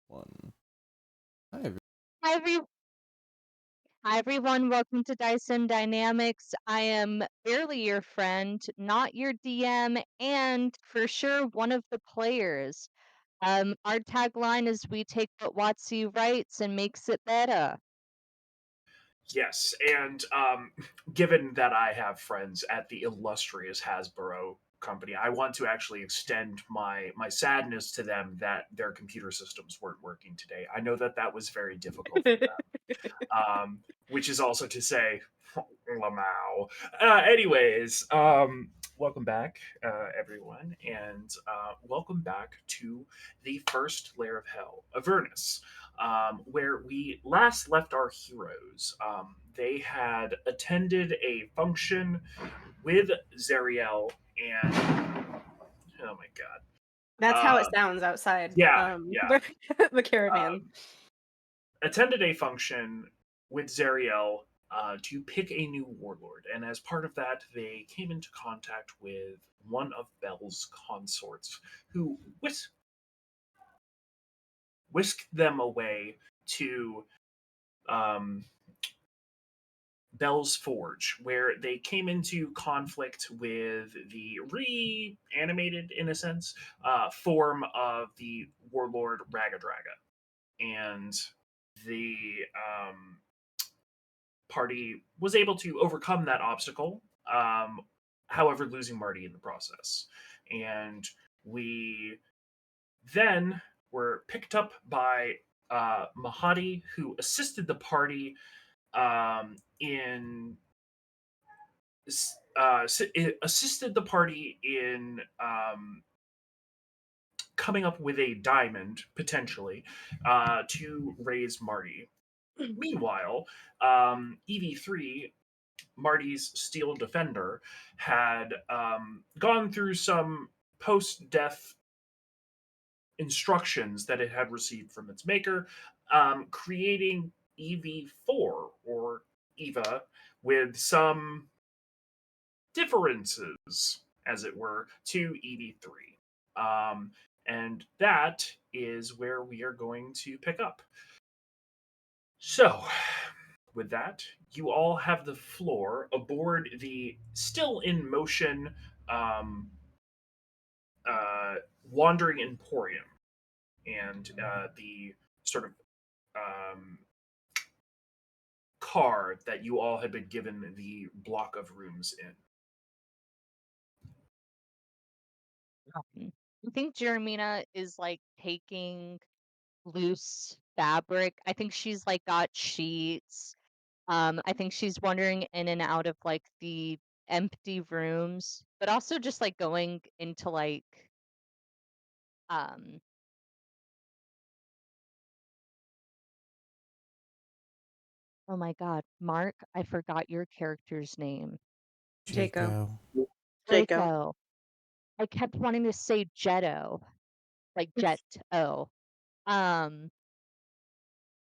One. Hi, everyone. Hi, every- Hi everyone, welcome to Dyson Dynamics. I am barely your friend, not your DM, and for sure one of the players. Our tagline is we take what WotC writes and makes it better. Yes, and given that I have friends at the illustrious Hasbro company, I want to actually extend my sadness to them that their computer systems weren't working today. I know that that was very difficult for them, which is also to say, Lamau. Welcome back, everyone, and welcome back to the first layer of hell, Avernus, where we last left our heroes. They had attended a function with Zariel, and oh my god, That's how it uh, sounds outside. yeah, yeah, The caravan. attended a function with Zariel to pick a new warlord, and as part of that, they came into contact with one of Bel's consorts, who whisked them away to um, Bel's Forge, where they came into conflict with the reanimated, in a sense, form of the warlord Ragadraga, and the party was able to overcome that obstacle, however, losing Marty in the process. And we then were picked up by Mahadi, who assisted the party in assisted the party in coming up with a diamond potentially to raise Marty. Meanwhile, EV3, Marty's Steel Defender, had gone through some post death instructions that it had received from its maker, creating EV4 or EVA with some differences, as it were, to EV3. And that is where we are going to pick up. So, with that, you all have the floor aboard the still in motion um, uh, Wandering Emporium and the sort of um, car that you all had been given the block of rooms in. I think Jeremina is like taking loose fabric. I think she's like got sheets. I think she's wandering in and out of like the empty rooms, but also just like going into like um oh my God, Mark, I forgot your character's name. Jaco. Jaco. Jaco. Draco. I kept wanting to say Jetto, like Jet-O. Um,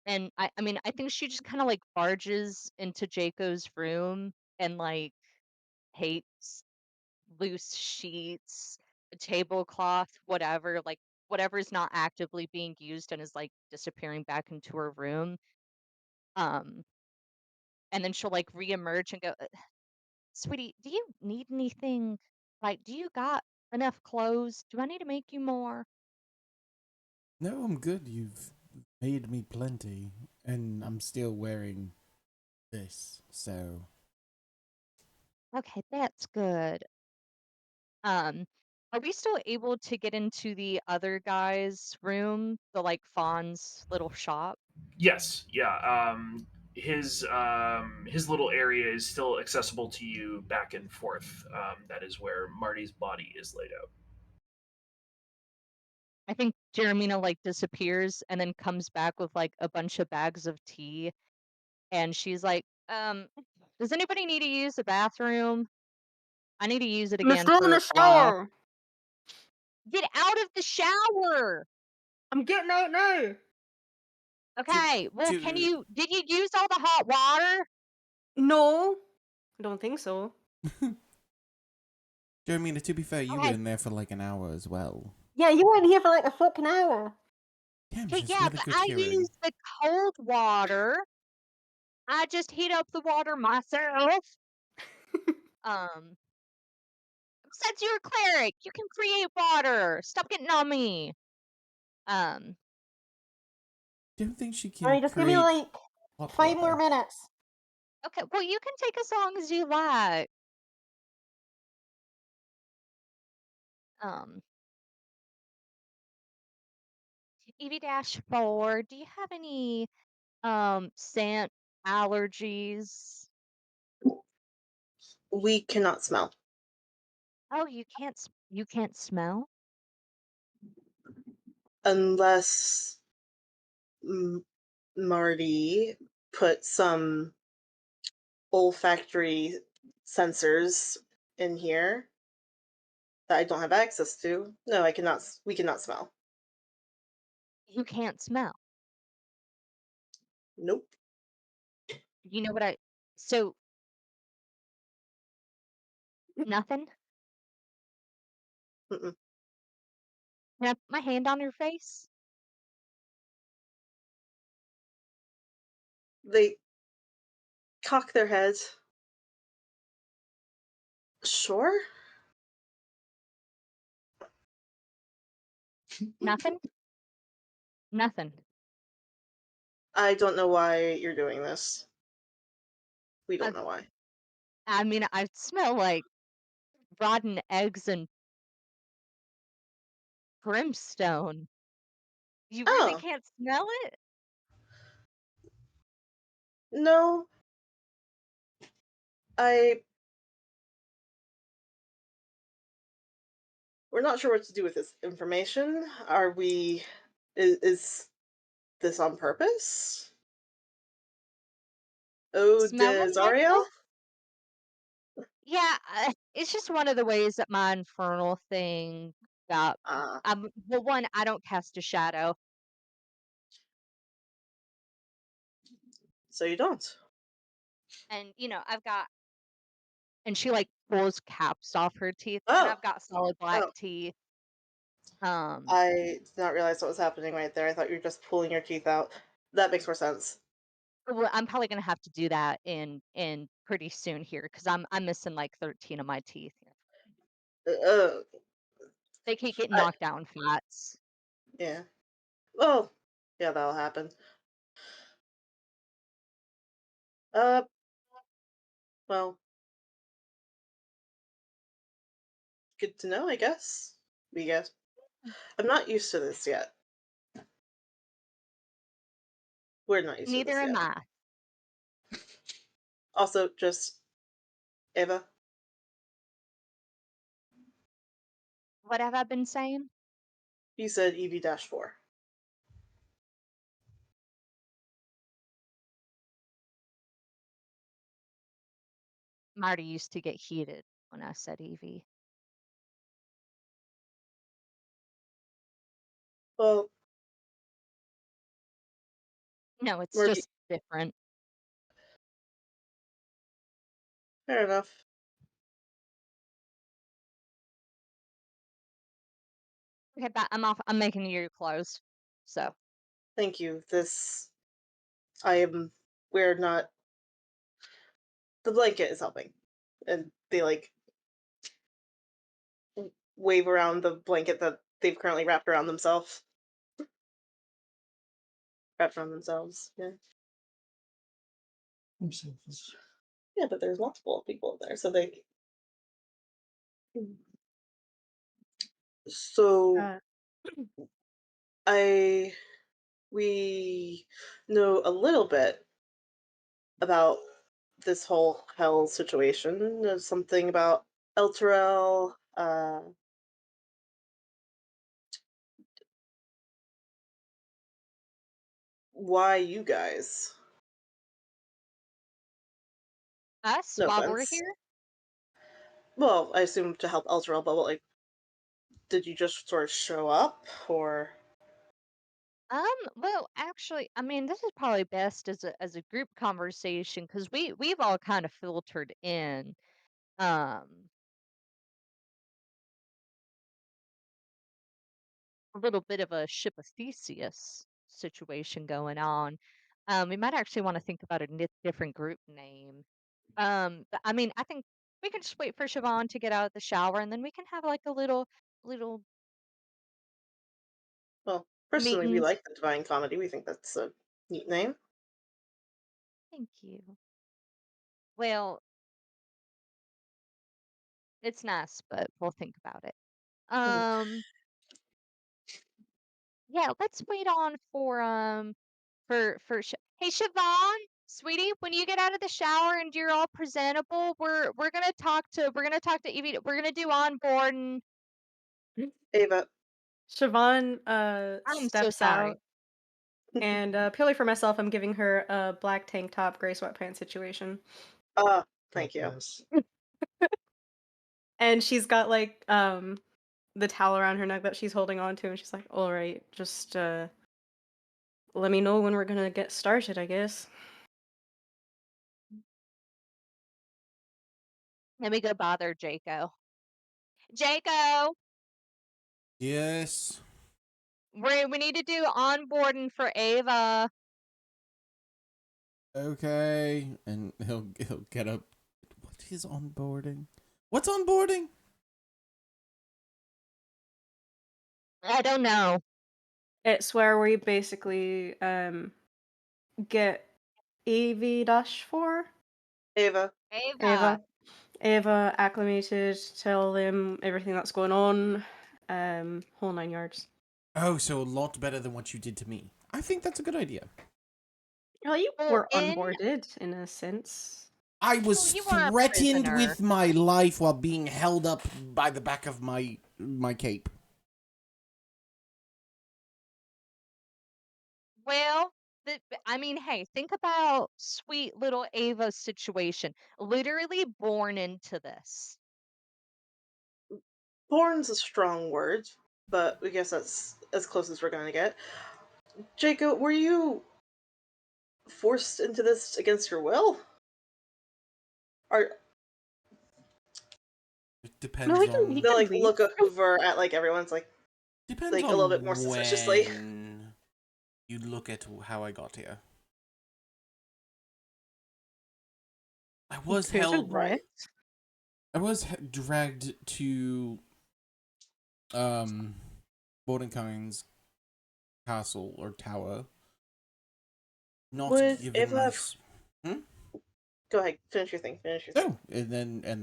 and I mean, I think she just kind of like barges into Jaco's room and like hates loose sheets, a tablecloth, whatever, like whatever is not actively being used and is like disappearing back into her room. Um, and then she'll like reemerge and go, Sweetie, do you need anything? Like, do you got enough clothes? Do I need to make you more? No, I'm good. You've made me plenty, and I'm still wearing this, so. Okay, that's good. Um, are we still able to get into the other guy's room, the like Fawn's little shop? Yes, yeah. His little area is still accessible to you back and forth. That is where Marty's body is laid out. I think Jeremina like disappears and then comes back with like a bunch of bags of tea, and she's like, does anybody need to use the bathroom? I need to use it I'm again still in for the a while. shower. Get out of the shower! I'm getting out now. Okay, well, To, did you use all the hot water? No, I don't think so. Jeremina, to be fair, you were Okay, in there for like an hour as well. Yeah, you weren't here for like a fucking hour. Damn, Okay, she's yeah, really but good I hearing. use the cold water. I just heat up the water myself. Um, Since you're a cleric, you can create water. Stop getting on me. Um, Don't think she can Alright, just give me create like hot 5 more water. minutes. okay, well, you can take as long as you like. Um, EV-4, do you have any scent allergies? We cannot smell. Oh, you can't smell? Unless Marty put some olfactory sensors in here that I don't have access to. No, I cannot. We cannot smell. You can't smell. Nope. You know what so nothing? Mm-mm. Can I put my hand on your face? They cock their heads. Sure. Nothing? Nothing. I don't know why you're doing this. We I, don't know why. I mean, I smell like rotten eggs and brimstone. You really Oh, can't smell it? no. I. We're not sure what to do with this information. Are we. Is this on purpose? Oh, Smelling like Desariel? this? Yeah, it's just one of the ways that my infernal thing got. Ah, Well, one, I don't cast a shadow, so you don't. and I've got, and she like pulls caps off her teeth, and Oh, I've got solid black oh. teeth. Um, I did not realize what was happening right there. I thought you were just pulling your teeth out. That makes more sense. well, I'm probably gonna have to do that in pretty soon here because I'm missing like 13 of my teeth here. Uh, They keep getting I, knocked down flats. yeah. Well, yeah, that'll happen. Uh, well, good to know, I guess. We guess. I'm not used to this yet. We're not used to Neither this am yet. I. Also, just Ava, What have I been saying? you said EV-4. Marty used to get heated when I said Evie. Well, No, it's Marty, just different. fair enough. Okay, but I'm off. I'm making you your clothes. So Thank you. I am. We're not. The blanket is helping, and they like wave around the blanket that they've currently wrapped around themselves. Wrapped around themselves. Yeah. I'm selfish. Yeah, but there's multiple people there, so they. So Uh, I we know a little bit about this whole hell situation. There's something about Elturel. Why you guys? us, No while we're offense. here, Well, I assume to help Elturel, but like, did you just sort of show up, or? well, actually, I mean, this is probably best as a group conversation because we've all kind of filtered in. Um, a little bit of a ship of Theseus situation going on. We might actually want to think about a different group name. But I mean, I think we can just wait for Siobhan to get out of the shower, and then we can have like a little Well, personally, we meeting. like the Divine Comedy. We think that's a neat name. Thank you. Well, it's nice, but we'll think about it. Mhm. Um, yeah, let's wait on Hey Siobhan, sweetie, when you get out of the shower and you're all presentable, we're gonna talk to Evie. We're gonna do onboarding. Ava, Siobhan I'm so steps sorry. out, and purely for myself, I'm giving her a black tank top, gray sweatpants situation. thank you. And she's got like the towel around her neck that she's holding on to, and she's like, "All right, just let me know when we're gonna get started, I guess." Let me go bother Jaco. Jaco, Yes. we need to do onboarding for Ava. Okay. And he'll get up. What is onboarding? What's onboarding? I don't know. It's where we basically get AV-4 Ava, Ava. Ava acclimated, tell them everything that's going on, whole 9 yards. Oh, so a lot better than what you did to me. I think that's a good idea. Well, you Well, were onboarded in a sense. I was you were a threatened prisoner. with my life while being held up by the back of my cape. Well, I mean, hey, think about sweet little Ava's situation. Literally born into this. born's a strong word, but I guess that's as close as we're going to get. Jacob, were you forced into this against your will? Or It No, depends he on can like leave. look over at like everyone's like depends a little bit on more suspiciously. when you look at how I got here. I was Who's held. Right. I was dragged to Mordenkainen's castle or tower. Not Would given Ava my. have... Go ahead, finish your thing. Finish your thing. Oh, and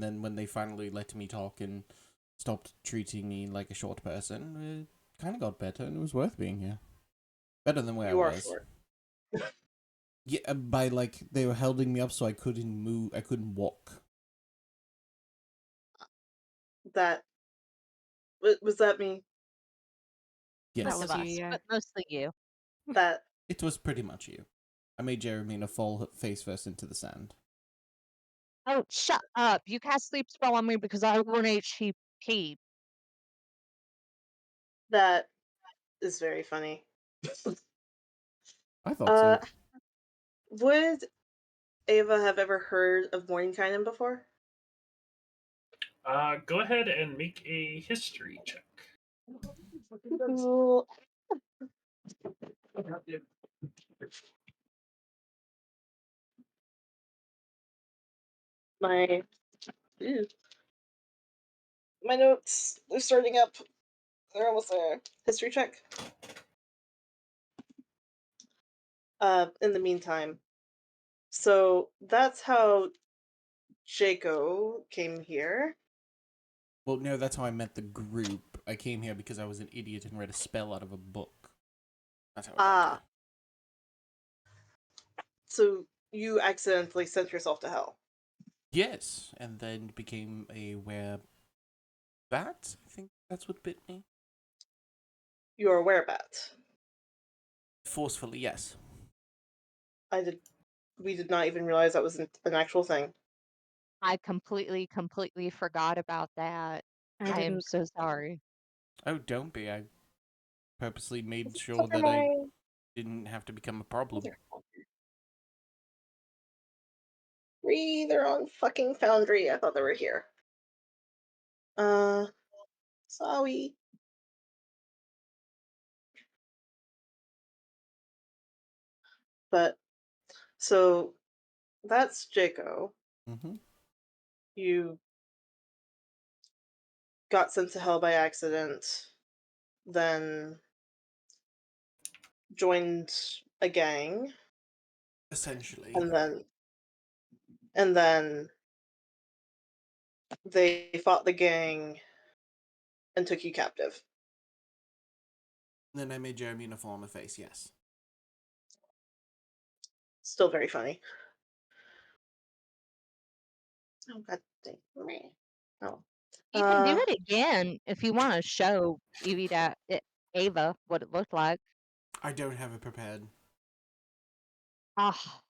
then when they finally let me talk and stopped treating me like a short person, it kind of got better, and it was worth being here. Better than where You I are was. short. Yeah, by like they were holding me up so I couldn't move. I couldn't walk. That was that me? Yes, That Most of was you, us, yeah. but mostly you. That it was pretty much you. I made Jeremina fall face first into the sand. Oh, shut up. You cast sleep spell on me because I want HCP. that is very funny. I thought so. Would Ava have ever heard of Mordenkainen before? Go ahead and make a history check. Cool. My ew. My notes, they're starting up. They're almost there. History check. In the meantime, so that's how Jaco came here. Well, no, that's how I met the group. I came here because I was an idiot and read a spell out of a book. That's how I got here. So you accidentally sent yourself to hell. Yes, and then became a werebat. I think that's what bit me. You're a werebat. Forcefully, yes. We did not even realize that was an actual thing. I completely forgot about that. I I am didn't. so sorry. Oh, don't be. I purposely made sure Cover that I my didn't have to become a problem. They're on fucking Foundry. I thought they were here. Sorry. But so that's Jaco. Mm-hmm. You got sent to hell by accident, then joined a gang, Essentially. and then they fought the gang and took you captive. Then I made Jeremy a fauna face, yes. Still very funny. Oh god dang me. Oh. You can do it again if you want to show Evie that Ava what it looked like. I don't have it prepared. Ah,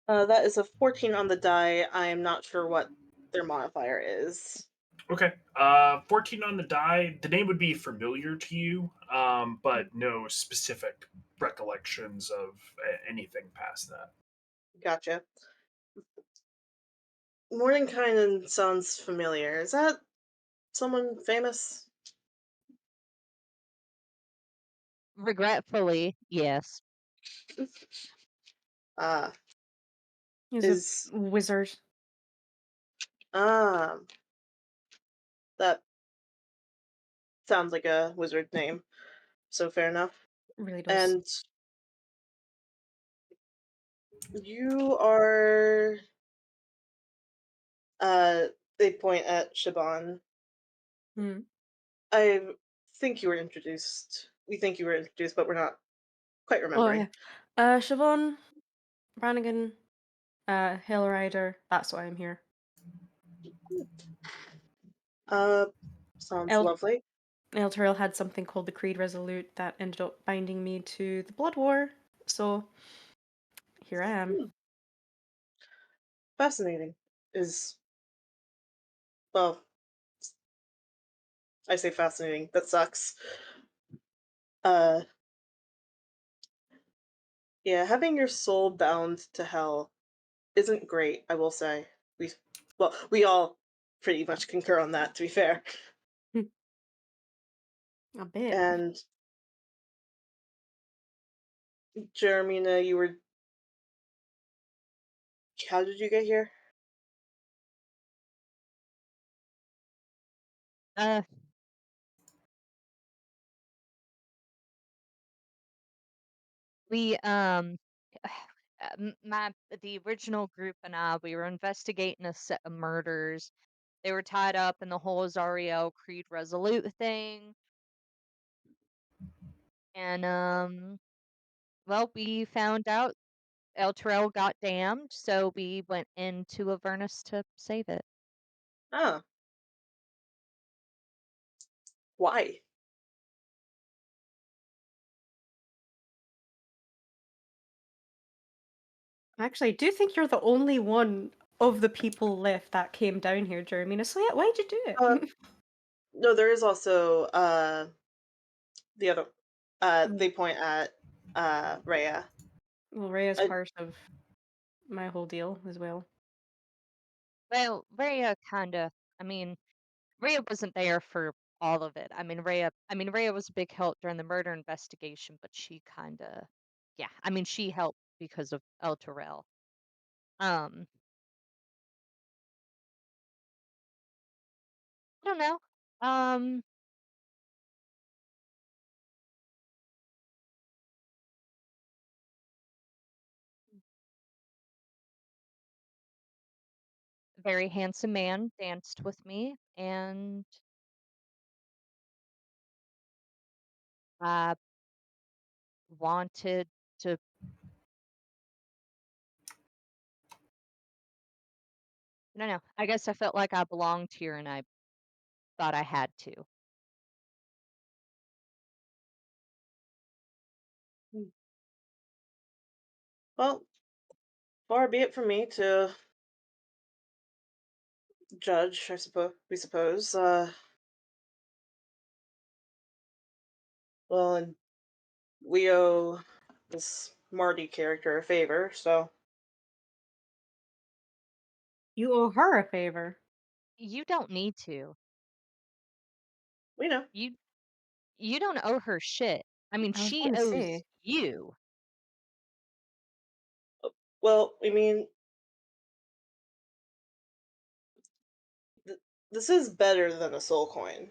That is a 14 on the die. I am not sure what their modifier is. Okay. 14 on the die. The name would be familiar to you, but no specific recollections of anything past that. Gotcha. Mordenkainen sounds familiar. Is that someone famous? regretfully, yes. Uh, He's is a wizard. um that sounds like a wizard name, so fair enough. It really does. And you are uh they point at Shaban. Hmm. I think you were introduced. We think you were introduced, but we're not quite Oh remembering. yeah. Siobhan, Brannigan, Hill Rider. That's why I'm here. Uh sounds El lovely. Elturel had something called the Creed Resolute that ended up binding me to the Blood War. So here I am. Hmm. Fascinating. Is well, I say fascinating. That sucks. Uh yeah, having your soul bound to hell isn't great, I will say. We all pretty much concur on that, to be fair. A bit. And Jeremina, you were how did you get here? Uh, we the original group and I, we were investigating a set of murders. They were tied up in the whole Zariel Creed Resolute thing, and well, we found out El Terrell got damned, so we went into Avernus to save it. Ah, why? Actually, I do think you're the only one of the people left that came down here, Jeremy. So yeah, why'd you do Uh, it? no, there is also the other Oh, they point at Rhea. well, Ray is I, part of my whole deal as well. Well, Rhea kinda, I mean, Rhea wasn't there for all of it. Rhea was a big help during the murder investigation, but she kinda, yeah, she helped because of El Terrell. Um, I don't know. Um, a very handsome man danced with me, and I wanted to, I don't know. I guess I felt like I belonged here, and I thought I had to. well, far be it from me to judge, I suppose we suppose. Well, and we owe this Marty character a favor, so You owe her a favor. You don't need to. we know. You you don't owe her shit. I was She going to owes say. you. Well, I mean, this is better than a soul coin.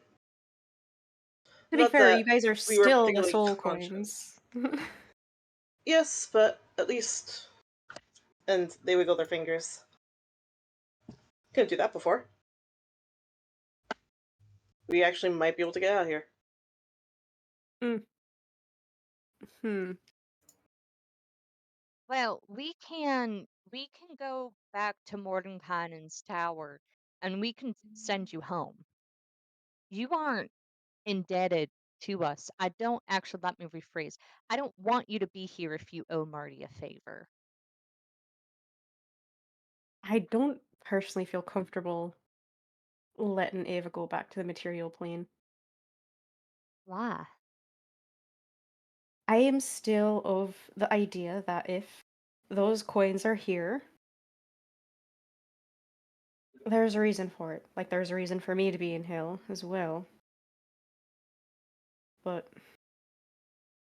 To be Not fair, that you guys are we were still the particularly soul conscious. coins. Yes, but at least. And they wiggle their fingers. Couldn't do that before. We actually might be able to get out of here. Hmm. Well, we can go back to Mordenkainen's tower and we can send you home. You aren't indebted to us. I don't actually, let me rephrase. I don't want you to be here if you owe Marty a favor. I don't personally feel comfortable letting Ava go back to the material plane. Why? I am still of the idea that if those coins are here, there's a reason for it. Like, there's a reason for me to be in hell as well. But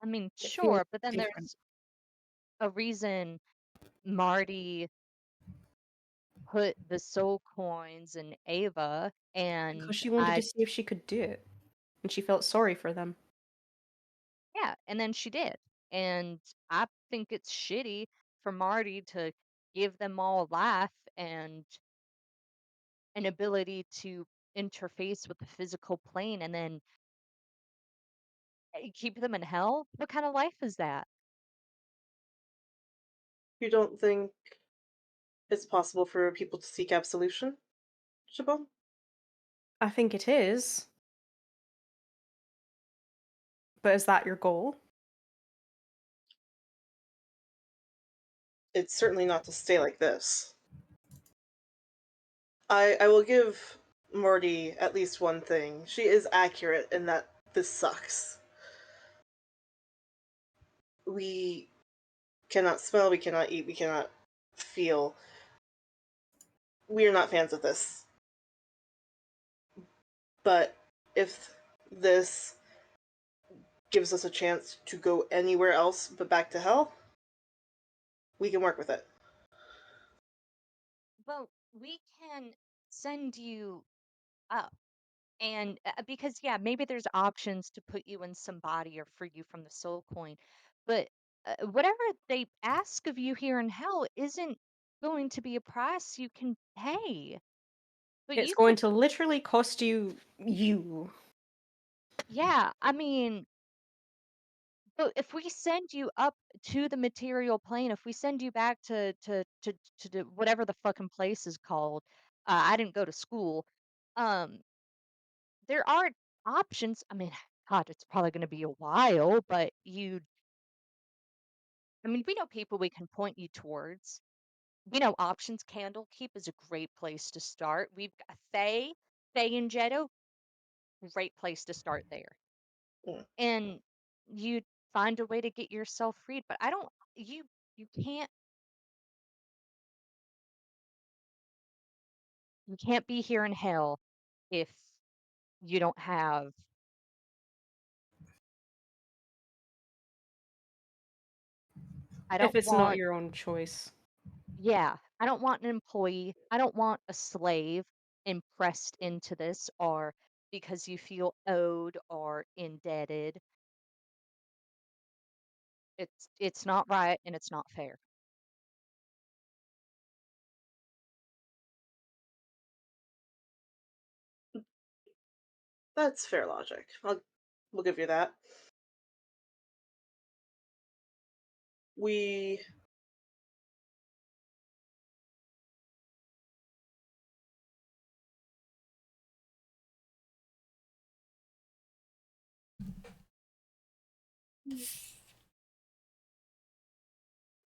I mean, it feels sure, but then different. there's a reason Marty put the soul coins in Ava, and Because she wanted to see if she could do it. And she felt sorry for them. yeah, and then she did. And I think it's shitty for Marty to give them all life and an ability to interface with the physical plane and then keep them in hell. What kind of life is that? You don't think it's possible for people to seek absolution, Chabon? I think it is. But is that your goal? It's certainly not to stay like this. I will give Morty at least one thing. She is accurate in that this sucks. We cannot smell, we cannot eat, we cannot feel. We are not fans of this. But if this gives us a chance to go anywhere else but back to hell, we can work with it. Well, we can send you up. And because, yeah, maybe there's options to put you in some body or free you from the soul coin. But whatever they ask of you here in hell isn't going to be a price you can pay. But It's you going could, to literally cost you. yeah, I mean, but if we send you up to the material plane, if we send you back to whatever the fucking place is called, I didn't go to school. Um, there are options. I mean, God, it's probably going to be a while, but I mean, we know people we can point you towards. We know options. Candlekeep is a great place to start. We've got Faye and Jetto, great place to start there. Mm. And you find a way to get yourself freed. But I don't, you can't, you can't be here in hell if you don't have, I If don't it's not want, your own choice. yeah, I don't want an employee. I don't want a slave impressed into this or because you feel owed or indebted. It's not right and it's not fair. That's fair logic. We'll give you that. We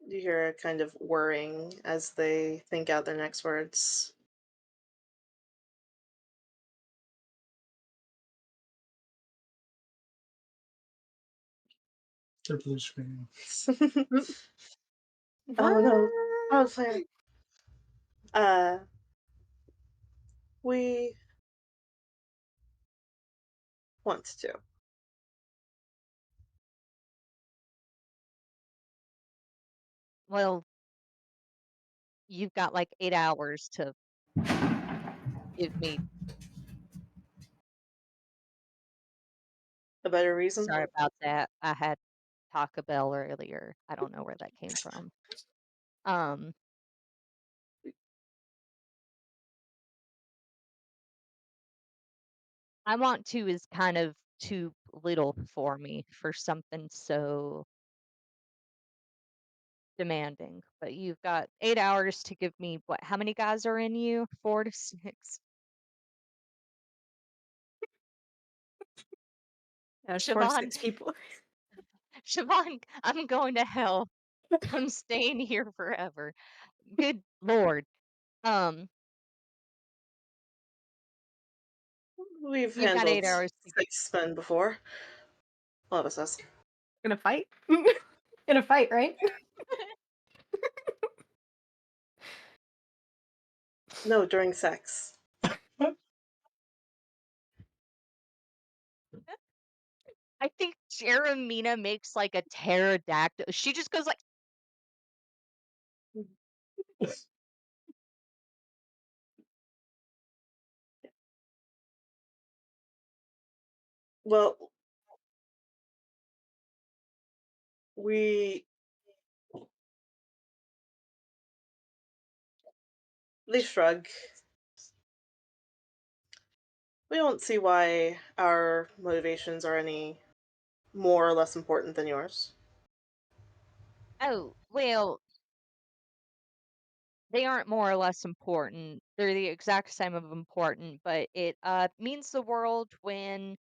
you hear a kind of whirring as they think out their next words. They're blue screen. Oh no. Oh, What? sorry. We want to. Well, you've got like 8 hours to give me. A better reason? Sorry about that. I had Taco Bell earlier. I don't know where that came from. Um, I want to is kind of too little for me for something so demanding. But you've got 8 hours to give me what? How many guys are in you? 4 to 6. There's 4 to Siobhan, 6 people. Siobhan, I'm going to hell. I'm staying here forever. Good Lord. We've You've got 8 handled hours to. 6 men before. One of us has. In a fight? In a fight, right? No, during sex. I think Jeremina makes like a pterodactyl. She just goes like, Well, we they shrug. We don't see why our motivations are any more or less important than yours. oh, well, they aren't more or less important. They're the exact same of important, but it means the world when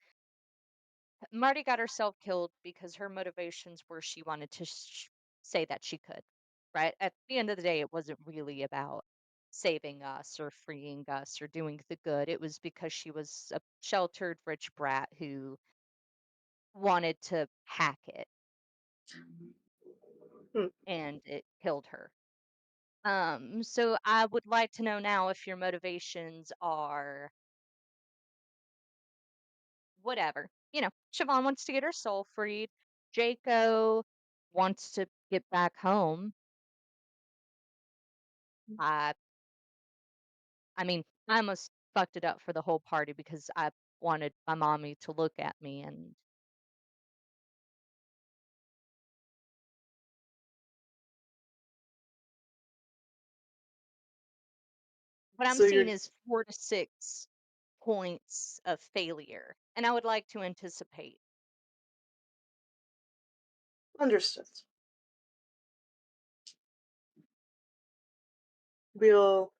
Marty got herself killed because her motivations were she wanted to say that she could, right? At the end of the day, it wasn't really about saving us or freeing us or doing the good. It was because she was a sheltered rich brat who wanted to hack it Hmm. and it killed her. So I would like to know now if your motivations are whatever. Siobhan wants to get her soul freed. Jaco wants to get back home. I I mean, I almost fucked it up for the whole party because I wanted my mommy to look at me, and what I'm So you're seeing is 4 to 6 points of failure, and I would like to anticipate. understood. We'll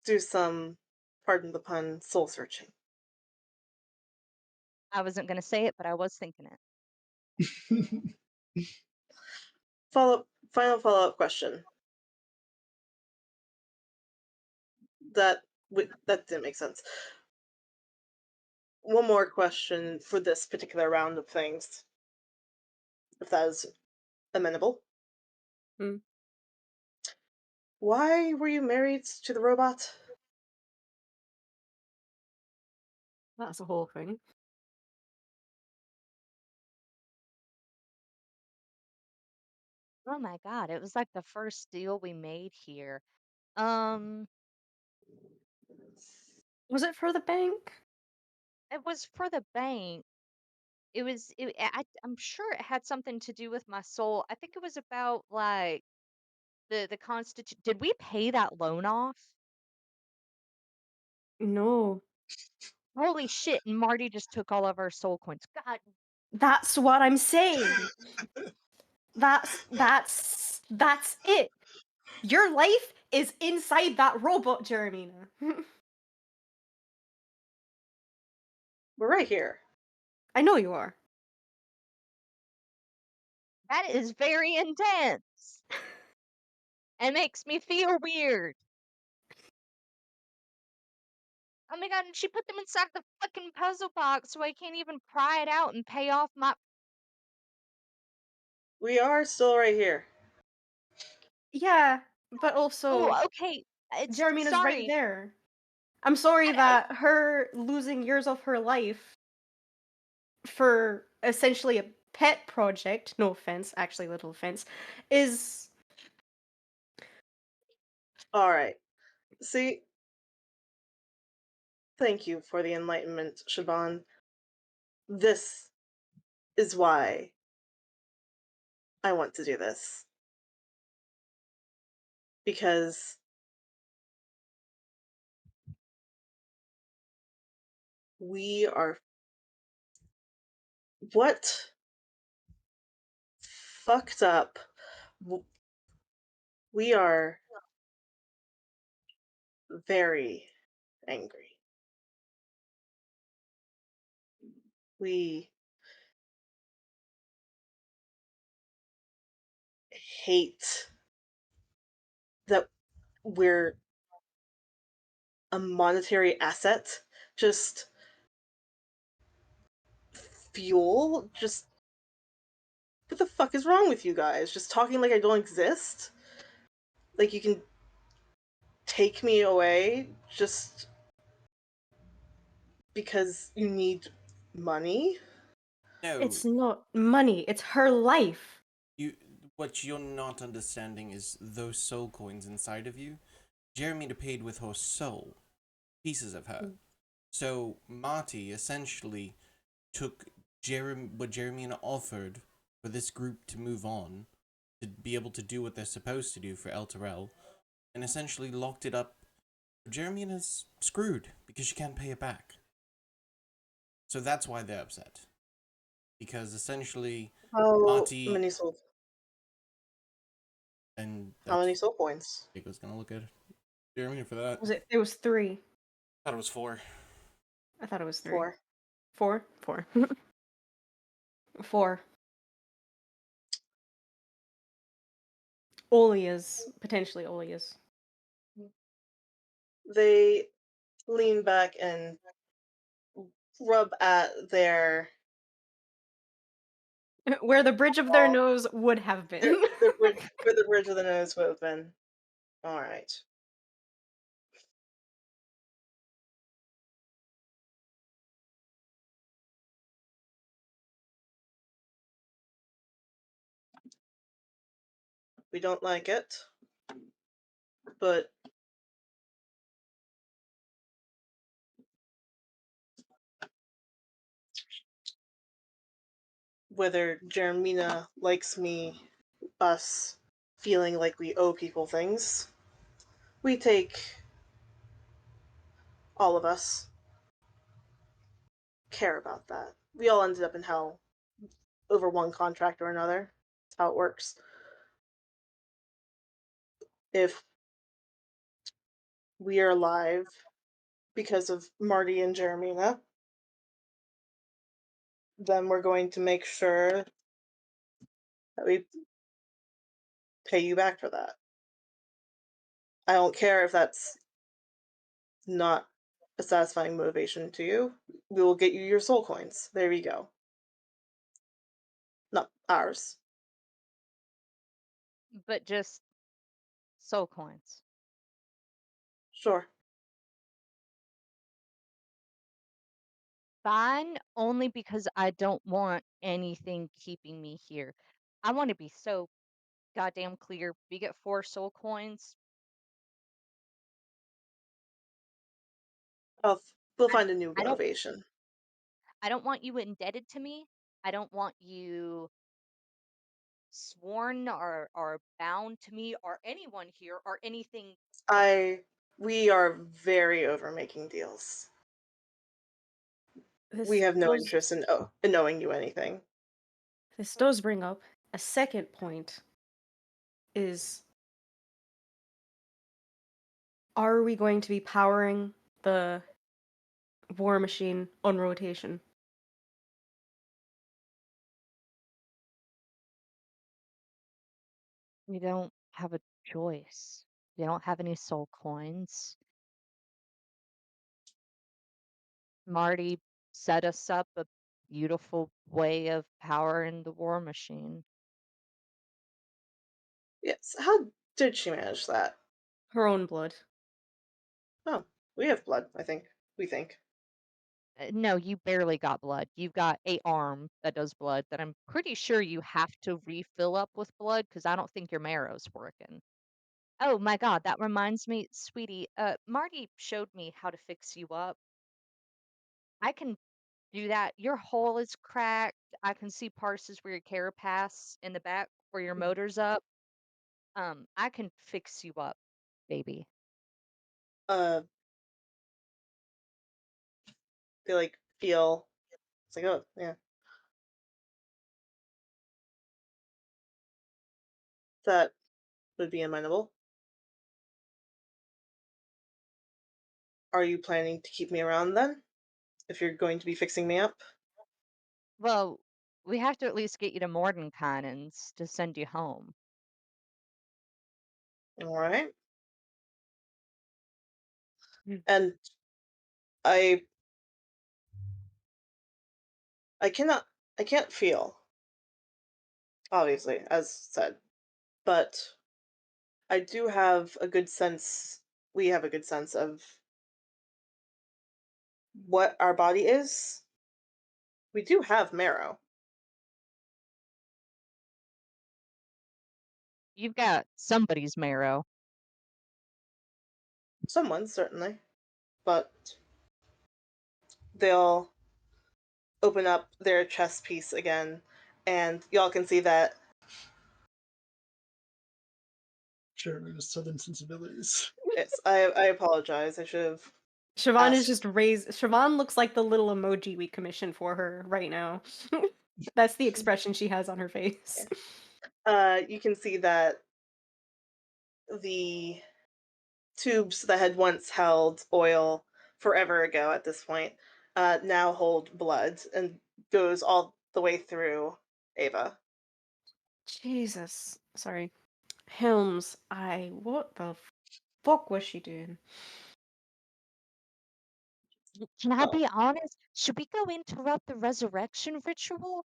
do some, pardon the pun, soul searching. I wasn't going to say it, but I was thinking it. Final follow-up question. That that didn't make sense. One more question for this particular round of things, if that is amenable. Hmm. Why were you married to the robot? That's a whole thing. Oh my god, it was like the first deal we made here. Um, Was it for the bank? it was for the bank. I'm sure it had something to do with my soul. I think it was about like the constitute. Did we pay that loan off? No. Holy shit! And Marty just took all of our soul coins. God, That's what I'm saying. That's it. Your life is inside that robot, Jeremina. We're right here. I know you are. that is very intense. It makes me feel weird. Oh my god! And she put them inside the fucking puzzle box, so I can't even pry it out and pay off my. We are still right here. Yeah, but also Oh, okay. It's Jeremina's right sorry. there. I'm sorry I- that her losing years of her life for essentially a pet project, no offense, actually little offense, is All right. See, thank you for the enlightenment, Shaban. This is why I want to do this. Because we are what fucked up. We are very angry. We hate that we're a monetary asset, just fuel. Just what the fuck is wrong with you guys? Just talking like I don't exist? Like you can take me away just because you need money? No, It's not money, it's her life. you. What you're not understanding is those soul coins inside of you. Jeremy paid with her soul, pieces of her. So Marty essentially took what Jeremy offered for this group to move on, to be able to do what they're supposed to do for El Terrell, and essentially locked it up. Jeremy is screwed because she can't pay it back. So that's why they're upset. Because essentially, How Marty many soul? and How many that's soul points? Jacob's gonna look at Jeremy for that. It was 3. Thought it was 4. I thought it was 3. 4. 4? 4. 4. Olia's. Potentially Olia's. They lean back and rub at their Where the bridge of their nose would have been. bridge, where the bridge of the nose would have been. All right. We don't like it, but whether Jeremina likes me, us feeling like we owe people things, we take, all of us, care about that. We all ended up in hell over one contract or another. That's how it works. If we are alive because of Marty and Jeremina, then we're going to make sure that we pay you back for that. I don't care if that's not a satisfying motivation to you. We will get you your soul coins. There you go. Not ours. But just soul coins. Sure. Fine, only because I don't want anything keeping me here. I want to be so goddamn clear. We get 4 soul coins. We'll find a new I don't motivation. I don't want you indebted to me. I don't want you sworn or bound to me or anyone here or anything. We are very over making deals. We This have no does, interest in knowing you anything. this does bring up a second point. Is, are we going to be powering the war machine on rotation? We don't have a choice. We don't have any soul coins. Marty set us up a beautiful way of powering the war machine. Yes. How did she manage that? Her own blood. Oh, we have blood, I think. We think. No, you barely got blood. You've got a arm that does blood that I'm pretty sure you have to refill up with blood because I don't think your marrow's working. Oh my God, that reminds me, sweetie. Marty showed me how to fix you up. I can do that. Your hull is cracked. I can see parses where your carapace in the back where your motor's up. I can fix you up, baby. Uh, they like feel. It's like, oh yeah, that would be amenable. Are you planning to keep me around then? If you're going to be fixing me up? Well, we have to at least get you to Mordenkainen's to send you home. All right. Mm. And I I cannot I can't feel, obviously, as said, but I do have a good sense we have a good sense of what our body is. We do have marrow. You've got somebody's marrow. Someone, certainly. But they'll open up their chest piece again, and y'all can see that. Jeremy with Southern sensibilities. Yes, I apologize. I should have Siobhan is asked. just raised. Siobhan looks like the little emoji we commissioned for her right now. That's the expression she has on her face. You can see that the tubes that had once held oil forever ago at this point now hold blood and goes all the way through Ava. Jesus. Sorry. Helms, what the fuck was she doing? Can I Oh, be honest? Should we go interrupt the resurrection ritual?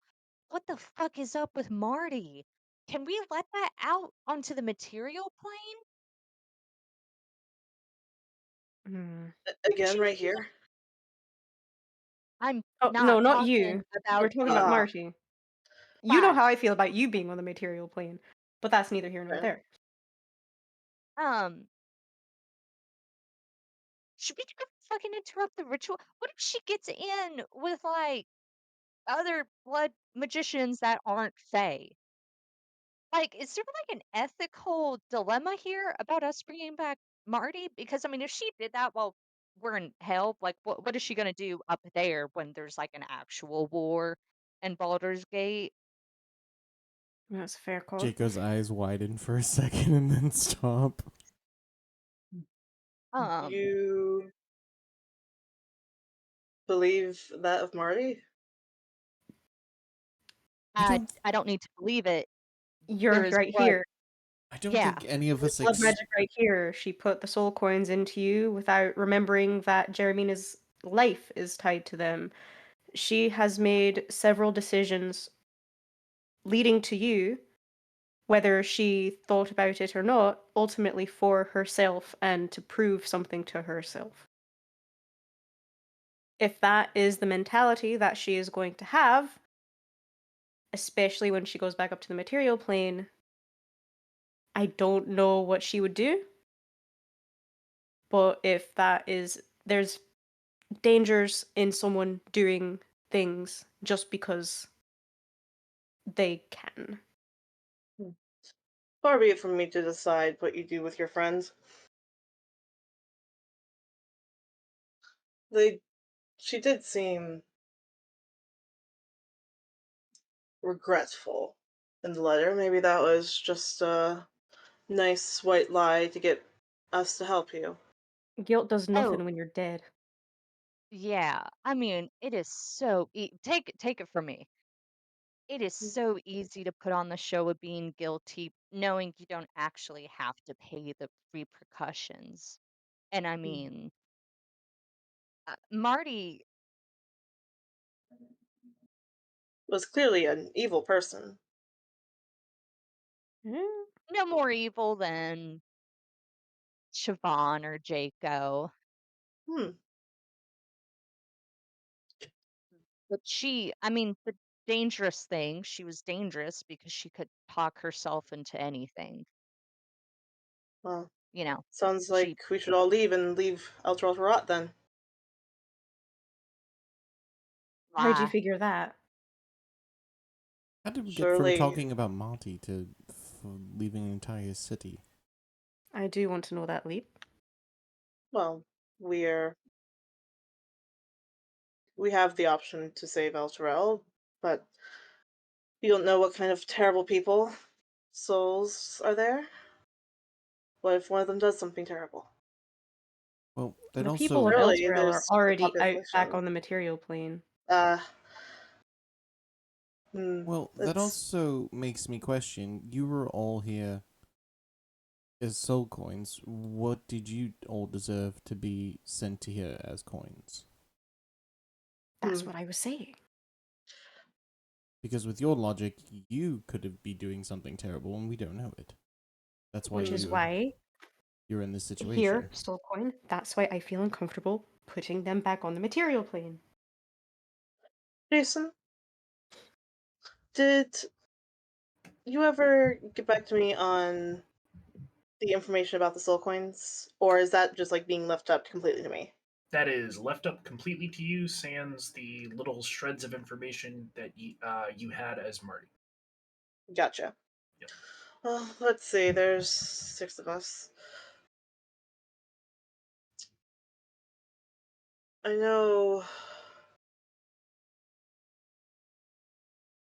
What the fuck is up with Marty? Can we let that out onto the material plane? Hmm. again, She right feel here. I'm Oh, no, not not talking you. about We're talking about Ah, Marty. You know why. how I feel about you being on the material plane, but that's neither here nor okay. there. Um, should we go fucking interrupt the ritual? What if she gets in with like other blood magicians that aren't Fae? Like, is there like an ethical dilemma here about us bringing back Marty? Because I mean, if she did that while we're in hell, like, what is she gonna do up there when there's like an actual war in Baldur's Gate? That's a fair call. Jaco's eyes widen for a second and then stop. Um, You believe that of Marty? I don't. I don't need to believe it. There You're is right blood. here. I don't Yeah. think any of us. Blood magic right here. She put the soul coins into you without remembering that Jeremina's life is tied to them. She has made several decisions leading to you, whether she thought about it or not, ultimately for herself and to prove something to herself. If that is the mentality that she is going to have, especially when she goes back up to the material plane, I don't know what she would do. But if that is, there's dangers in someone doing things just because they can. Far be it from me to decide what you do with your friends. They, she did seem regretful in the letter. Maybe that was just a nice white lie to get us to help you. Guilt does Oh, nothing when you're dead. yeah. I mean, it is so take it from me. It is so easy to put on the show of being guilty, knowing you don't actually have to pay the repercussions. And I mean, Marty, Was clearly an evil person. Hmm. no more evil than Siobhan or Jaco. Hmm. But I mean, the dangerous thing, she was dangerous because she could talk herself into anything. Well, You know, sounds she like we should all leave and leave Elturel to rot then. How'd you lie. figure that? How did we get from Surely, talking about Marty to leaving an entire city? I do want to know that, Leap. well, we're we have the option to save Elturel, but we don't know what kind of terrible people souls are there. What if one of them does something terrible? Well, that The people also. of Surely Elturel are there's a already out back population. on the material plane. Uh, That it's also makes me question. You were all here as soul coins. What did you all deserve to be sent to here as coins? That's hmm, what I was saying. Because with your logic, you could have be doing something terrible and we don't know it. That's why Which is hmm. why you're in this here, situation. soul coin, that's why I feel uncomfortable putting them back on the material plane. Jason, did you ever get back to me on the information about the soul coins, or is that just like being left up completely to me? That is left up completely to you, sans the little shreds of information that you had as Marty. Gotcha. Yep. Well, let's see. There's 6 of us. I know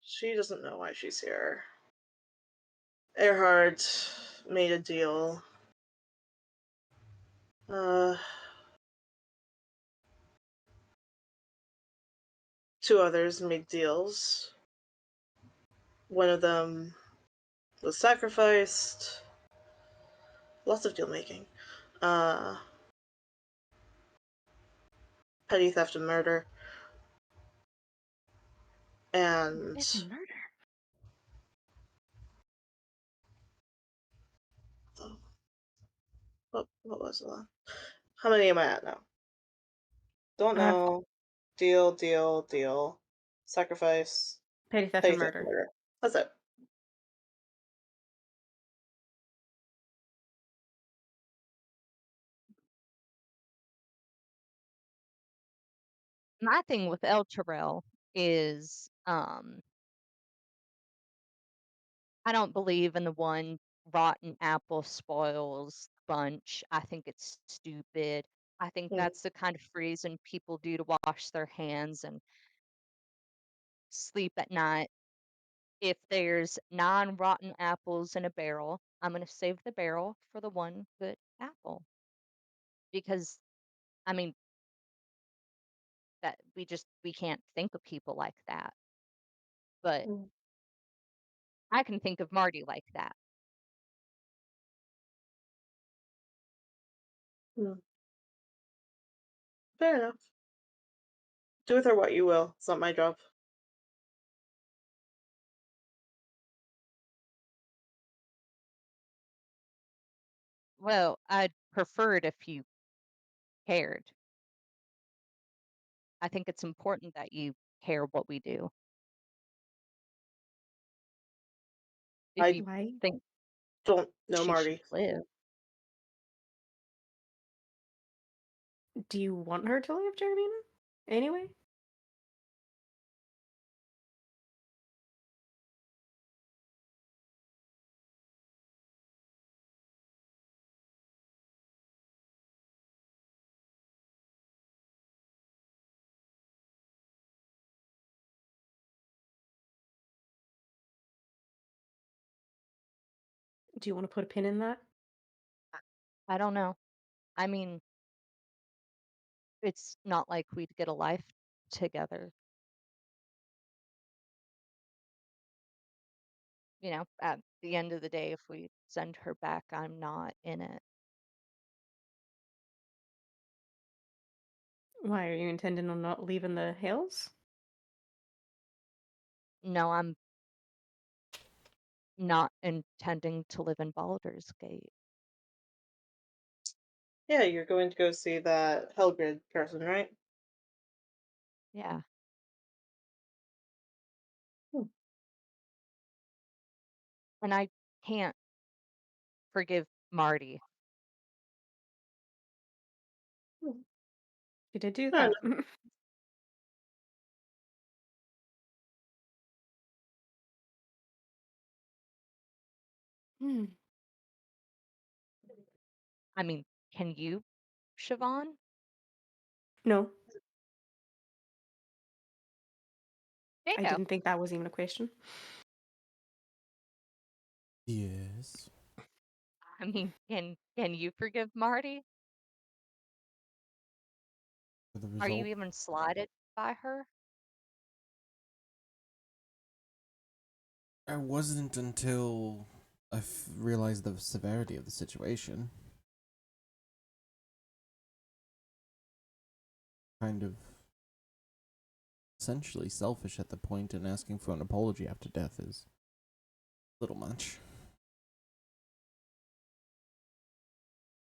she doesn't know why she's here. Erhard made a deal. Uh, 2 others made deals. One of them was sacrificed. Lots of deal making. Uh, Petty theft and murder. And It's a murder. what was the how many am I at now? Don't I have know. Deal. Sacrifice. petty theft Petty and theft and murder. murder. That's it. My thing with El Terrell is I don't believe in the one rotten apple spoils bunch. I think it's stupid. I think Mm, that's the kind of reason people do to wash their hands and sleep at night. If there's 9 rotten apples in a barrel, I'm going to save the barrel for the one good apple. Because, I mean, that we can't think of people like that. But mm, I can think of Marty like that. mm. Fair enough. Do with her what you will. It's not my job. Well, I'd prefer it if you cared. I think it's important that you care what we do. If I you Why think don't know she should Marty. live, do you want her to live, Jeremina? Anyway? Do you want to put a pin in that? I don't know. I mean, it's not like we'd get a life together. At the end of the day, if we send her back, I'm not in it. Why are you intending on not leaving the hills? No, I'm not intending to live in Baldur's Gate. Yeah, you're going to go see that Helgrid person, right? Yeah. Hmm. And I can't forgive Marty. She did do Fair that. Hmm. I mean, can you, Siobhan? No, I Jacob. didn't think that was even a question. Yes. I mean, can you forgive Marty? For the Are you result, even slighted by her? I wasn't until I realized the severity of the situation. Kind of essentially selfish at the point, and asking for an apology after death is a little much.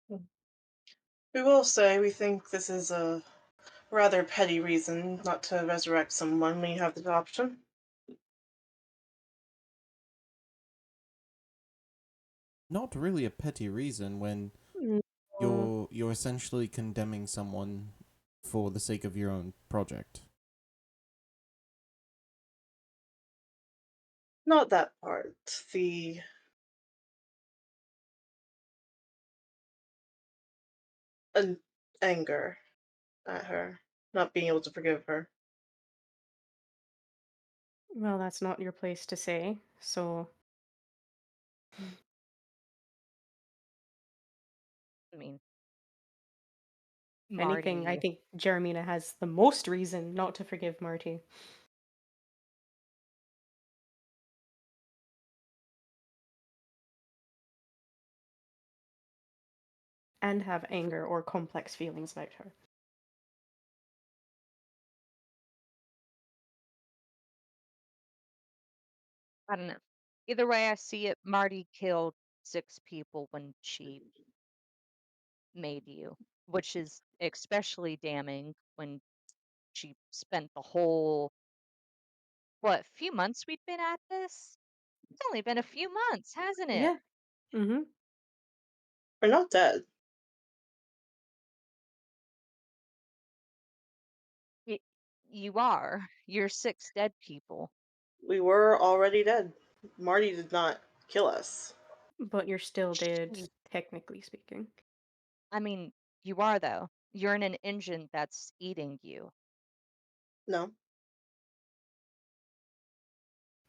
We will say we think this is a rather petty reason not to resurrect someone when you have the option. Not really a petty reason when No. you're essentially condemning someone for the sake of your own project. Not that part. The an anger at her, not being able to forgive her. Well, that's not your place to say, so I mean, if anything, I Marty. think Jeremina has the most reason not to forgive Marty. And have anger or complex feelings about her. I don't know. Either way I see it, Marty killed 6 people when she made you, which is especially damning when she spent the whole, what, few months we've been at this? It's only been a few months, hasn't it? Yeah. Mm-hmm. We're not dead. Y- You are. You're 6 dead people. We were already dead. Marty did not kill us. But you're still dead, She- technically speaking. I mean, you are though. You're in an engine that's eating you. No.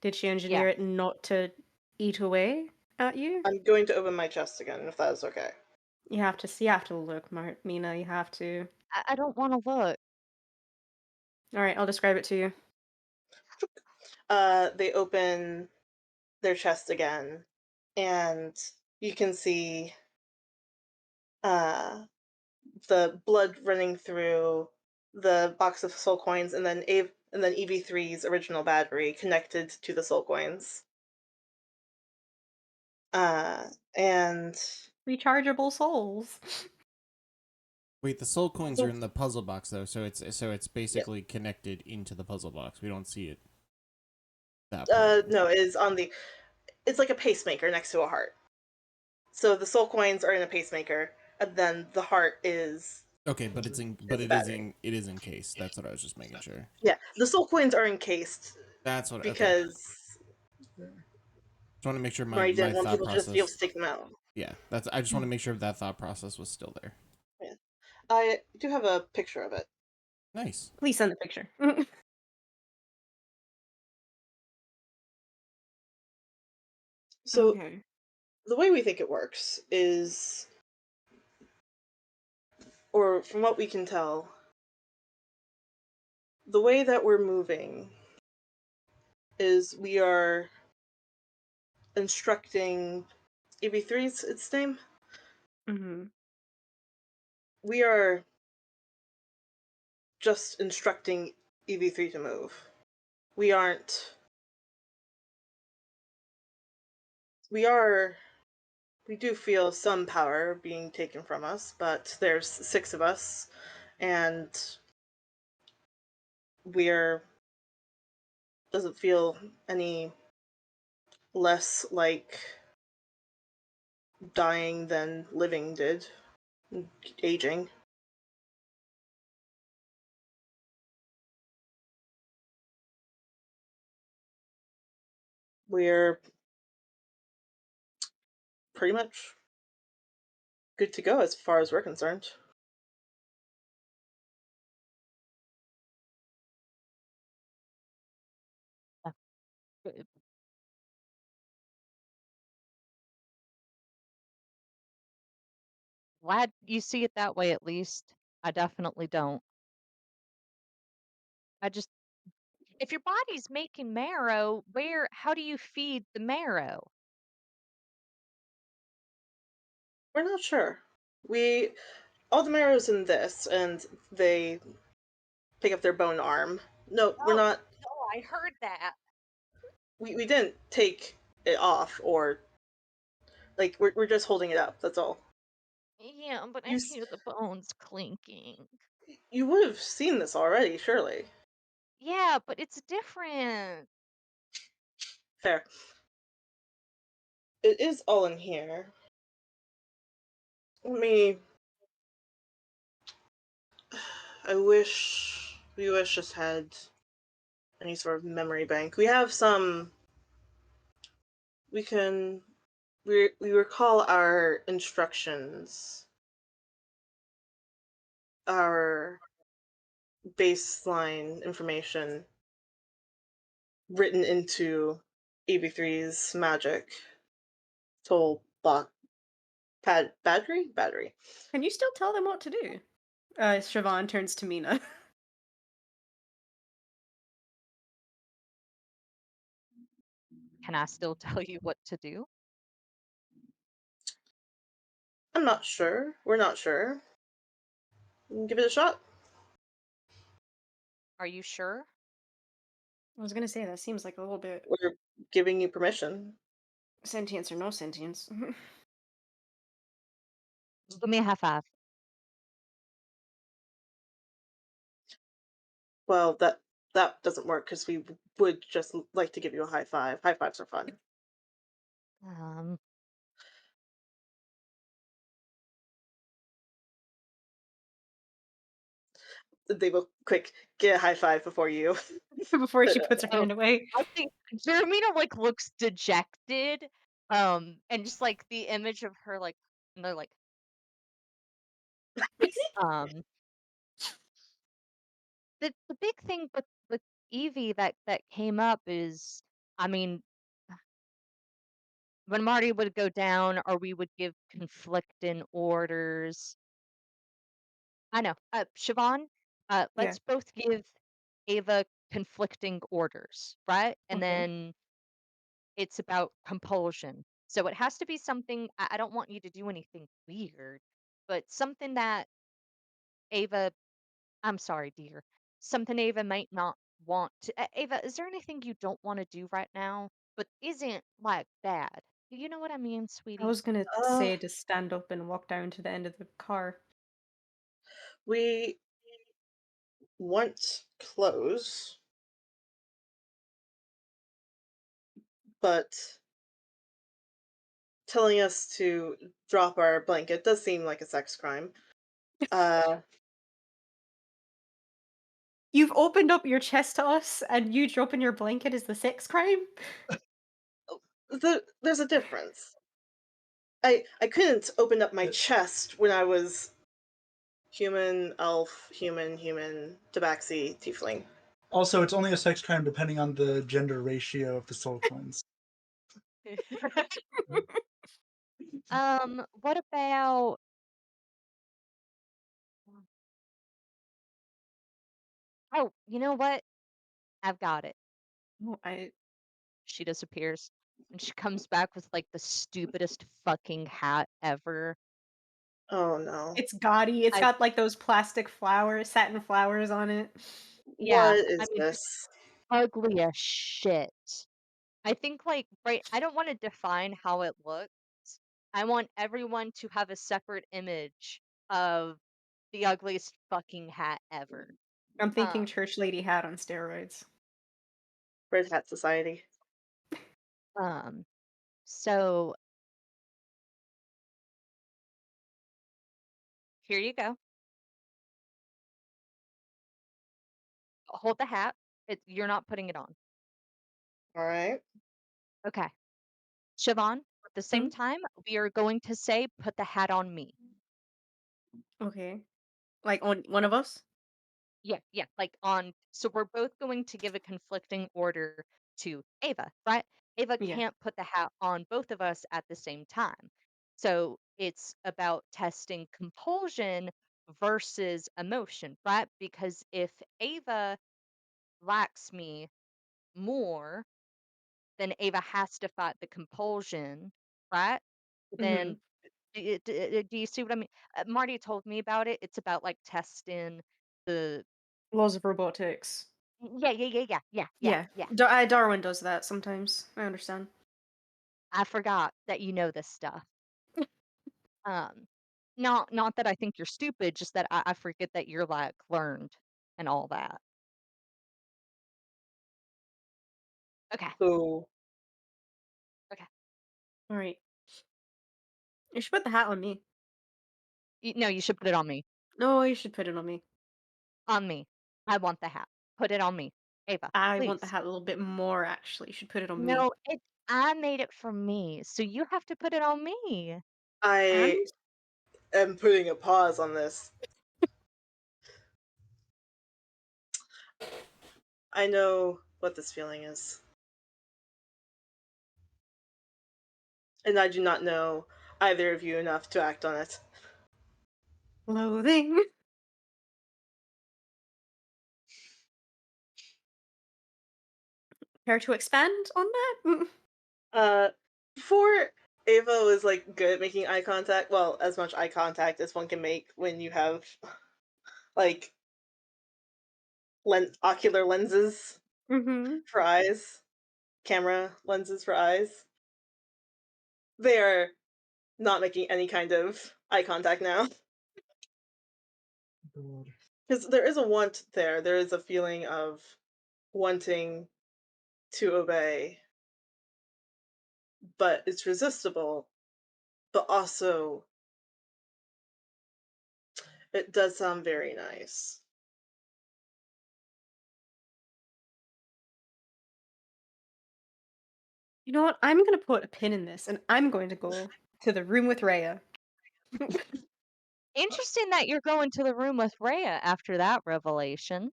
Did she engineer Yeah, it not to eat away at you? I'm going to open my chest again, if that is okay. You have to see. You have to look, Mina. You have to. I don't want to look. All right, I'll describe it to you. They open their chest again, and you can see uh, the blood running through the box of soul coins, and then EV3's original battery connected to the soul coins. And Rechargeable souls. Wait, the soul coins are in the puzzle box though, so it's yeah, basically connected into the puzzle box. We don't see it that part. no, it is on the. It's like a pacemaker next to a heart. So the soul coins are in a pacemaker, and then the heart is Okay, but is a battery. it is encased. That's what I was just making sure. Yeah, the soul coins are encased That's what. Okay, because just want to make sure Murray my didn't want thought people to just be able to process. take them out. Yeah, that's. I just want to make sure that thought process was still there. Yeah. I do have a picture of it. Nice. Please send the picture. So Okay. the way we think it works is, or from what we can tell, the way that we're moving is we are instructing EV3's its name. Mm-hmm. We are just instructing EV3 to move. We aren't. We are. We do feel some power being taken from us, but there's 6 of us, and we're doesn't feel any less like dying than living did. Aging. We're pretty much good to go as far as we're concerned. Good. Glad you see it that way, at least. I definitely don't. I just, if your body's making marrow, how do you feed the marrow? We're not sure. We all the marrow's in this, and they pick up their bone arm. No, we're Oh, not. no, I heard that. We didn't take it off, or like we're just holding it up. That's all. Yeah, but I You hear the bones clinking. you would have seen this already, surely. Yeah, but it's different. Fair. It is all in here. Let me. We wish just had any sort of memory bank. We have some. We can. We recall our instructions, our baseline information written into AB3's magic toolbox. Battery. Can you still tell them what to do? Siobhan turns to Mina. Can I still tell you what to do? I'm not sure. We're not sure. Give it a shot. Are you sure? I was gonna say that seems like a little bit We're giving you permission. sentience or no sentience. Give me a high five. Well, that doesn't work because we would just like to give you a high five. High fives are fun. Um, They will quick get a high five before you. Before she puts her oh, hand away. I think Jeremina like looks dejected. And just like the image of her like, and they're like, um, the big thing with Evie that came up is, I mean, when Marty would go down or we would give conflicting orders. I know. Siobhan, Yeah. let's both give Ava conflicting orders, right? And Okay. then it's about compulsion. So it has to be something, I don't want you to do anything weird, but something that Ava, I'm sorry, dear, something Ava might not want to. Ava, is there anything you don't want to do right now, but isn't like bad? Do you know what I mean, I sweetie? was gonna uh, say to stand up and walk down to the end of the car. we want clothes, but telling us to drop our blanket does seem like a sex crime. Uh, You've opened up your chest to us, and you dropping your blanket is the sex crime? there's a difference. I couldn't open up my Yeah. chest when I was human, elf, human, tabaxi, tiefling. Also, it's only a sex crime depending on the gender ratio of the soul coins. What about oh, you know what? I've got it. Oh, She disappears. And she comes back with like the stupidest fucking hat ever. Oh no. it's gaudy. It's I got like those plastic flowers, satin flowers on it. yeah, What I is mean this? ugly as shit. I think like right I don't want to define how it looks. I want everyone to have a separate image of the ugliest fucking hat ever. I'm thinking Um church lady hat on steroids. Red Hat Society. um so Here you go. Hold the hat. You're not putting it on. All right. Okay. Siobhan, at the same Hmm? time, we are going to say, put the hat on me. Okay. Like on one of us? Yeah, yeah, like on. So we're both going to give a conflicting order to Ava, right? Ava Yeah. can't put the hat on both of us at the same time. So it's about testing compulsion versus emotion, right? Because if Ava likes me more, then Ava has to fight the compulsion, right? Mm-hmm. Then do you see what I mean? Marty told me about it. It's about like testing the Laws of robotics. yeah. Yeah. Darwin does that sometimes. I understand. I forgot that you know this stuff. Um, not that I think you're stupid, just that I forget that you're like learned and all that. Okay, So okay. All right. You should put the hat on me. No, you should put it on me. No, you should put it on me. On me. I want the hat. Put it on me, Ava. I want the Please. hat a little bit more, actually. You should put it on me. No, I made it for me, so you have to put it on me. And? I am putting a pause on this. I know what this feeling is. And I do not know either of you enough to act on it. Loathing. Care to expand on that? Before Ava was like good at making eye contact, well, as much eye contact as one can make when you have like ocular lenses Mm-hmm. for eyes, camera lenses for eyes. They are not making any kind of eye contact now. God. Because there is a want there. There is a feeling of wanting to obey, but it's resistible. But also, it does sound very nice. You know what? I'm gonna put a pin in this, and I'm going to go to the room with Rhea. Interesting that you're going to the room with Rhea after that revelation.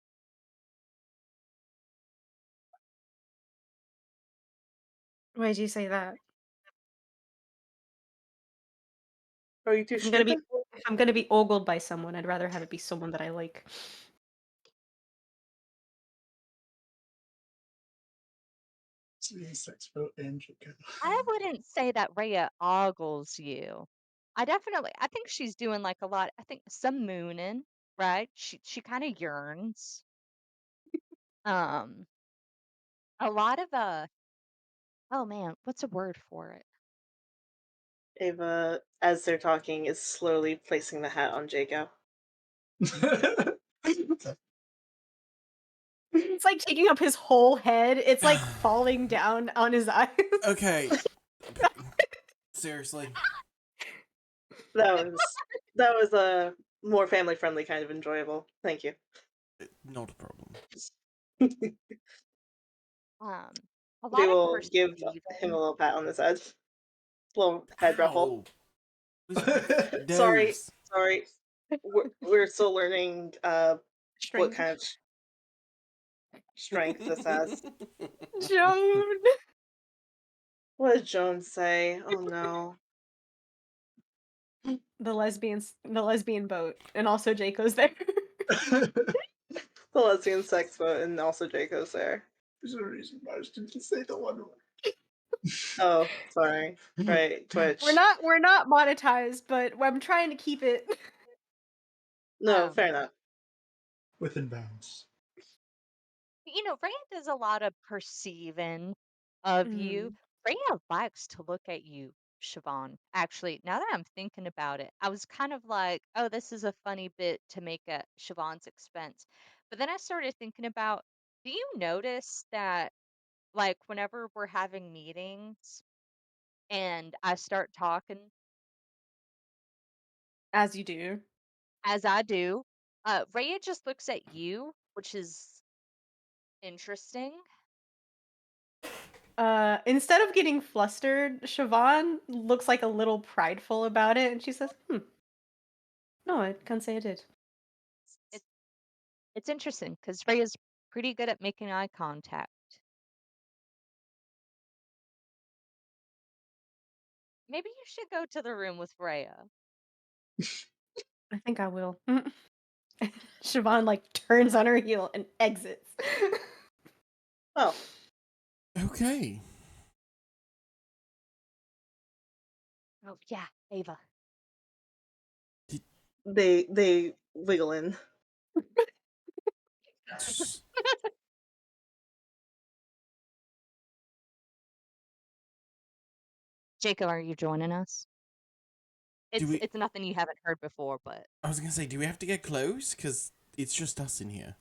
Why did you say that? Are you too stupid? If I'm gonna be ogled by someone, I'd rather have it be someone that I like. Sex vote and Jacob. I wouldn't say that Rhea ogles you. I think she's doing like a lot. I think some mooning, right? She kind of yearns. Um, a lot of oh man, what's a word for it? Ava, as they're talking, is slowly placing the hat on Jacob. It's like taking up his whole head. It's like falling down on his eyes. Okay. Seriously. That was a more family friendly kind of enjoyable. Thank you. Not a problem. A We lot of will give him a perceiving. little pat on his head. Little head ruffle. Ow. Where's my Sorry, nose? sorry. We're still learning what Strength. kind of strength this has. Joan. What did Jones say? Oh no. The lesbian boat, and also Jaco's there. The lesbian sex boat and also Jayco's there. There's a reason why I was going to say the one word. Oh, sorry. Right, Twitch. We're not monetized, but I'm trying to keep it. No, fair enough. Within bounds. Rhea does a lot of perceiving of you. Mhm. Rhea likes to look at you, Siobhan. Actually, now that I'm thinking about it, I was kind of like, oh, this is a funny bit to make at Siobhan's expense. But then I started thinking about, do you notice that, like, whenever we're having meetings and I start talking, As you do. as I do. Rhea just looks at you, which is interesting. Instead of getting flustered, Siobhan looks like a little prideful about it, and she says, no, I can't say I did. It's interesting because Rhea's pretty good at making eye contact. Maybe you should go to the room with Rhea. I think I will. Siobhan, like, turns on her heel and exits. Oh, Okay. Oh yeah, Ava. they wiggle in. S- Jacob, are you joining us? Do we? It's nothing you haven't heard before, but I was gonna say, do we have to get close? Cause it's just us in here.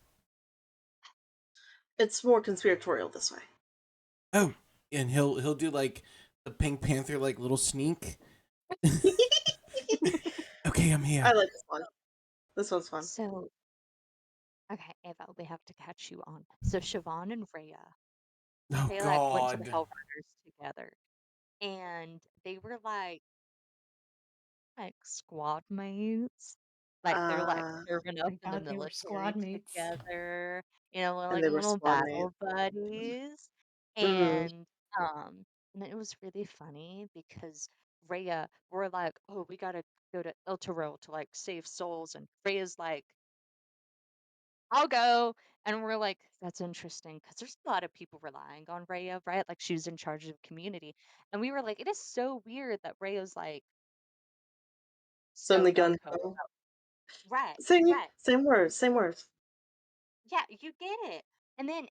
It's more conspiratorial this way. Oh, and he'll do like the Pink Panther like little sneak. Okay, I'm here. I like this one. This one's fun. so okay, Ava, we have to catch you on. So Siobhan and Rhea, Oh they like went to the God. Hellriders together, and they were like squad mates. Like they're like Uh, serving Oh up my in the god, they were military squad mates. together. You know, we're and like they were little squad mates. battle buddies. Mm-hmm. Um and it was really funny because Rhea were like, oh, we gotta go to El Toro to like save souls, and Rhea's like, I'll go. And we're like, that's interesting because there's a lot of people relying on Rhea, right? Like she was in charge of community. And we were like, it is so weird that Rhea's like so Suddenly gung gun ho. ho. Right, Same, right. same words, same words. Yeah, you get it. And then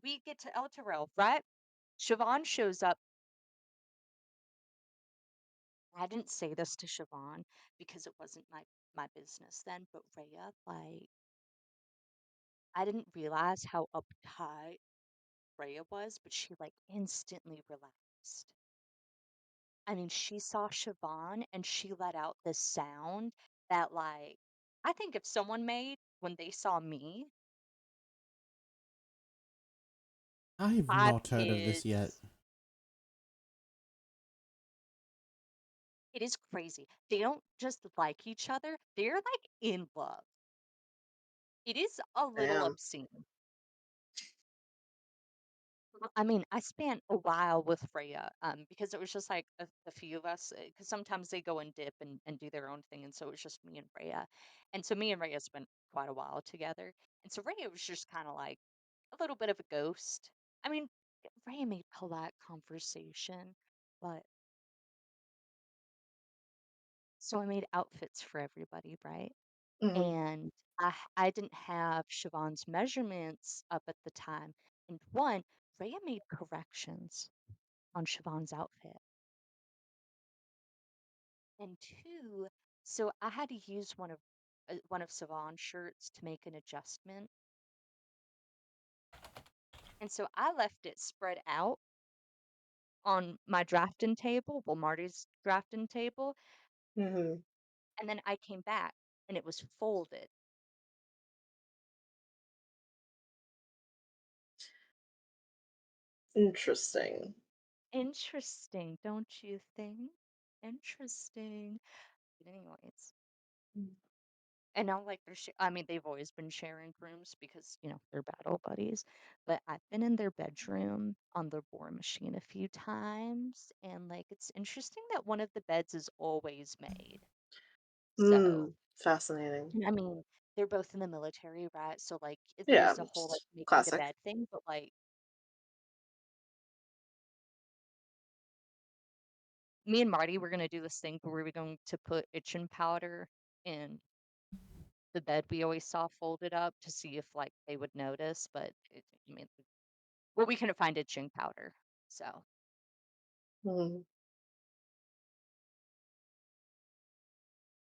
we get to El Terrell, right? Siobhan shows up. I didn't say this to Siobhan because it wasn't my business then, but Rhea, like, I didn't realize how uptight Rhea was, but she like instantly relaxed. I mean, she saw Siobhan and she let out this sound that like I think if someone made when they saw me, I've five not heard of this yet. kids. It is crazy. They don't just like each other, they're like in love. It is a little Damn. obscene. I mean, I spent a while with Freya, because it was just like a few of us, because sometimes they go and dip and do their own thing, and so it was just me and Freya. And so me and Freya spent quite a while together. And so Freya was just kind of like a little bit of a ghost. I mean, Freya made polite conversation, but so I made outfits for everybody, right? Mm-hmm. And I didn't have Siobhan's measurements up at the time. And one, Rhea made corrections on Siobhan's outfit. And two, so I had to use one of Siobhan's shirts to make an adjustment. And so I left it spread out on my drafting table, well, Marty's drafting table, Mm-hmm. and then I came back and it was folded. Interesting. Interesting, don't you think? Interesting. But anyways. And now, like, I mean, they've always been sharing rooms because, they're battle buddies. But I've been in their bedroom on the war machine a few times. And, like, it's interesting that one of the beds is always made. So, Fascinating. I mean, they're both in the military, right? So, like, Yeah, there's a whole, like, making the classic. bed thing. But, like, me and Marty were going to do this thing where we were going to put itching powder in the bed we always saw folded up to see if, like, they would notice. But, I mean, well, we couldn't find itching powder, so Mm.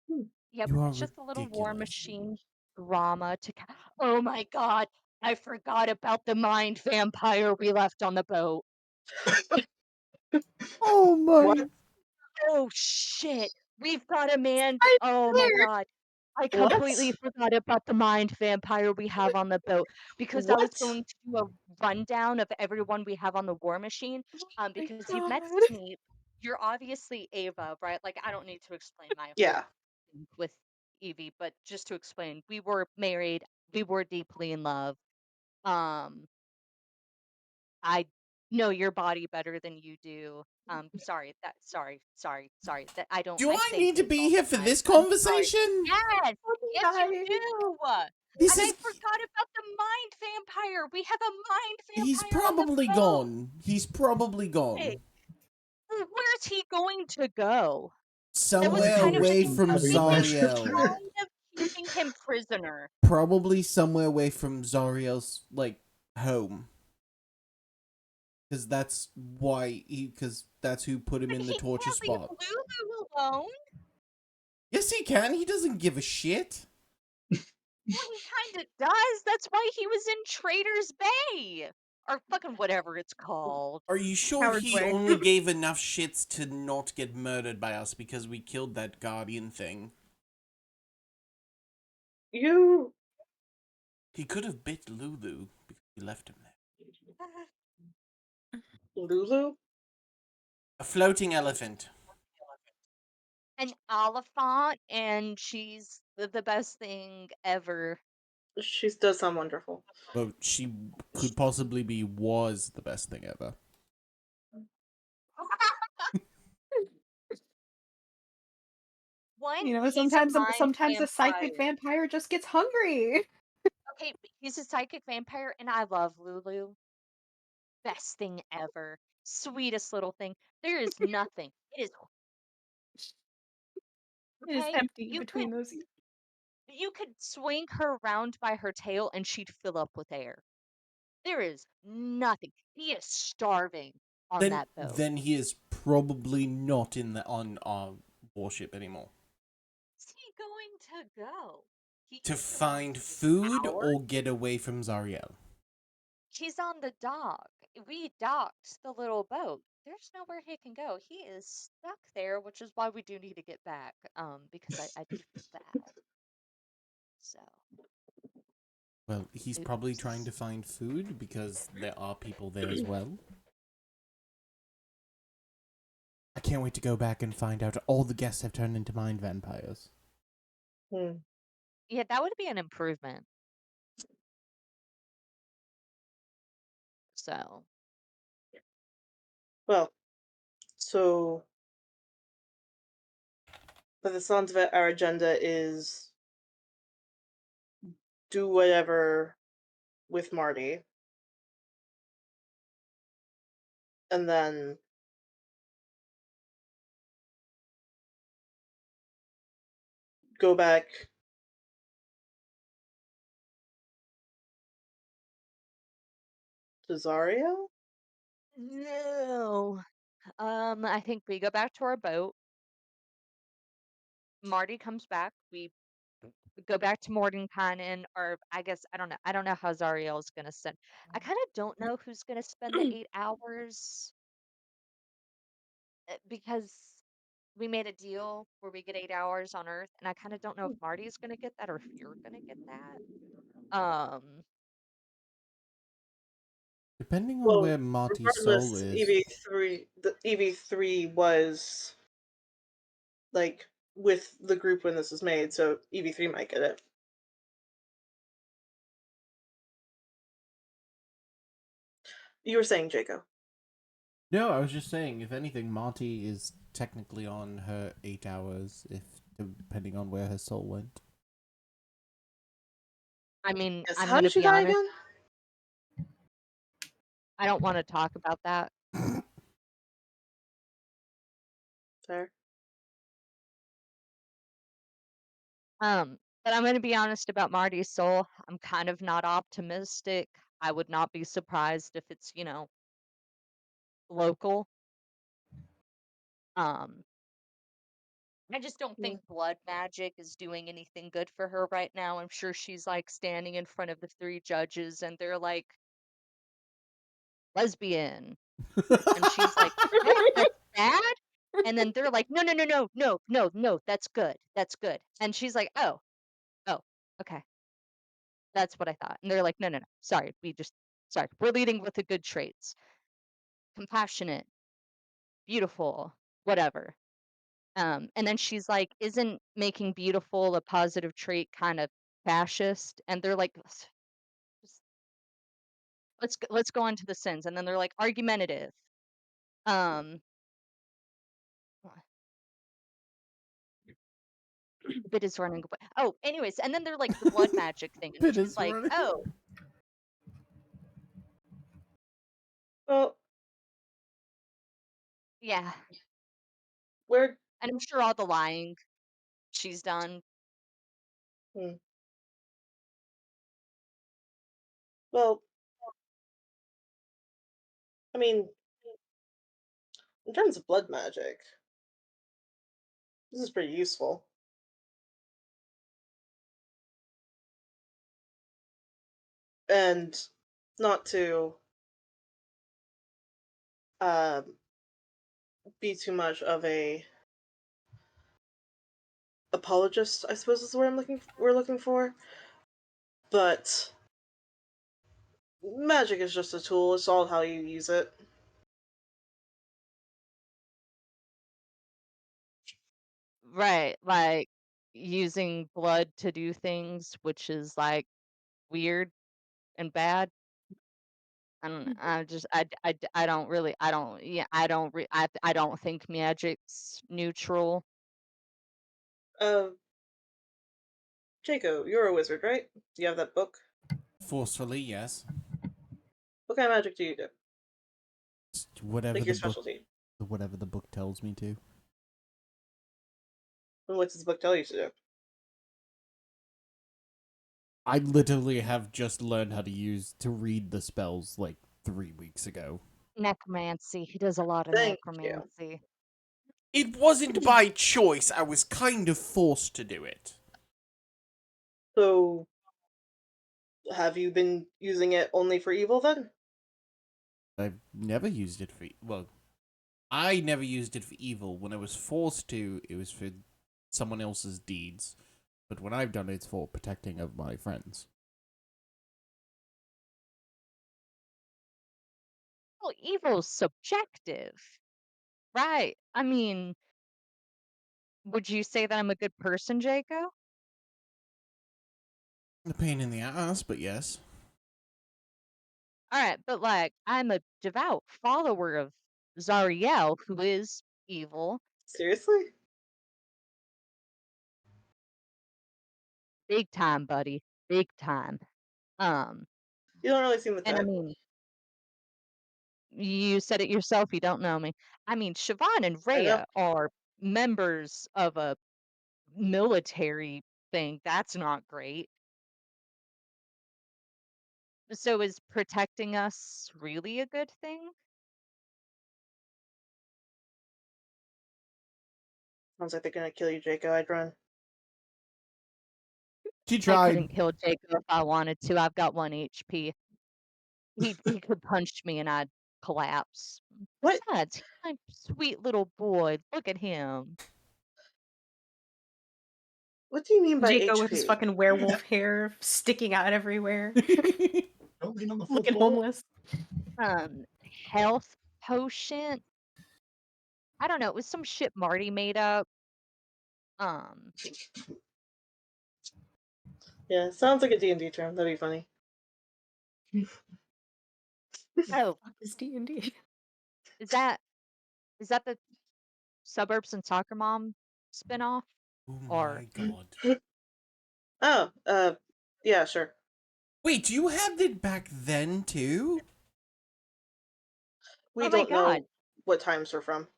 Hmm. yeah, but You are it's just a little war ridiculous. machine drama to. Oh my god, I forgot about the mind vampire we left on the boat. Oh What? my. Oh shit, we've got a man. I Oh my swear. god, I completely forgot about the mind vampire we have on the boat because I was What? going to do a rundown of everyone we have on the war machine. my Because you've met God. Snape, you're obviously Ava, right? Like I don't need to explain my whole Yeah. thing with Evie, but just to explain, we were married, we were deeply in love. Um, I know your body better than you do. Sorry. That I don't. Do I I say need to things be all here the for time. this I'm sorry. conversation? Yes, yes, you Bye. do. This And I is. forgot about the mind vampire. We have a mind He's vampire on the probably boat. gone. He's probably Hey, gone. where's he going to go? That was Somewhere kind of the away thing. from Having We were Zariel. kind of keeping him prisoner. Probably somewhere away from Zariel's, like, home. Because that's why because that's who put him But in the he torture can't leave spot. Lulu alone. Yes, he can. He doesn't give a shit. Well, he kind of does. That's why he was in Trader's Bay. Or fucking whatever it's called. Are you sure Howard's he Way. only gave enough shits to not get murdered by us because we killed that guardian thing? You He could have bit Lulu because we left him there. Lulu? A floating elephant. An Oliphant, and she's the best thing ever. She does sound wonderful. Well, she could possibly be was the best thing ever. One, You know, he's a sometimes mind sometimes a psychic vampire. vampire just gets hungry. Okay, but he's a psychic vampire, and I love Lulu. Best thing ever. Sweetest little thing. There is nothing. It is It is okay. empty between those ears. You could swing her around by her tail, and she'd fill up with air. There is nothing. He is starving on Then that boat. then he is probably not in the on our warship anymore. Where's he going to go? To find food hours? or get away from Zariel. He's on the dock. We docked the little boat. There's nowhere he can go. He is stuck there, which is why we do need to get back. Because I do feel bad. So, Well, he's probably oops. trying to find food because there are people there as well. I can't wait to go back and find out all the guests have turned into mind vampires. Hmm. Yeah, that would be an improvement. So, Well, so by the sounds of it, our agenda is do whatever with Marty. And then go back to Zario? no. I think we go back to our boat. Marty comes back. We go back to Mordenkainen, or I guess I don't know. I don't know how Zariel's gonna spend. I kind of don't know who's gonna spend the 8 hours because we made a deal where we get 8 hours on Earth, and I kind of don't know if Marty's gonna get that or if you're gonna get that. Depending on Well, where Marty's soul regardless, is. EV3 was like with the group when this was made, so EV3 might get it. You were saying, Jacob. No, I was just saying, if anything, Marty is technically on her 8 hours, if depending on where her soul went. I mean, Yes. I'm How did gonna she be die honest. again? I don't want to talk about that. Fair. But I'm gonna be honest about Marty's soul. I'm kind of not optimistic. I would not be surprised if it's, local. Um, I just don't Yeah. think blood magic is doing anything good for her right now. I'm sure she's like standing in front of the three judges and they're like, lesbian. And she's like, what? That's bad? And then they're like, no, that's good. That's good. And she's like, oh. Okay, that's what I thought. And they're like, no, no, no. Sorry, sorry. We're leading with the good traits: compassionate, beautiful, whatever. And then she's like, isn't making beautiful a positive trait kind of fascist? And they're like, Just- let's go on to the sins. And then they're like, argumentative. Um, bit is running away. Oh, anyways, and then they're like the blood magic thing, and Bit she's is like, running. oh, Well, yeah. where? And I'm sure all the lying she's done. Hmm. Well, I mean, in terms of blood magic, this is pretty useful. And not to um, be too much of a apologist, I suppose is the word we're looking for. But magic is just a tool. It's all how you use it. Right, like using blood to do things, which is like weird and bad. I don't know. I don't really, I don't, yeah, I don't think magic's neutral. Uh, Jaco, you're a wizard, right? Do you have that book? Forcefully, yes. What kind of magic do you do? Whatever Like the your book, specialty. whatever the book tells me to. And what does the book tell you to do? I literally have just learned how to read the spells like 3 weeks ago. Necromancy. He does a lot of Thank you. necromancy. It wasn't by choice. I was kind of forced to do it. So, have you been using it only for evil then? I've never used it for well, I never used it for evil. When I was forced to, it was for someone else's deeds. but when I've done it, it's for protecting of my friends. Well, evil's subjective, right? I mean, would you say that I'm a good person, Jaco? A pain in the ass, but yes. All right, but like, I'm a devout follower of Zariel, who is evil, Seriously? big time, buddy, big time. Um, You don't really seem the and I type. mean, you said it yourself. You don't know me. I mean, Siobhan and I know. Rhea are members of a military thing. That's not great. So is protecting us really a good thing? Sounds like they're gonna kill you, Jaco. I'd run. She I tried. couldn't kill Jacob if I wanted to. I've got 1 HP. He could punch me and I'd collapse. What? Besides, he's my sweet little boy. Look at him. What do you mean by Jaco with his HP? fucking werewolf hair sticking out everywhere. Don't lean on the Looking football. homeless. Um, Health potion. I don't know. It was some shit Marty made up. Um, Yeah, sounds like a D&D term. That'd be funny. oh, Fuck is D&D? is that the Suburbs and Soccer Mom spinoff? Oh Or my god. Oh, yeah, sure. Wait, you had it back then too? We oh my don't god, know what times we're from.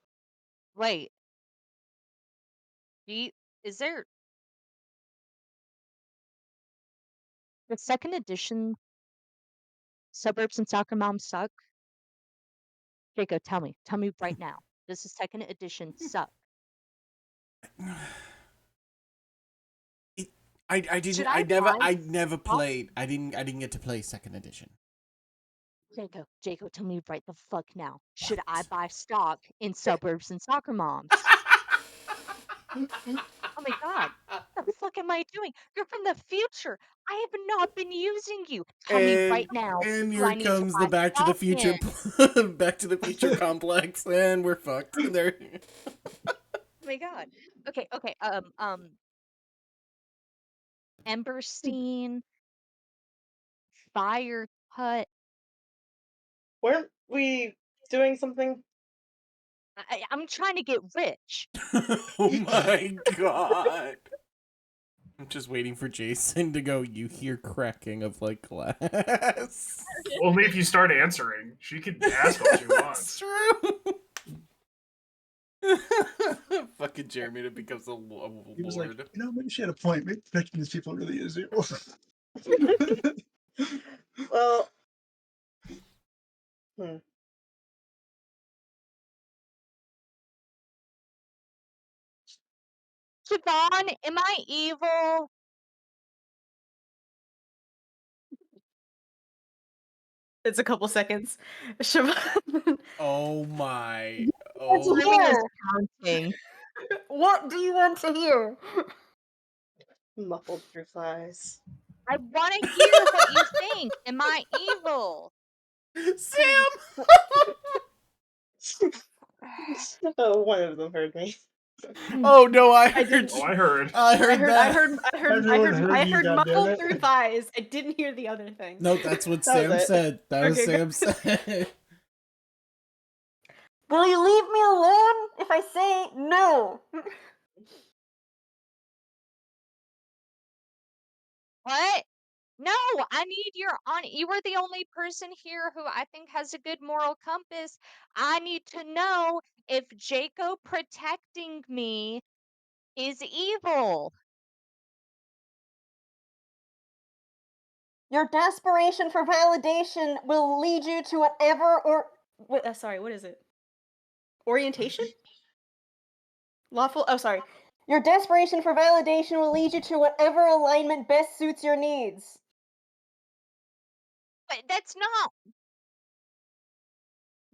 wait. Do you, is there the second edition Suburbs and Soccer Mom suck? Jacob, tell me right now. Does the second edition suck? It, I Should didn't I buy I never stock? played. I didn't get to play second edition. Jacob, tell me right the fuck now. Should I What? buy stock in Suburbs and Soccer Moms? Oh my god. What the fuck am I doing? You're from the future. I have not been using you. Tell me right now And who I here need to comes the buy Back to the stock Future in. Back to the Future complex, and we're fucked. There. Oh my god. Okay, okay. Emberstein, Fire Cut. Weren't we doing something? I'm trying to get rich. Oh my god. I'm just waiting for Jason to go, you hear cracking of like glass. Only if you start answering. She could ask all she That's wants. true. Fucking Jeremy becomes a He was like, lord. maybe she had a point. Maybe protecting these people really is evil. Well, Siobhan, am I evil? It's a couple seconds. Siobhan, Oh my. What's Oh. Timing is here? counting. What do you want to hear? muffled through flies. I want to hear what you think. Am I evil? Sam! Oh, one of them heard me. Oh no, I I heard didn't. Oh, I heard. I heard that. Everyone heard I you, heard goddammit. muffled through thighs. I didn't hear the other thing. No, that's what That was Sam it. said. That was Okay, Sam said. Will you leave me alone if I say no? What? No, I need your on. You are the only person here who I think has a good moral compass. I need to know if Jacob protecting me is evil. Your desperation for validation will lead you to whatever sorry, what is it? Orientation? Lawful? Oh, sorry. Your desperation for validation will lead you to whatever alignment best suits your needs. But that's not.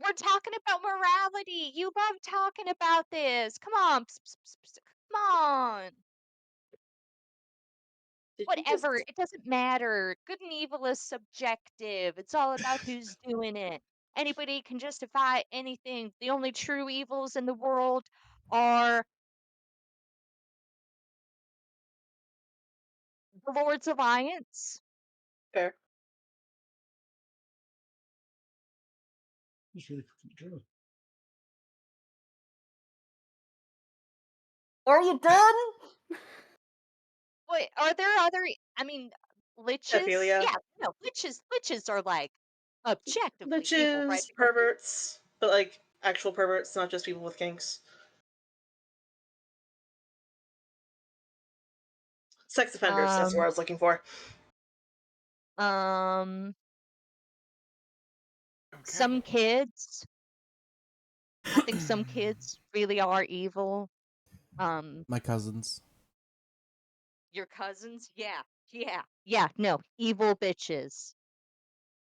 We're talking about morality. You love talking about this. Come on. Come on. Did you Whatever. just... It doesn't matter. Good and evil is subjective. It's all about who's doing it. Anybody can justify anything. The only true evils in the world are the Lord's Alliance. Fair. It's really fucking true. Are you done? Wait, are there other? I mean, liches? Pedophilia. Yeah, no, liches are like objectively evil, right? Liches, Because perverts, but like actual perverts, not just people with kinks. Sex offenders, that's what I was looking for. some Okay. kids. I think some kids really are evil. My cousins. Your cousins? Yeah. No, evil bitches.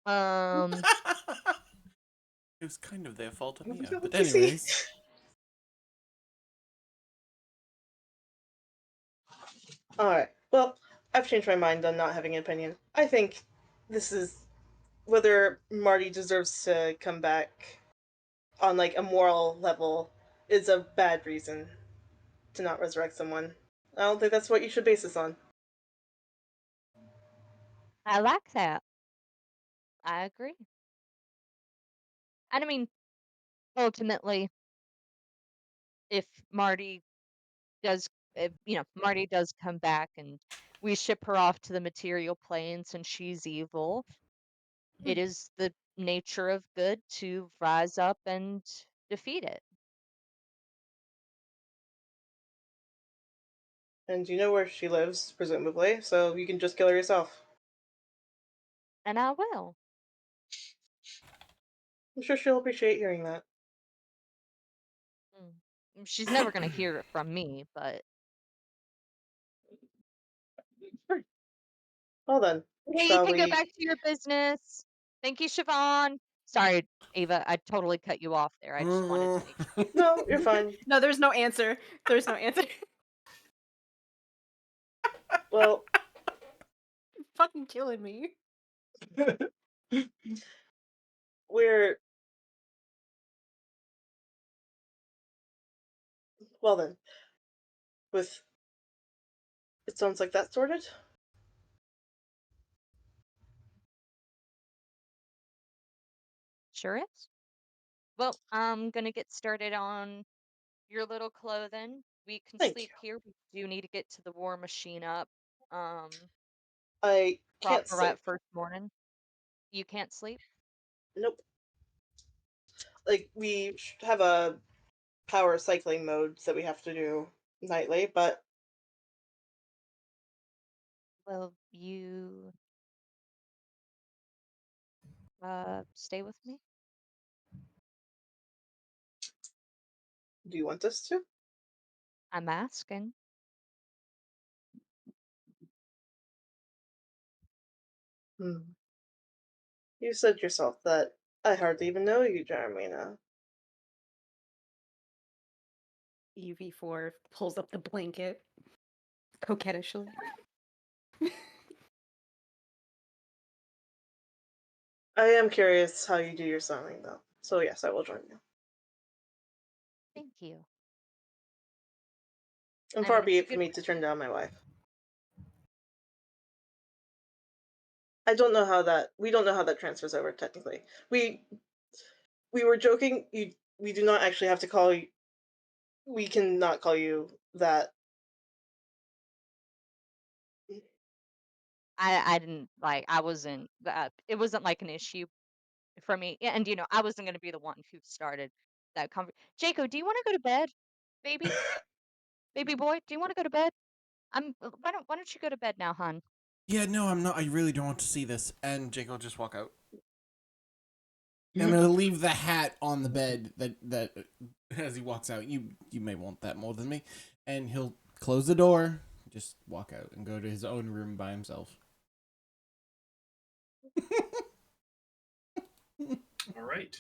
It was kind of their fault on Mia. But You see? anyways. Alright, well, I've changed my mind on not having an opinion. I think this is whether Marty deserves to come back on like a moral level is a bad reason to not resurrect someone. I don't think that's what you should base this on. I like that. I agree. And I mean, ultimately, if Marty does, Marty does come back and we ship her off to the material planes and she's evil, it is the nature of good to rise up and defeat it. And you know where she lives, presumably, so you can just kill her yourself. And I will. I'm sure she'll appreciate hearing that. She's never going to hear it from me, but. Well then, Hey, you shall can go we... back to your business. Thank you, Siobhan. Sorry, Ava, I totally cut you off there. I just wanted to make sure. No, you're fine. No, there's no answer. There's no answer. Well, You're fucking killing me. we're well then. With it sounds like that sorted. Sure is. Well, I'm gonna get started on your little clothing. We can Thank sleep you. here. We do need to get to the war machine up. I can't Proper right sleep. first morning. You can't sleep? Nope. Like we have a power cycling mode that we have to do nightly, but Well, you stay with me? do you want us to? I'm asking. Hmm. You said yourself that I hardly even know you, Jeremina. UV4 pulls up the blanket coquettishly. I am curious how you do your sewing, though. So yes, I will join you. Thank you. And I mean, far it's be a it for good. me to turn down my wife. I don't know how that. We don't know how that transfers over. Technically, we were joking. We do not actually have to call you. We cannot call you that. I didn't like. I wasn't. It wasn't like an issue for me. And I wasn't gonna be the one who started that conversation. Jaco, do you want to go to bed, baby? Baby boy, do you want to go to bed? Why don't you go to bed now, hon? Yeah, no, I'm not. I really don't want to see this. And Jake will just walk out. And he'll leave the hat on the bed that as he walks out. You may want that more than me. And he'll close the door, just walk out and go to his own room by himself. All right.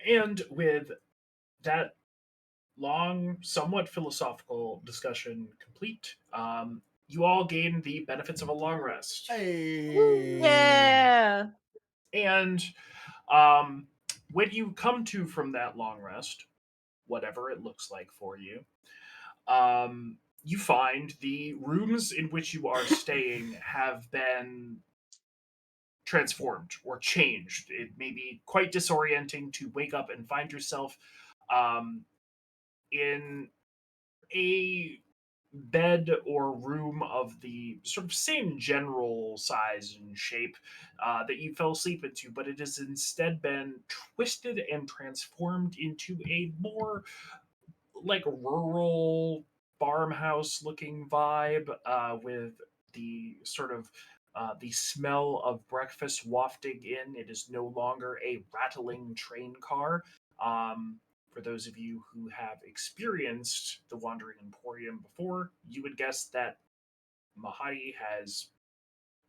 And with that long, somewhat philosophical discussion complete, you all gain the benefits of a long rest. Hey. Yeah. And when you come to from that long rest, whatever it looks like for you, you find the rooms in which you are staying have been transformed or changed. It may be quite disorienting to wake up and find yourself um, in a bed or room of the sort of same general size and shape that you fell asleep into, but it has instead been twisted and transformed into a more like rural farmhouse looking vibe with the sort of the smell of breakfast wafting in. It is no longer a rattling train car. For those of you who have experienced the Wandering Emporium before, you would guess that Mahadi has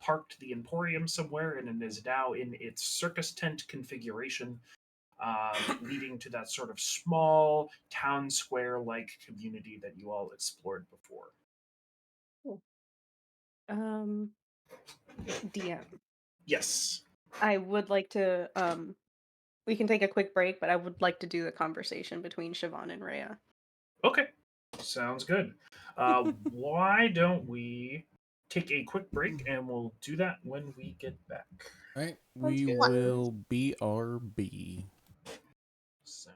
parked the Emporium somewhere and it is now in its circus tent configuration, leading to that sort of small town square like community that you all explored before. Cool. Um, DM. Yes. I would like to we can take a quick break, but I would like to do the conversation between Siobhan and Rhea. Okay. Sounds good. Why don't we take a quick break and we'll do that when we get back. Right? Sounds We good. will BRB. So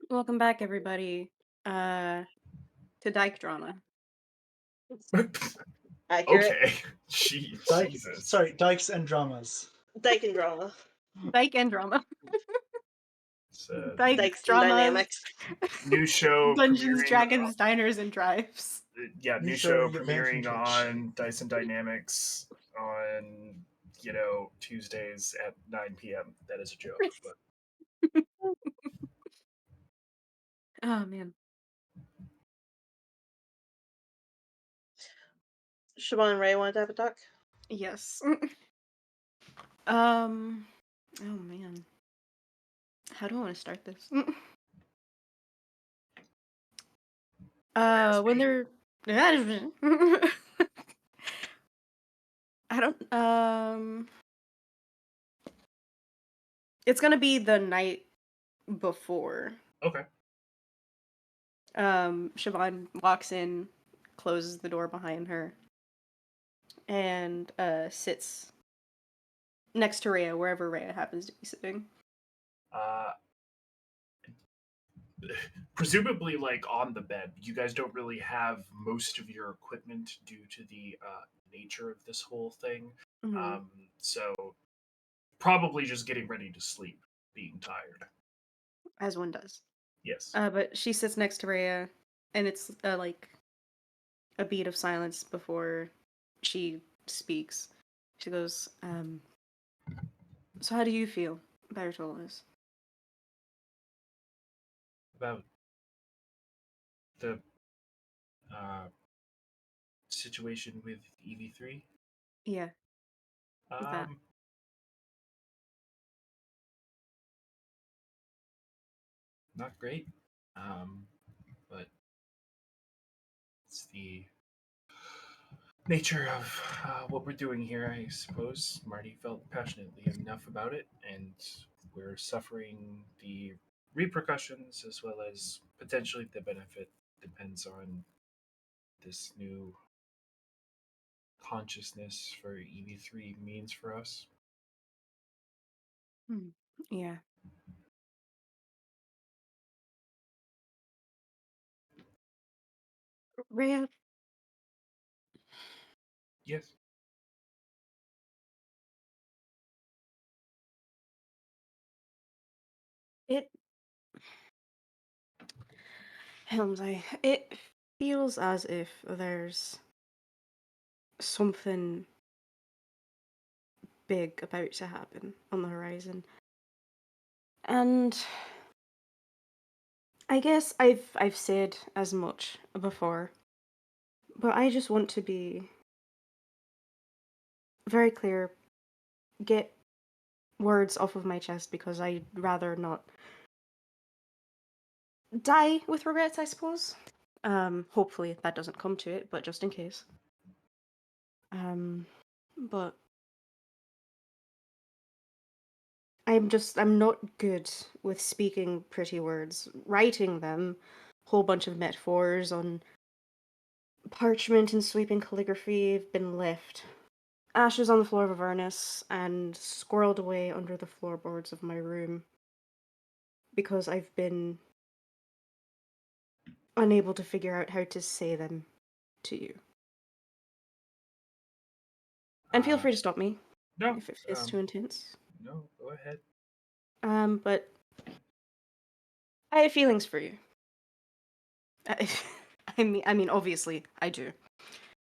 Welcome back, everybody, to Dyke Drama. Accurate. Okay. Jesus. Dykes and dramas. Dyke and drama. Dyke and Drama. It's Dyke Dykes and Dramas. dynamics. new show Dungeons, premiering. Dragons, Diners, and Drives. Yeah, New new show show you get banned from premiering Twitch. on Dyson Dynamics on Tuesdays at 9 p.m. That is a joke, but Oh man. Siobhan and Ray wanted to have a talk. Yes. Oh man. How do I want to start this? When they're I don't it's gonna be the night before. okay. Siobhan walks in, closes the door behind her, and sits next to Rhea, wherever Rhea happens to be sitting. Uh, presumably, like on the bed. You guys don't really have most of your equipment due to the nature of this whole thing. Mhm. So probably just getting ready to sleep, being tired. As one does. Yes. But she sits next to Rhea, and it's like a beat of silence before she speaks. She goes, so how do you feel about your tollness? About the situation with EV3. Yeah, with that. Not great. But it's the nature of what we're doing here, I suppose. Marty felt passionately enough about it, and we're suffering the repercussions as well as potentially the benefit. Depends on this new consciousness for EV3 means for us. Yeah. Rhea, Yes. it Helmsy, it feels as if there's something big about to happen on the horizon. And I guess I've said as much before, but I just want to be very clear, get words off of my chest because I'd rather not die with regrets, I suppose. Hopefully that doesn't come to it, but just in case. But I'm not good with speaking pretty words. Writing them, whole bunch of metaphors on parchment and sweeping calligraphy have been left. Ashes on the floor of Avernus and squirreled away under the floorboards of my room because I've been unable to figure out how to say them to you. And feel free to stop me No. if it feels too intense. No, go ahead. But I have feelings for you. I, I mean, obviously I do.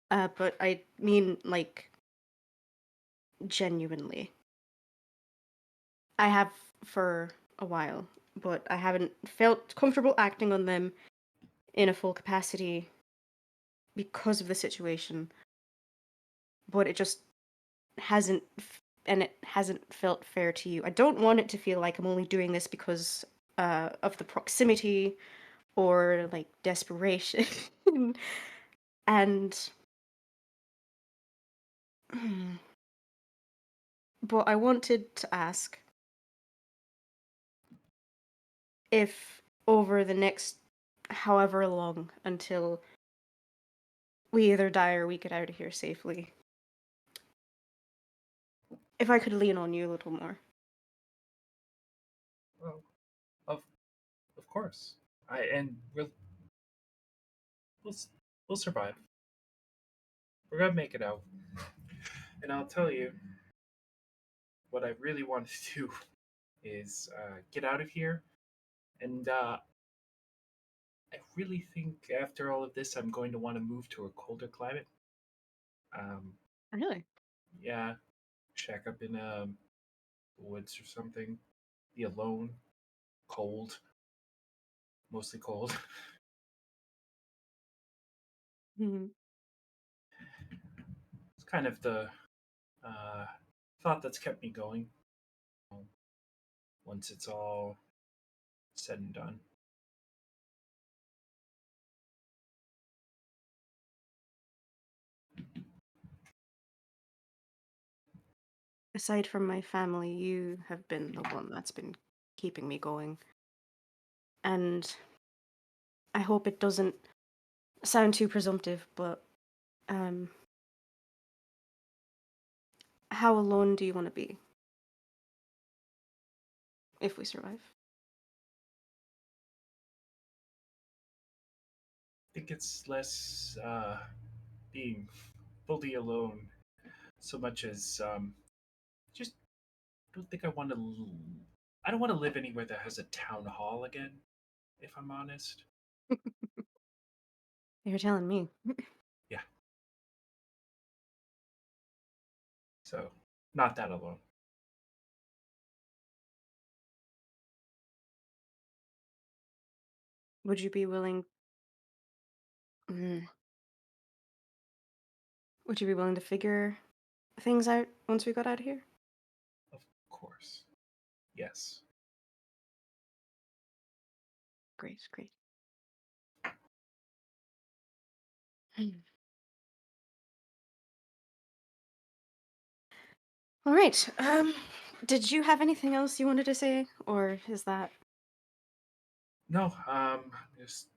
But I mean, like, genuinely. I have for a while, but I haven't felt comfortable acting on them in a full capacity because of the situation. But it just hasn't, and it hasn't felt fair to you. I don't want it to feel like I'm only doing this because of the proximity or like desperation. And but I wanted to ask if over the next however long until we either die or we get out of here safely, if I could lean on you a little more. Well, of course. And we'll we'll survive. We're gonna make it out. And I'll tell you, what I really want to do is get out of here. And I really think after all of this, I'm going to want to move to a colder climate. Um, Really? yeah, shack up in woods or something. Be alone, cold, mostly cold. Mhm. It's kind of the uh, thought that's kept me going. Once it's all said and done. Aside from my family, you have been the one that's been keeping me going. And I hope it doesn't sound too presumptive, but um, how alone do you want to be if we survive? I think it's less being fully alone, so much as just don't think I want to. I don't want to live anywhere that has a town hall again. If I'm honest, You're telling me. yeah. So not that alone. Would you be willing? Mm, would you be willing to figure things out once we got out of here? Of course, yes. Great, great. All right. Did you have anything else you wanted to say, or is that? No, just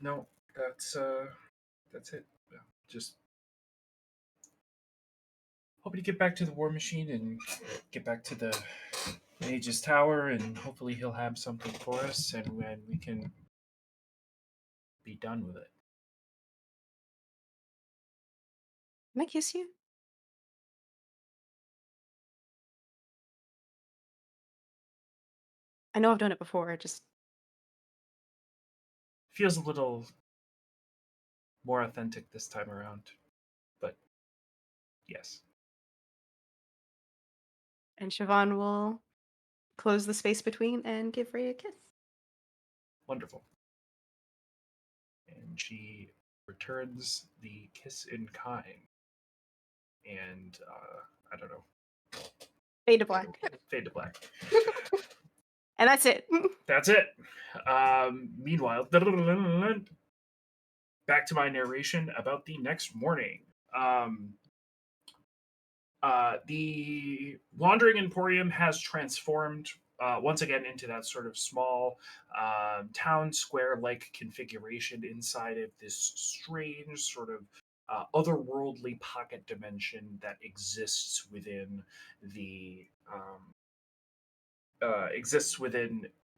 no. That's it. Yeah, just hoping to get back to the war machine and get back to the Mage's Tower, and hopefully he'll have something for us, and when we can be done with it. Can I kiss you? I know I've done it before. I just Feels a little more authentic this time around, but yes, and Siobhan will close the space between and give Ray a kiss. wonderful. And she returns the kiss in kind, and I don't know, Fade to black. fade to black. And that's it. That's it. Meanwhile, back to my narration about the next morning. Um, the Wandering Emporium has transformed once again into that sort of small town square like configuration inside of this strange sort of otherworldly pocket dimension that exists within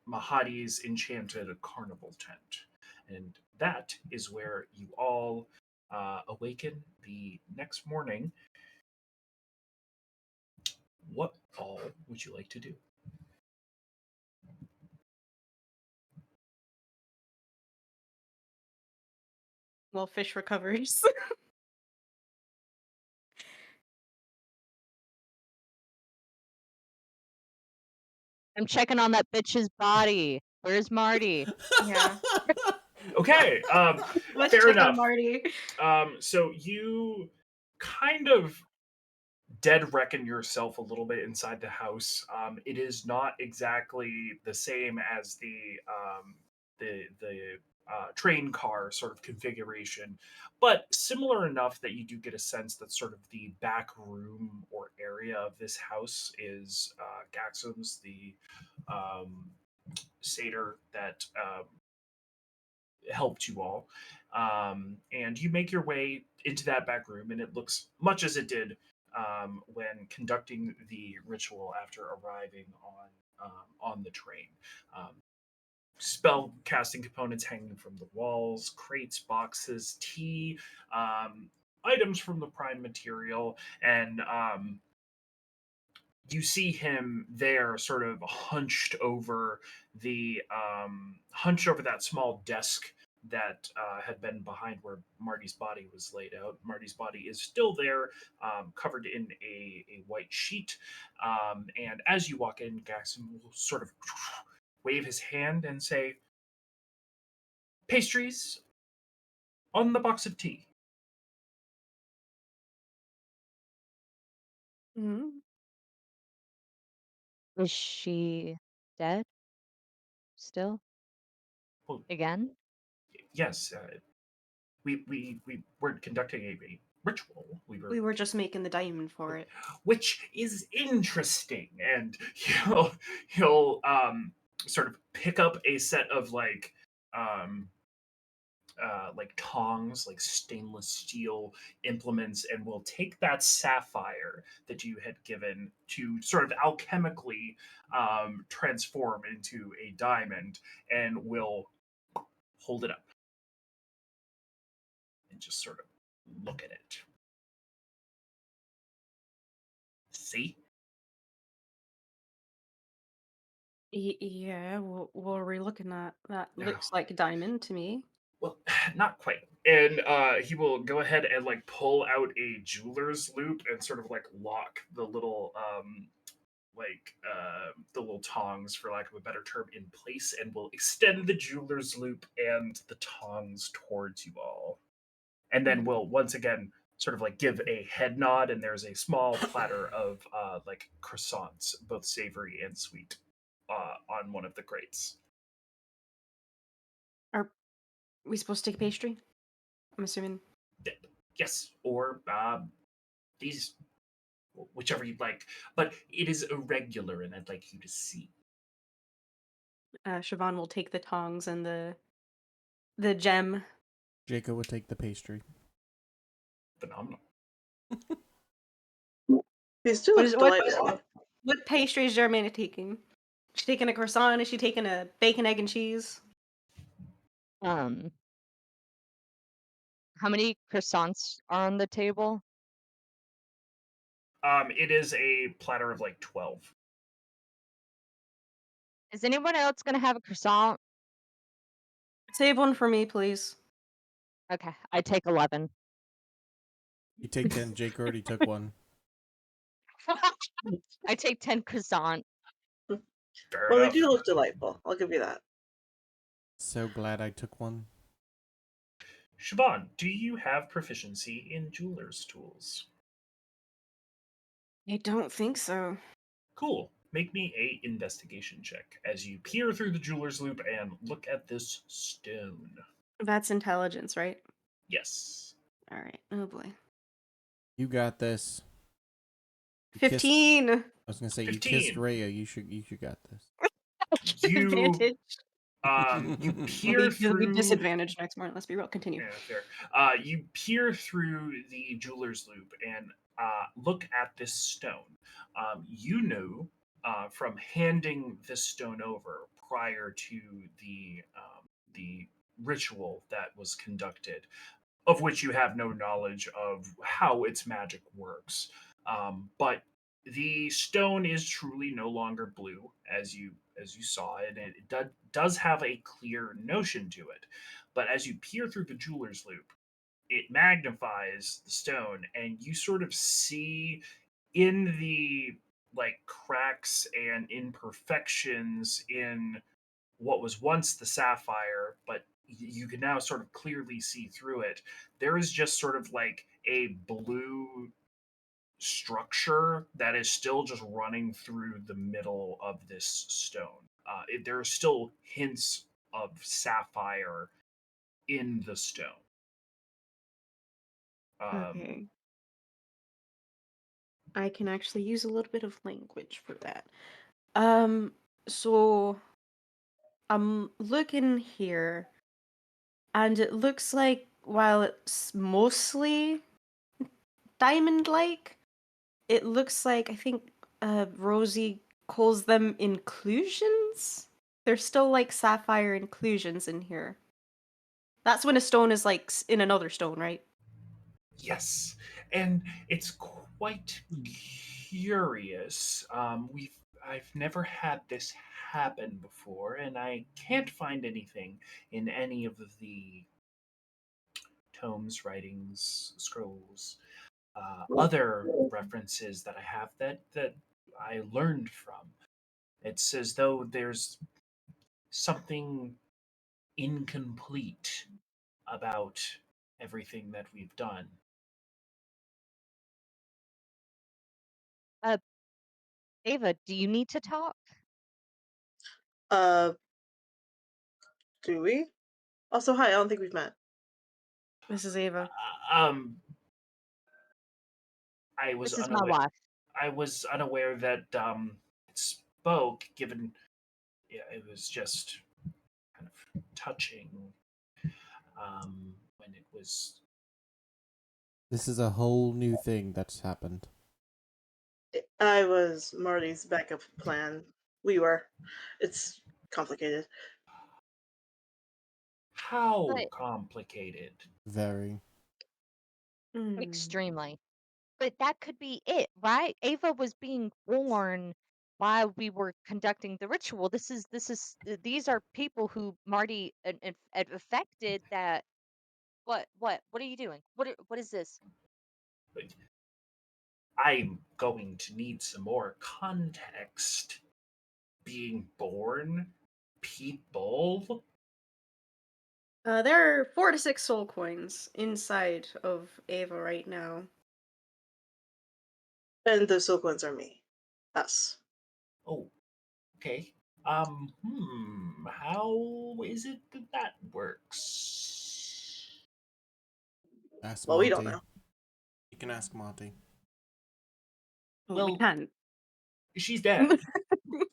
Mahadi's enchanted carnival tent. And that is where you all awaken the next morning. What all would you like to do? Well, fish recovers. I'm checking on that bitch's body. Where's Marty? Yeah. Okay, Let's fair check on enough. Marty. So you kind of dead reckon yourself a little bit inside the house. It is not exactly the same as the train car sort of configuration, but similar enough that you do get a sense that sort of the back room or area of this house is Gaxum's, the um, satyr that helped you all. And you make your way into that back room, and it looks much as it did when conducting the ritual after arriving on the train. Um, spell casting components hanging from the walls, crates, boxes, tea, items from the prime material, and you see him there, sort of hunched over that small desk that had been behind where Marty's body was laid out. Marty's body is still there, covered in a white sheet. And as you walk in, Gaxon will sort of wave his hand and say, "Pastries on the box of tea." Mhm. Is she dead still? Well, Again? yes, we weren't conducting a ritual. We were, We were just making the diamond for it. which is interesting. And he'll sort of pick up a set of um, like tongs, like stainless steel implements, and will take that sapphire that you had given to sort of alchemically transform into a diamond, and will hold it up and just sort of look at it. See? Yeah, what are we looking at? That No. looks like a diamond to me. Well, not quite. And he will go ahead and like pull out a jeweler's loop and sort of like lock the little the little tongs, for lack of a better term, in place, and will extend the jeweler's loop and the tongs towards you all. And then Mhm. will once again sort of like give a head nod, and there's a small platter of like croissants, both savory and sweet, on one of the crates. Are we supposed to take a pastry? I'm assuming. Yes, or these, whichever you'd like, but it is irregular, and I'd like you to see. Siobhan will take the tongs and the gem. Jacob would take the pastry. Phenomenal. These do What look is delightful. what pastry is Jermaine taking? Is she taking a croissant? Is she taking a bacon, egg, and cheese? Um, how many croissants are on the table? It is a platter of like 12. Is anyone else gonna have a croissant? Save one for me, please. Okay, I take 11. You take 10. Jake already took one. I take 10 croissant. Fair Well, they enough. do look delightful. I'll give you that. So glad I took one. Siobhan, do you have proficiency in jeweler's tools? I don't think so. Cool. Make me a investigation check as you peer through the jeweler's loop and look at this stone. That's intelligence, right? Yes. All right. Oh boy. You got this. You kissed, 15. I was gonna say you kissed 15. Rhea. You should got this. You Advantage. you It'll peer be through. disadvantage next morning. Let's be real. Continue. Yeah, fair. You peer through the jeweler's loop and look at this stone. You know, from handing this stone over prior to the ritual that was conducted, of which you have no knowledge of how its magic works. But the stone is truly no longer blue, as you saw, and does have a clear notion to it. But as you peer through the jeweler's loop, it magnifies the stone, and you sort of see in the like cracks and imperfections in what was once the sapphire, but you can now sort of clearly see through it. There is just sort of like a blue structure that is still just running through the middle of this stone. There are still hints of sapphire in the stone. Um, Okay. I can actually use a little bit of language for that. So I'm looking here, and it looks like while it's mostly diamond-like, it looks like I think Rosie calls them inclusions. There's still like sapphire inclusions in here. That's when a stone is like in another stone, right? Yes, and it's quite curious. I've never had this happen before, and I can't find anything in any of the tomes, writings, scrolls, other references that I have that I learned from. It's as though there's something incomplete about everything that we've done. Uh, Ava, do you need to talk? Uh, do we? Also, hi. I don't think we've met. This is Ava. Um, I was This is my unaware. wife. I was unaware that it spoke. Given, yeah, it was just kind of touching when it was. This is a whole new thing that's happened. I was Marty's backup plan. We were. It's complicated. How But complicated? Very. extremely. But that could be it, right? Ava was being born while we were conducting the ritual. These are people who Marty affected that. What are you doing? What is this? I'm going to need some more context. Being born, people. There are 4 to 6 soul coins inside of Ava right now. And the silk ones are me. Us. Oh, okay. How is it that that works? Ask Well, we don't Monty. know. You can ask Monty. Well, we Well, can't. she's dead.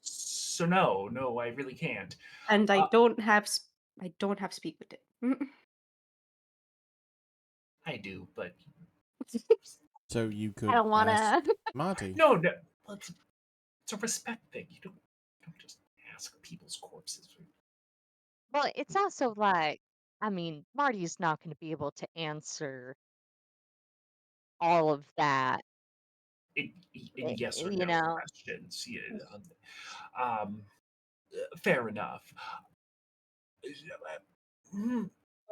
So no, I really can't. And Uh, I don't have speak with it. I do, but So you I could don't ask wanna. Monty. no. Well, it's a respect thing. You don't just ask people's corpses. Well, it's also like, I mean, Marty's not going to be able to answer all of that, In, in yes or you no know. questions. Yeah, um, fair enough. Hmm,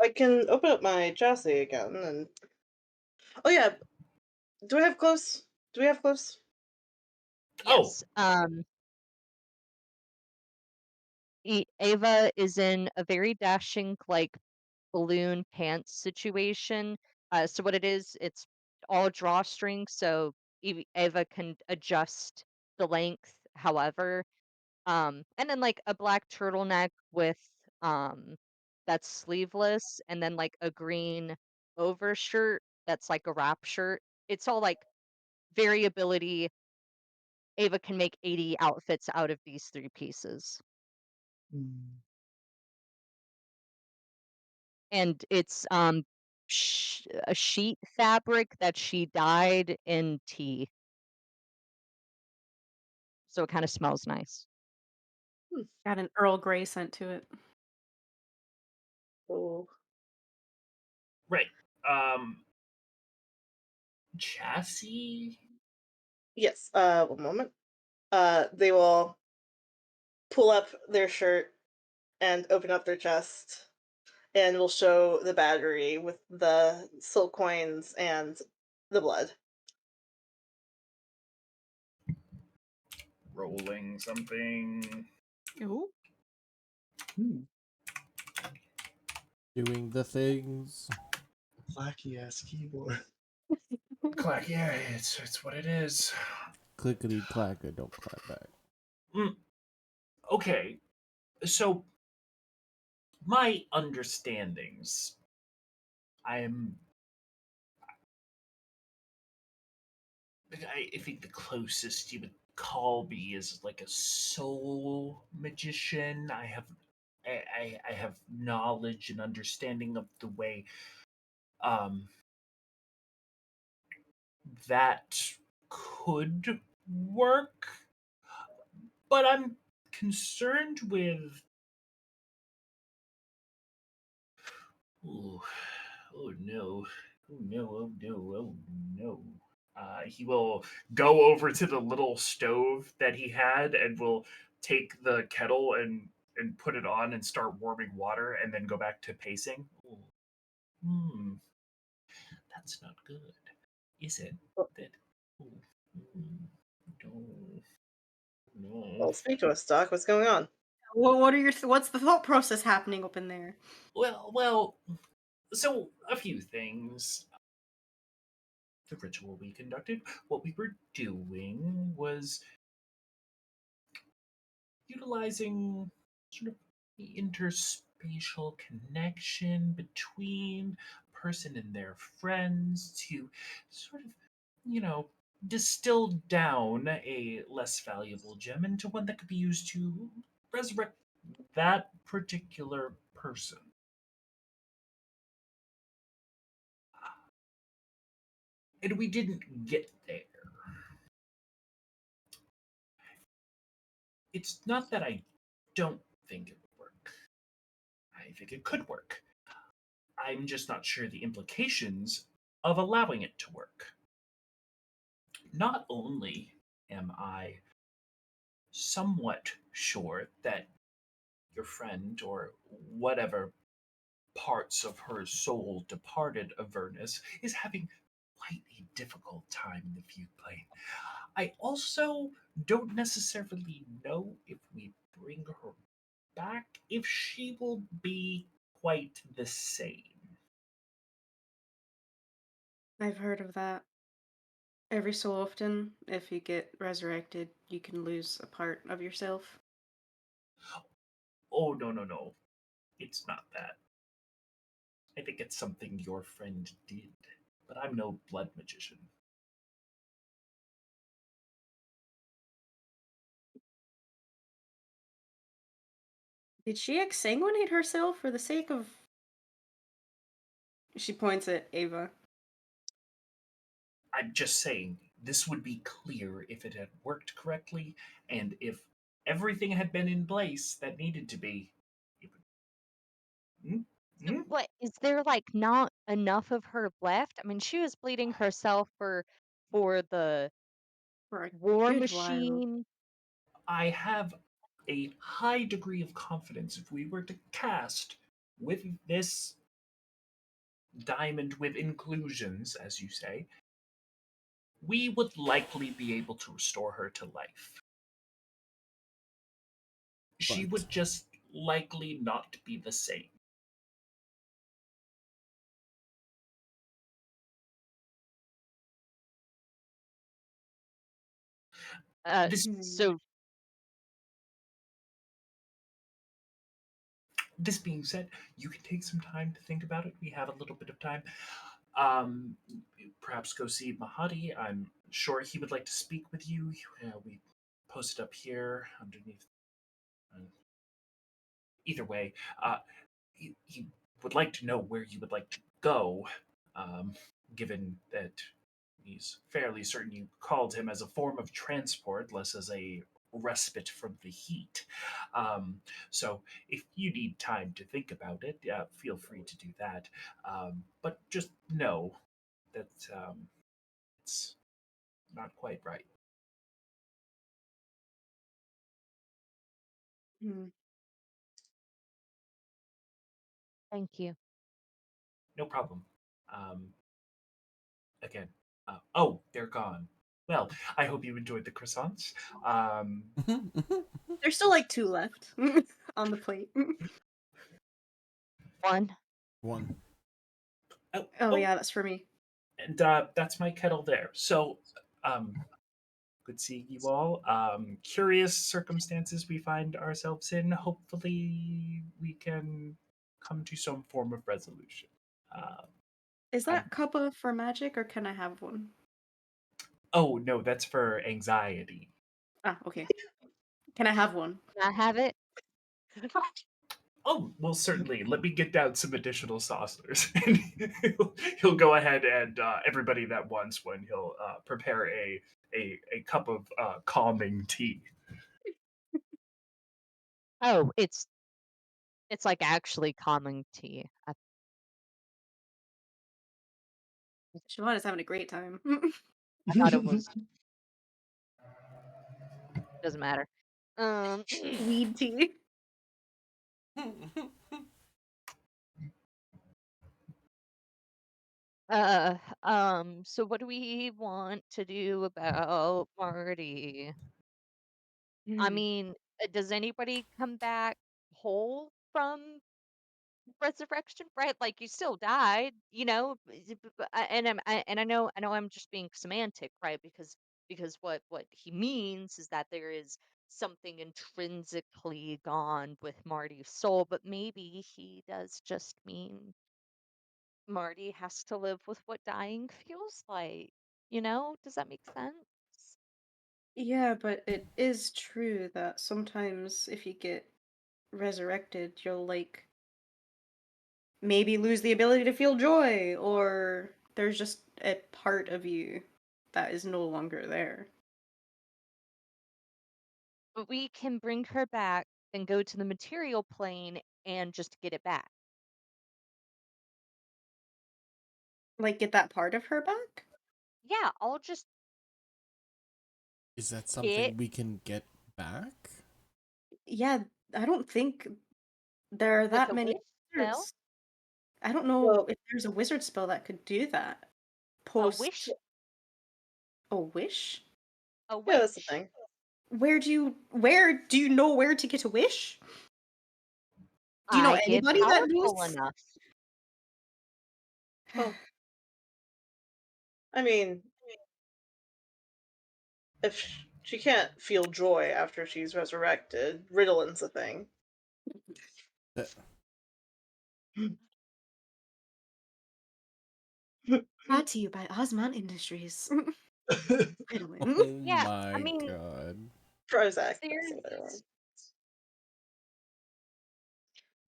I can open up my chassis again and. Oh yeah. Do we have close? Do we have close? Oh, Yes. Ava is in a very dashing, like balloon pants situation. So what it is, it's all drawstring, so Ava can adjust the length however. And then like a black turtleneck with um that's sleeveless, and then like a green overshirt that's like a wrap shirt. It's all like variability. Ava can make 80 outfits out of these 3 pieces. Hmm. And it's a sheet fabric that she dyed in tea, so it kind of smells nice. Got an Earl Grey scent to it. Oh. right. Chassis. Yes. One moment. They will pull up their shirt and open up their chest, and will show the battery with the silk coins and the blood. Rolling something. Ooh. Hmm. Doing the things. Clacky ass keyboard. Clack. Yeah, it's what it is. Clickety clacker, don't clap back. Mm, okay, so my understandings. I'm. I think the closest you would call me is like a soul magician. I have knowledge and understanding of the way um that could work, but I'm concerned with Ooh. Oh no. Oh no. Oh no. Oh no. He will go over to the little stove that he had and will take the kettle and put it on and start warming water and then go back to pacing. Ooh. Hmm. That's not good, is it? That. Ooh. Mm, no. No. Well, speak to us, Doc. What's going on? What are your what's the thought process happening up in there? Well. So a few things. The ritual we conducted, what we were doing was utilizing sort of the interspatial connection between a person and their friends to sort of, you know, distill down a less valuable gem into one that could be used to resurrect that particular person. And we didn't get there. It's not that I don't think it would work. I think it could work. I'm just not sure the implications of allowing it to work. Not only am I somewhat sure that your friend or whatever parts of her soul departed Avernus is having quite a difficult time in the view plane. I also don't necessarily know if we bring her back if she will be quite the same. I've heard of that. Every so often, if you get resurrected, you can lose a part of yourself. Oh, no. It's not that. I think it's something your friend did, but I'm no blood magician. Did she exsanguinate herself for the sake of? She points at Ava. I'm just saying, this would be clear if it had worked correctly, and if everything had been in place that needed to be. It would- Hmm? So Hmm? what is there like not enough of her left? I mean, she was bleeding herself for the For a war good while. machine. I have a high degree of confidence if we were to cast with this diamond with inclusions, as you say, we would likely be able to restore her to life. She But would just likely not be the same. This Hmm. So this being said, you can take some time to think about it. We have a little bit of time. Um, Perhaps go see Mahadi. I'm sure he would like to speak with you. We posted up here underneath. Uh, Either way, he would like to know where you would like to go, um, given that he's fairly certain you called him as a form of transport, less as a respite from the heat. Um, so if you need time to think about it, feel free to do that. But just know that it's not quite right. Hmm. thank you. No problem. Um, Again, oh, they're gone. Well, I hope you enjoyed the croissants. Um, There's still like 2 left on the plate. One. one. oh, Oh oh, yeah, that's for me. and that's my kettle there. So, um, good seeing you all. Curious circumstances we find ourselves in. Hopefully, we can come to some form of resolution. Uh, Is I'm. that cuppa for magic or can I have one? Oh no, that's for anxiety. Ah, okay. Can I have one? Can I have it? Oh, well, certainly. Let me get down some additional saucers. And he'll go ahead and everybody that wants one, he'll prepare a cup of calming tea. Oh, it's like actually calming tea. Shivana's having a great time. I thought it was. Doesn't matter. Weed tea. So what do we want to do about Marty? I mean, does anybody come back whole from resurrection? Right? Like you still died, and I know I'm just being semantic, right? Because what he means is that there is something intrinsically gone with Marty's soul, but maybe he does just mean Marty has to live with what dying feels like. Does that make sense? Yeah, but it is true that sometimes if you get resurrected, you'll like maybe lose the ability to feel joy, or there's just a part of you that is no longer there. But we can bring her back and go to the material plane and just get it back. Like, get that part of her back? Yeah, I'll just Is that get something we can get back? Yeah, I don't think there are with that a many wish spell. wizards. I don't know Well, if there's a wizard spell that could do that. A Post wish. a wish? A yeah, that's the wish. thing. Where do you know where to get a wish? Do you know I get anybody that powerful knows? enough. Well, I mean, if she can't feel joy after she's resurrected, Ritallin's a thing. That- Brought to you by Osmont Industries. Ritalin. oh Yeah, I my mean, god. Prozac, that's the other one. there's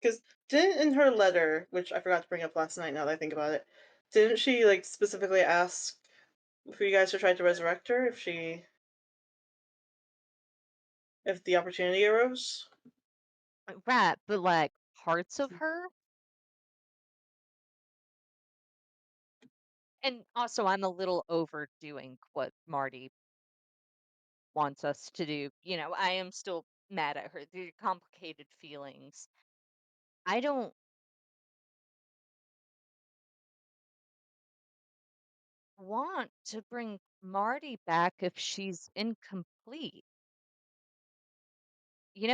Because didn't in her letter, which I forgot to bring up last night now that I think about it, didn't she like specifically ask for you guys to try to resurrect her if the opportunity arose? right, but like parts of her. And also, I'm a little overdoing what Marty wants us to do. I am still mad at her. The complicated feelings. I don't want to bring Marty back if she's incomplete.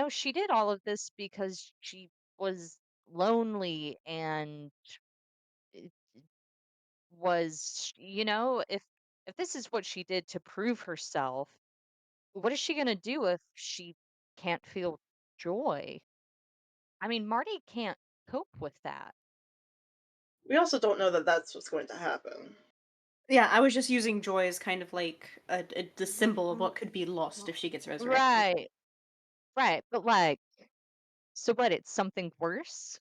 She did all of this because she was lonely and it was, if this is what she did to prove herself, what is she going to do if she can't feel joy? I mean, Marty can't cope with that. We also don't know that that's what's going to happen. Yeah, I was just using joy as kind of like the symbol of what could be lost if she gets resurrected. Right, right. But like, so what? It's something worse?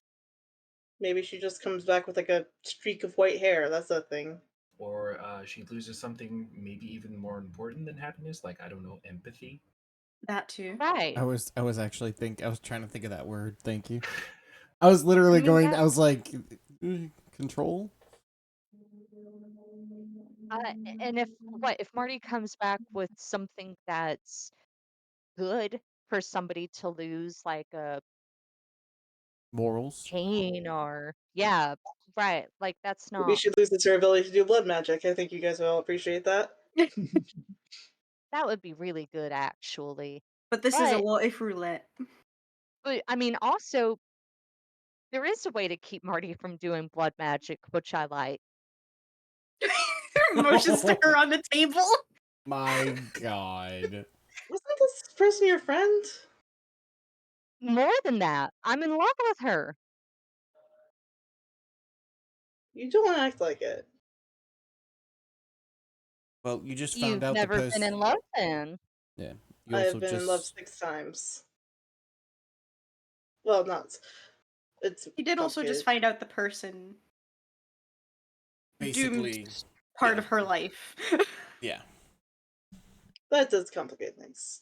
Maybe she just comes back with like a streak of white hair. That's a thing. Or she loses something maybe even more important than happiness, like I don't know, empathy. That too. Right. I was I was trying to think of that word. Thank you. I was I literally mean, going that, I was like control? and if Marty comes back with something that's good for somebody to lose, like a Morals? pain or, yeah, right. Like, that's Maybe not, she loses her ability to do blood magic. I think you guys will all appreciate that. that would be really good, actually. But this is a But, what if roulette. but I mean, also, there is a way to keep Marty from doing blood magic, which I like. Motion sticker on the table. My god. Wasn't this person your friend? More than that, I'm in love with her. You don't act like it. Well, you just found You've out the never been in person. love then. Yeah. You I also have been in love just 6 times. Well, not. It's He did also just complicated. find out the person doomed basically part yeah. of her life. Yeah. That does complicate things.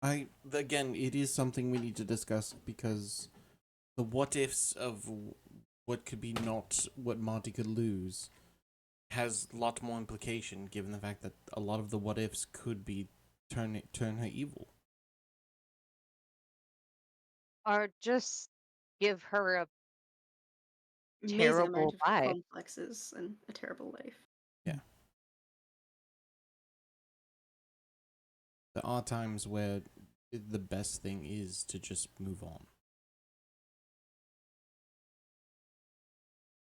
Again, it is something we need to discuss because the what ifs of what could be not what Monty could lose has a lot more implication given the fact that a lot of the what ifs could be turn her evil. Or just give her a Amazing amount terrible of life. complexes and a terrible life. Yeah. There are times where the best thing is to just move on.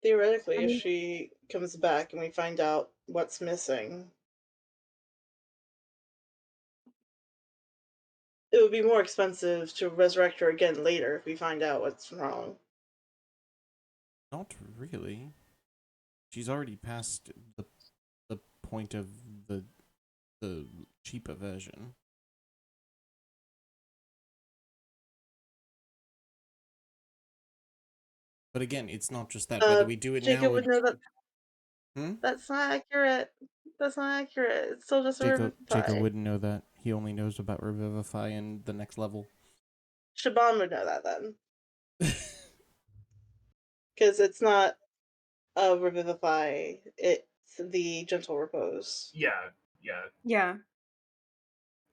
Theoretically, I if mean, she comes back and we find out what's missing, it would be more expensive to resurrect her again later if we find out what's wrong. Not really. She's already past the point of the cheaper version. But again, it's not just that. Whether we do it now Jacob or would know that hmm? that's not accurate. That's not accurate. It's still just a Jacob revivify. wouldn't know that. He only knows about Revivify and the next level. Shaban would know that then. Because it's not a revivify, it's the gentle repose. Yeah, yeah. Yeah.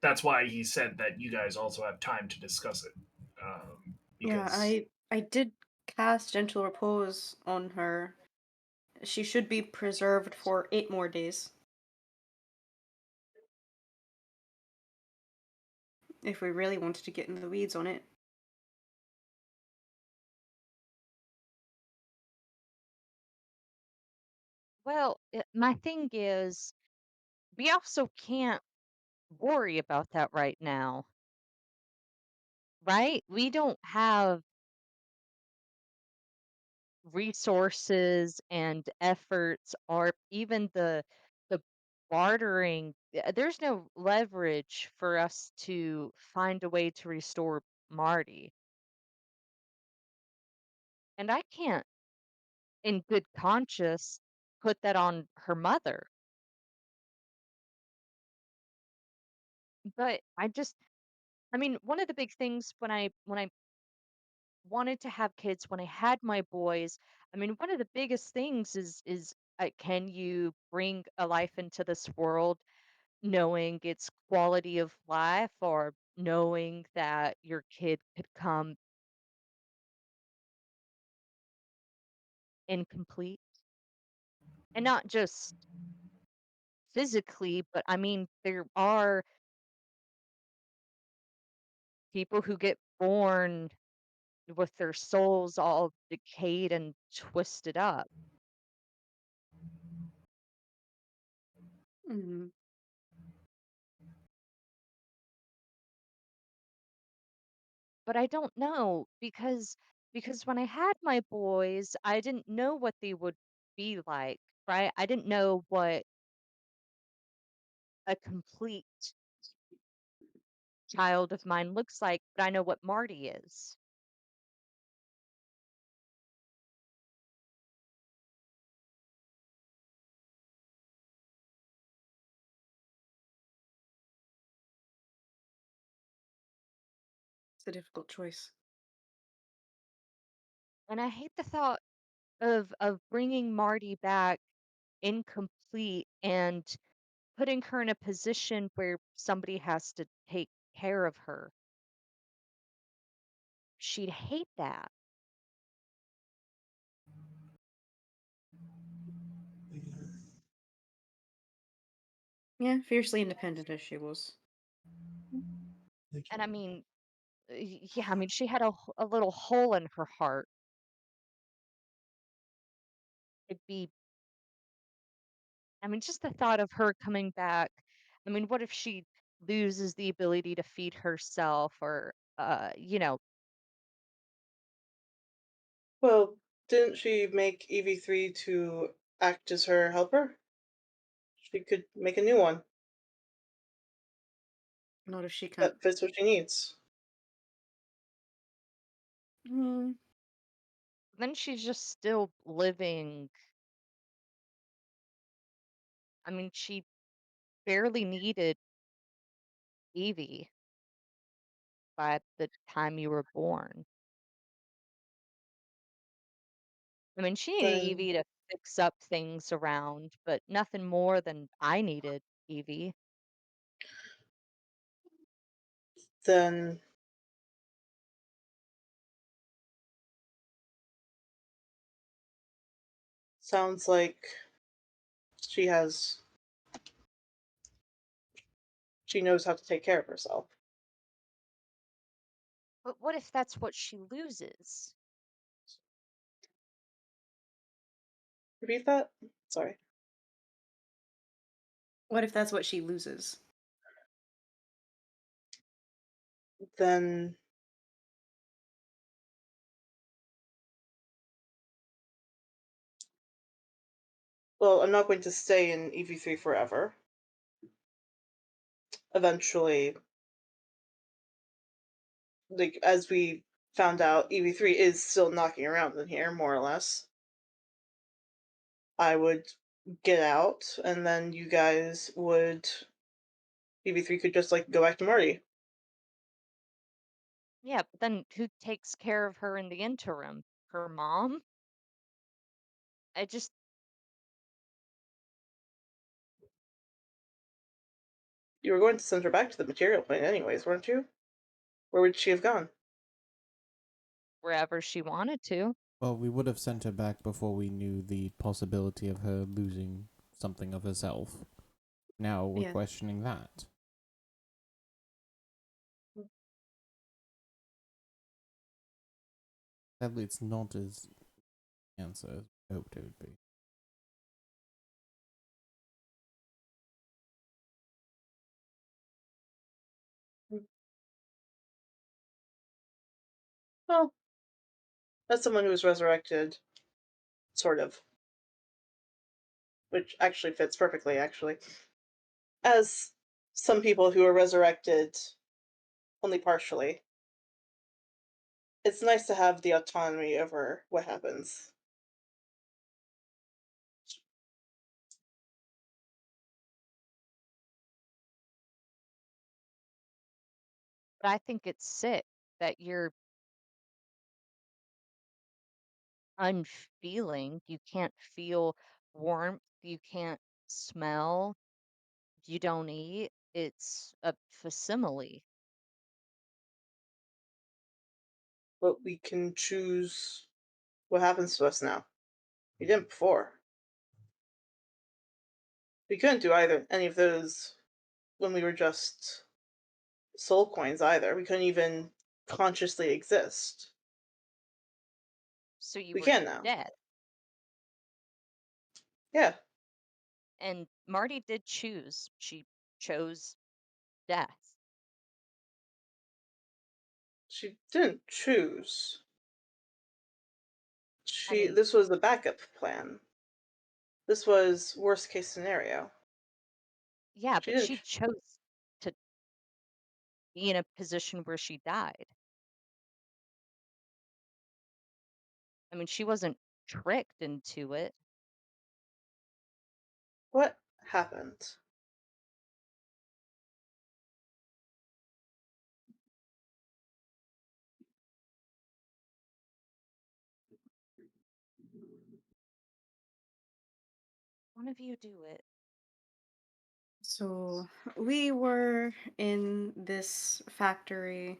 That's why he said that you guys also have time to discuss it. Yeah, Because I did cast Gentle Repose on her. She should be preserved for 8 more days. If we really wanted to get in the weeds on it. well, my thing is, we also can't worry about that right now, right? We don't have resources and efforts or even the bartering. There's no leverage for us to find a way to restore Marty. And I can't, in good conscience, put that on her mother. But I mean, one of the big things when I wanted to have kids, when I had my boys, I mean, one of the biggest things is can you bring a life into this world knowing its quality of life or knowing that your kid could come incomplete, and not just physically, but I mean there are people who get born with their souls all decayed and twisted up. Mhm. But I don't know because when I had my boys, I didn't know what they would be like, right? I didn't know what a complete child of mine looks like, but I know what Marty is. It's a difficult choice. And I hate the thought of bringing Marty back incomplete and putting her in a position where somebody has to take care of her. She'd hate that. Yeah, fiercely independent as she was. And I mean, yeah, I mean, she had a little hole in her heart. It'd be, I mean, just the thought of her coming back. I mean, what if she loses the ability to feed herself or, Well, didn't she make EV3 to act as her helper? She could make a new one Not if she can't. that fits what she needs. Mm, then she's just still living. I mean, she barely needed Evie by the time you were born. I mean, she needed Then Evie to fix up things around, but nothing more than I needed Evie. then sounds like she has she knows how to take care of herself. But what if that's what she loses? Repeat that? Sorry. What if that's what she loses? Then well, I'm not going to stay in EV3 forever. Eventually, like as we found out, EV3 is still knocking around in here, more or less. I would get out, and then you guys would EV3 could just like go back to Marty. Yeah, but then who takes care of her in the interim? Her mom? I just, You were going to send her back to the material plane anyways, weren't you? Where would she have gone? wherever she wanted to. Well, we would have sent her back before we knew the possibility of her losing something of herself. Now we're Yeah. questioning that. Sadly, it's not as answer as we hoped it would be. Well, as someone who was resurrected, sort of. Which actually fits perfectly, actually. As some people who are resurrected only partially, it's nice to have the autonomy over what happens. But I think it's sick that you're unfeeling. You can't feel warmth. You can't smell. You don't eat. It's a facsimile. But we can choose what happens to us now. We didn't before. We couldn't do either any of those when we were just soul coins either. We couldn't even consciously exist. So you We were can now. dead. Yeah, And Marty did choose. She chose death. she didn't choose. I mean, This was the backup plan. This was worst case scenario. yeah, She but she didn't. chose to be in a position where she died. I mean, she wasn't tricked into it. What happened? One of you do it. So we were in this factory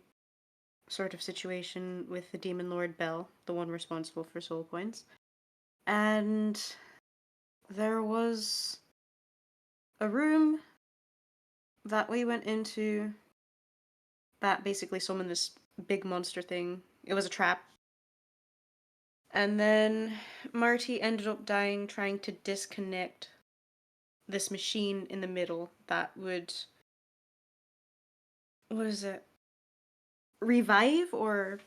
sort of situation with the Demon Lord Bell, the one responsible for soul coins. And there was a room that we went into that basically summoned this big monster thing. It was a trap. And then Marty ended up dying trying to disconnect this machine in the middle that would, what is it? Revive, or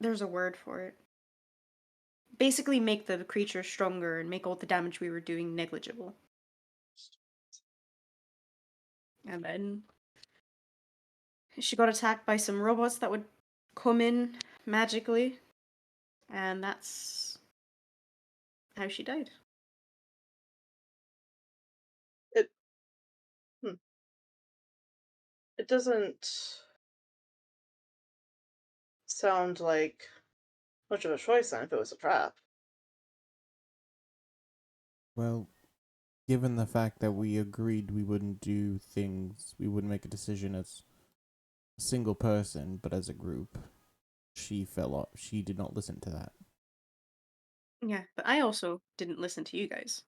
there's a word for it. Basically make the creature stronger and make all the damage we were doing negligible. And then she got attacked by some robots that would come in magically, and that's how she died. It. Hmm. It doesn't sound like much of a choice then if it was a trap. Well, given the fact that we agreed we wouldn't do things, we wouldn't make a decision as a single person, but as a group, she fell off. She did not listen to that. Yeah, but I also didn't listen to you guys.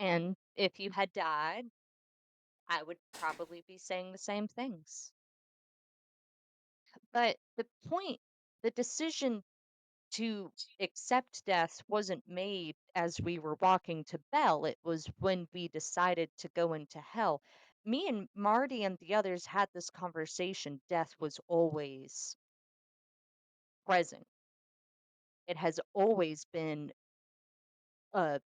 And if you had died, I would probably be saying the same things. But the decision to accept death wasn't made as we were walking to Bell. It was when we decided to go into hell. Me and Marty and the others had this conversation. Death was always present. It has always been uh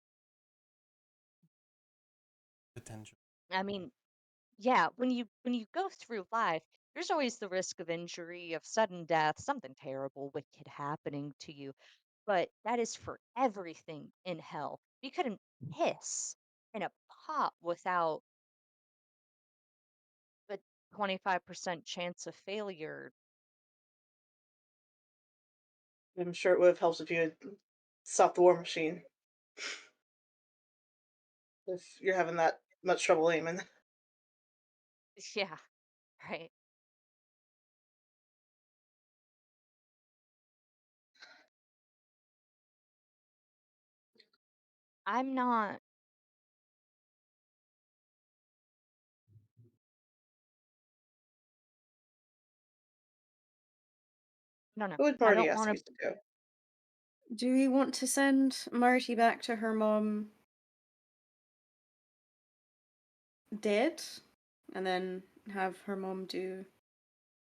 Potential. I mean, yeah, when you go through life, there's always the risk of injury, of sudden death, something terrible, wicked happening to you. But that is for everything in hell. You couldn't piss in a pot without a 25% chance of failure. I'm sure it would have helped if you had stopped the war machine. If you're having that much trouble aiming. Yeah, right. I'm not. No, no. Who would I Marty don't ask want you to. to go? Do we want to send Marty back to her mom dead? And then have her mom do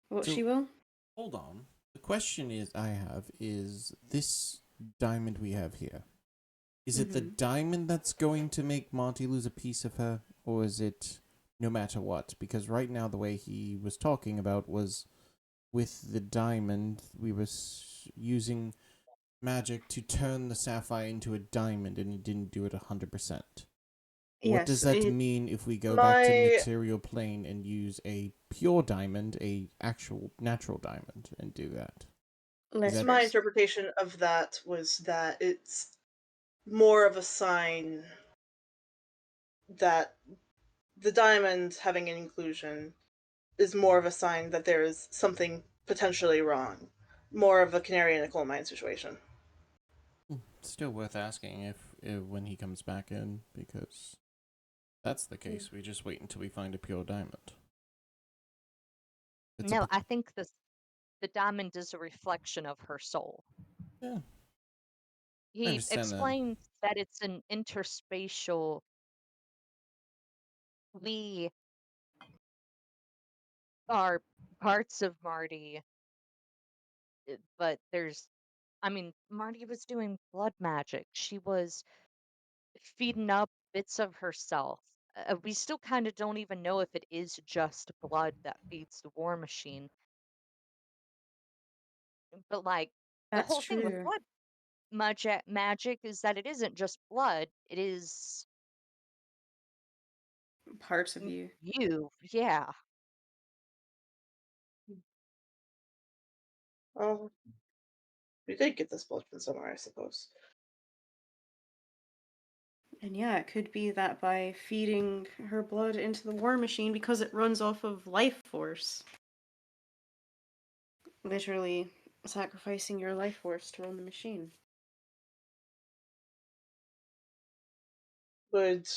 what So, she will? hold on. The question I have is this diamond we have here. Is it the Mm-hmm. diamond that's going to make Monty lose a piece of her, or is it no matter what? Because right now the way he was talking about was with the diamond, we were using magic to turn the sapphire into a diamond, and he didn't do it 100%. What does Yes, that mean if we go back to My material plane and use a pure diamond, a actual natural diamond, and do that? Is let's that my first. interpretation of that was that it's more of a sign that the diamond having an inclusion is more of a sign that there is something potentially wrong. More of a canary in a coal mine situation. still worth asking if when he comes back in? Because that's the case. We just wait until we find a pure diamond. It's a No, I think the diamond is a reflection of her soul. yeah. I He understand that. explains that it's an interspatial. We are parts of Marty, but I mean, Marty was doing blood magic. She was feeding up bits of herself. We still kind of don't even know if it is just blood that feeds the war machine. But like the That's whole thing with true. blood magic is that it isn't just blood; it is Parts of you. you. Yeah. Well, we did get this blood from somewhere, I suppose. And yeah, it could be that by feeding her blood into the war machine, because it runs off of life force, literally sacrificing your life force to run the machine. Would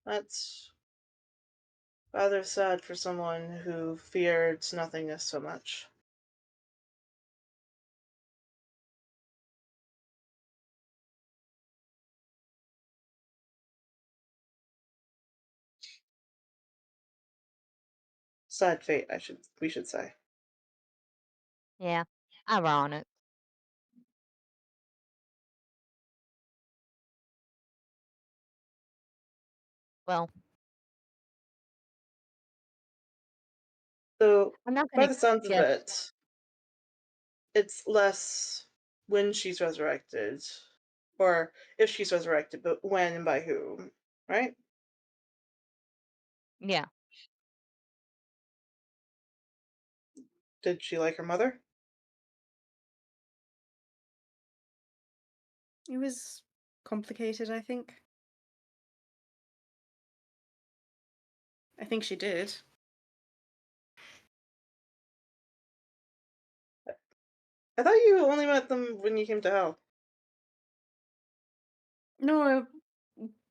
That's rather sad for someone who feared nothingness so much. Sad fate, we should say. Yeah. Ironic. Well, So, I'm not by gonna the sounds of guess. it, it's less when she's resurrected, or if she's resurrected, but when and by whom, right? Yeah. Did she like her mother? It was complicated, I think. I think she did. I thought you only met them when you came to Hell. No,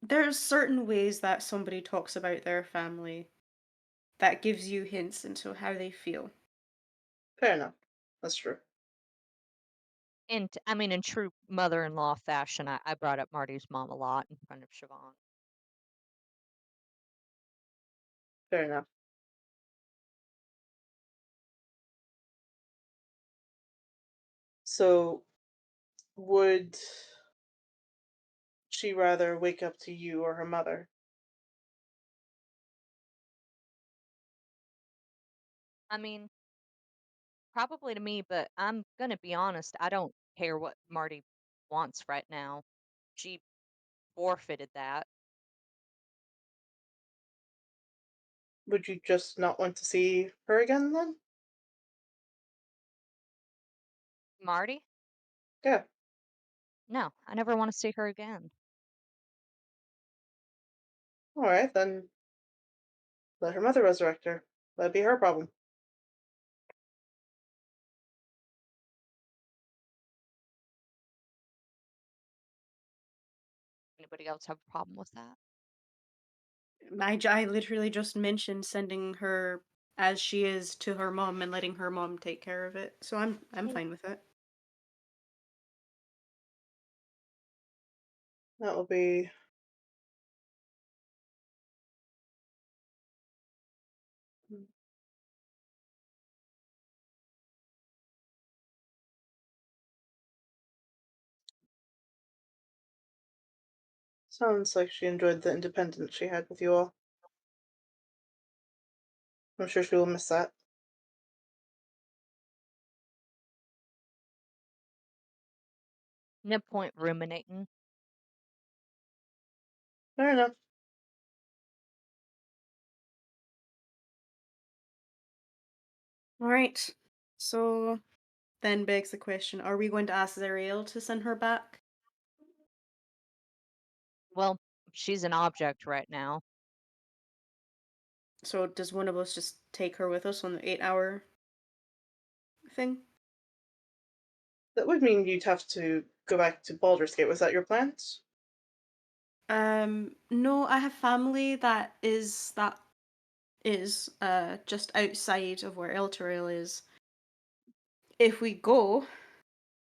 there's certain ways that somebody talks about their family that gives you hints into how they feel. Fair enough. That's true. And I mean, in true mother-in-law fashion, I brought up Marty's mom a lot in front of Siobhan. Fair enough. So, would she rather wake up to you or her mother? I mean, probably to me, but I'm gonna be honest, I don't care what Marty wants right now. She forfeited that. Would you just not want to see her again then? Marty? Yeah. No, I never want to see her again. Alright, then let her mother resurrect her. That'd be her problem. Anybody else have a problem with that? I literally just mentioned sending her as she is to her mom and letting her mom take care of it. So I'm fine with it. That will be sounds like she enjoyed the independence she had with you all. I'm sure she will miss that. No point ruminating. Fair enough. All right. So then begs the question, are we going to ask Zariel to send her back? Well, she's an object right now. So does one of us just take her with us on the 8-hour thing? That would mean you'd have to go back to Baldur's Gate. Was that your plans? No, I have family that is just outside of where Elturel is. If we go,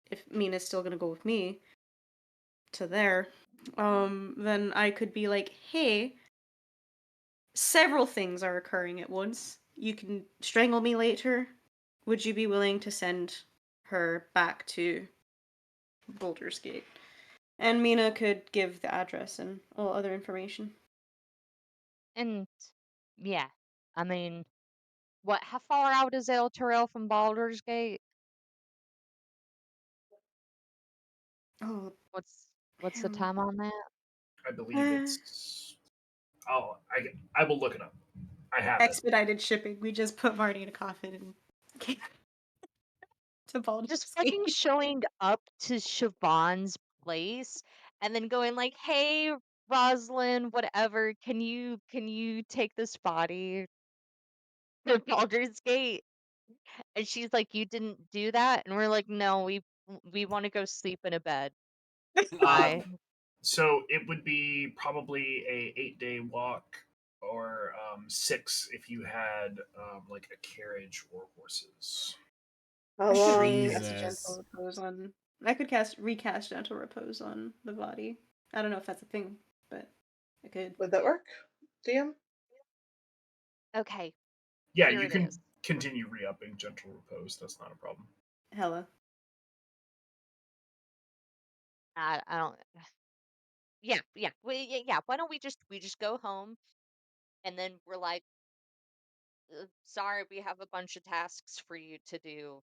if Mina's still gonna go with me to there, then I could be like, hey, several things are occurring at once. You can strangle me later. Would you be willing to send her back to Baldur's Gate? And Mina could give the address and all other information. And yeah, I mean, how far out is El Terrell from Baldur's Gate? Oh, What's the hell. time on that? I believe Uh, it's. Oh, I will look it up. I have it. expedited shipping. We just put Marty in a coffin and came to Baldur's Just Gate. fucking showing up to Siobhan's place and then going like, "Hey, Rosalind, whatever, can you take this body to Baldur's Gate?" And she's like, "You didn't do that?" And we're like, "No, we want to go sleep in a bed. Bye." Um, so it would be probably a 8-day walk, or 6 if you had like a carriage or horses. How I could long? recast a gentle Jesus. repose on. I could recast gentle repose on the body. I don't know if that's a thing, but I could. Would that work, DM? Okay, Yeah, here you it can is. continue re-upping gentle repose. That's not a problem. Hella. I don't. Yeah, yeah, yeah. Why don't we just go home and then we're like, sorry, we have a bunch of tasks for you to do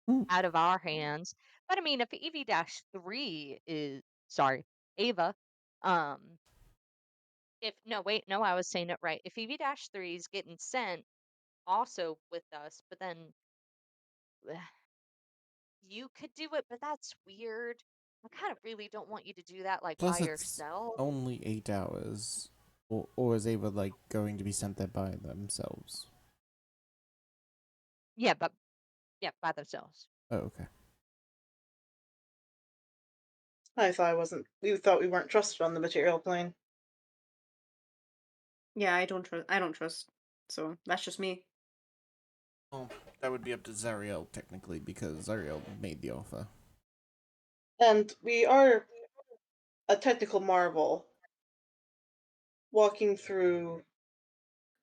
Hmm. out of our hands. But I mean, if EV-3 is sorry, Ava, um, if no, wait, no, I was saying it right. If EV-3 is getting sent also with us, but then you could do it, but that's weird. I kind of really don't want you to do that like Plus, by it's yourself. only 8 hours. Or is Ava, like, going to be sent there by themselves? Yeah, but yeah, by themselves. Oh, okay. I thought I wasn't. We thought we weren't trusted on the material plane. Yeah, I don't trust. I don't trust. So that's just me. Oh, That would be up to Zariel, technically, because Zariel made the offer. And we are a technical marvel. Walking through,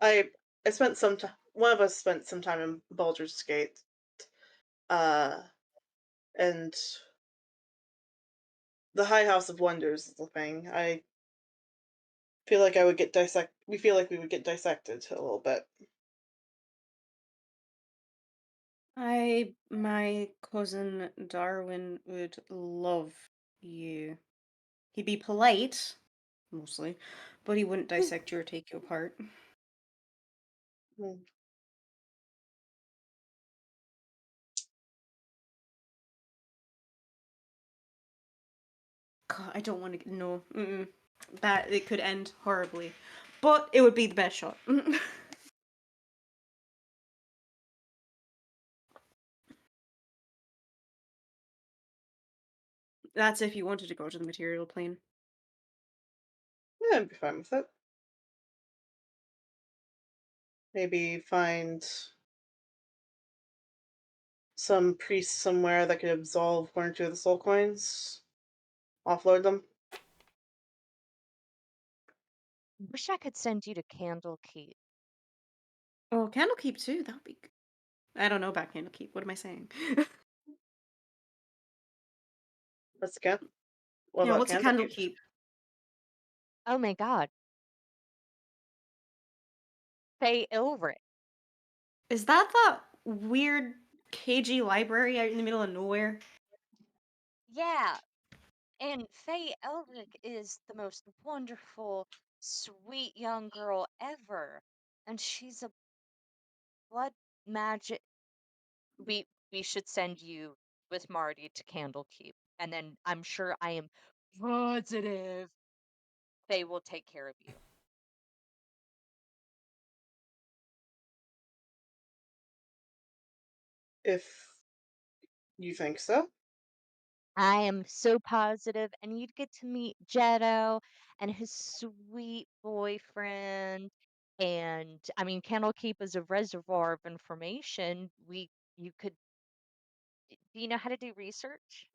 I spent some time. One of us spent some time in Baldur's Gate, and the High House of Wonders is the thing. I feel like I would get dissect. We feel like we would get dissected a little bit. My cousin Darwin would love you. He'd be polite, mostly, but he wouldn't dissect you or take you apart. Hmm. God, I don't want to. No, that it could end horribly, but it would be the best shot. That's if you wanted to go to the material plane. Yeah, I'd be fine with it. Maybe find some priest somewhere that could absolve one or two of the soul coins. Offload them. Wish I could send you to Candlekeep. Oh, Candlekeep too. That would be good. I don't know about Candlekeep. What am I saying? Let's get. What Yeah, about what's a Candlekeep? Candlekeep? Oh my god. Faye Ilric. Is that weird cagey library out in the middle of nowhere? Yeah. And Faye Elric is the most wonderful, sweet young girl ever. And she's a blood magic. We should send you with Marty to Candlekeep. And then I'm sure I am positive they will take care of you. If you think so. I am so positive, and you'd get to meet Jetto and his sweet boyfriend. And I mean, Candlekeep is a reservoir of information. You could, do you know how to do research?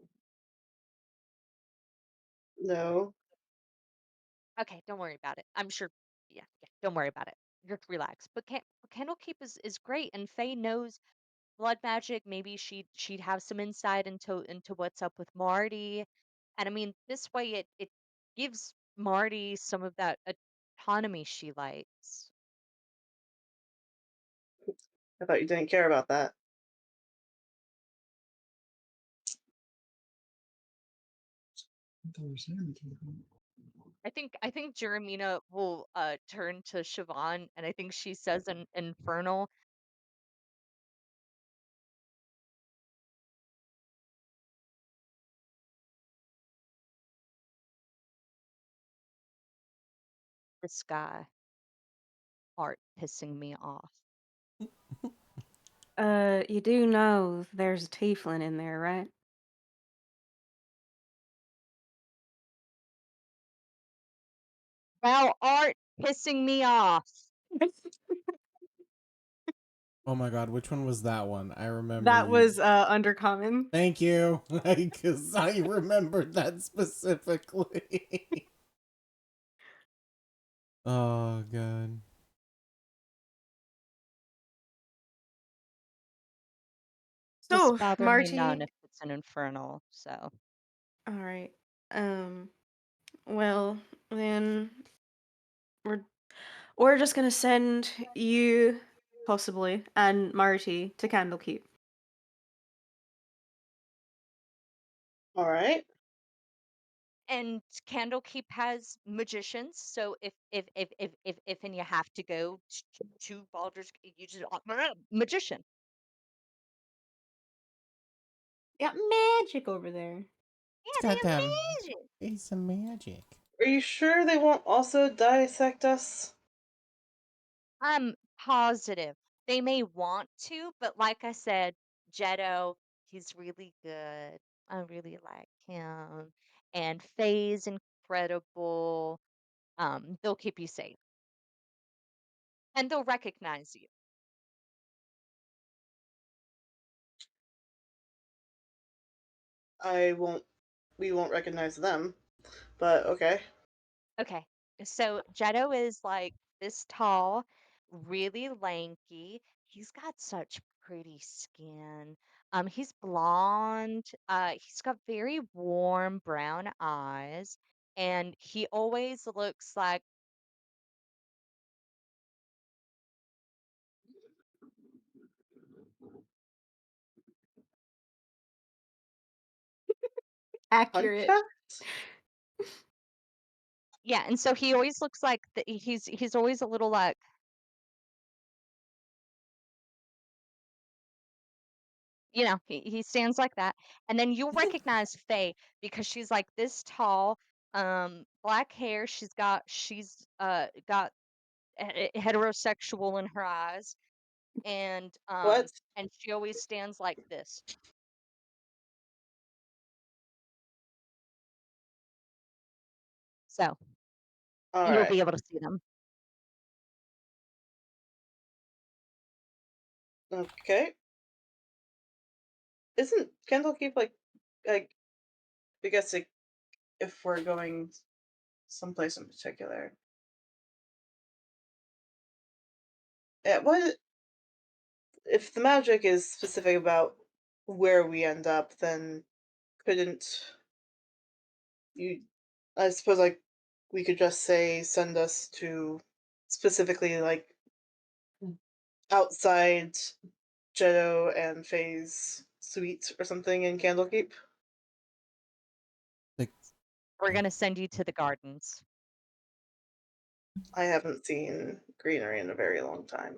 No. Okay, don't worry about it. I'm sure, yeah, don't worry about it. Just relax. But Candlekeep is great, and Faye knows blood magic. Maybe she'd have some insight into what's up with Marty. And I mean, this way it gives Marty some of that autonomy she likes. I thought you didn't care about that. I think Jeremina will turn to Siobhan, and I think she says an infernal. This guy art pissing me off. You do know there's a tiefling in there, right? Well, art pissing me off. Oh my god, which one was that one? I remember That you. was Undercommon. Thank you, because I remembered that specifically. Oh god. Just So, bother me none Marty. if it's an infernal. So All right. Um. Well, then we're we're just gonna send you, possibly, and Marty to Candlekeep. All right. and Candlekeep has magicians. So if and you have to go to Baldur's, you just magician. Got magic over there. It's Yeah, got they have magic. it's a magic. Are you sure they won't also dissect us? I'm positive. They may want to, but like I said, Jetto, he's really good. I really like him. And Faye's incredible. They'll keep you safe. And they'll recognize you. We won't recognize them. But okay. Okay. So Jetto is like this tall, really lanky. He's got such pretty skin. He's blonde. He's got very warm brown eyes, and he always looks like Fun Accurate. fact? yeah, and so he always looks like he's always a little like he stands like that. And then you'll recognize Faye because she's like this tall, black hair. She's got heterosexual in her eyes, and What? she always stands like this. So you'll Alright. be able to see them. Okay. Isn't Candlekeep like I guess if we're going someplace in particular. What if the magic is specific about where we end up, then couldn't you I suppose like we could just say send us to specifically like outside Jetto and Faye's suite or something in Candlekeep? Like, We're gonna send you to the gardens. I haven't seen greenery in a very long time.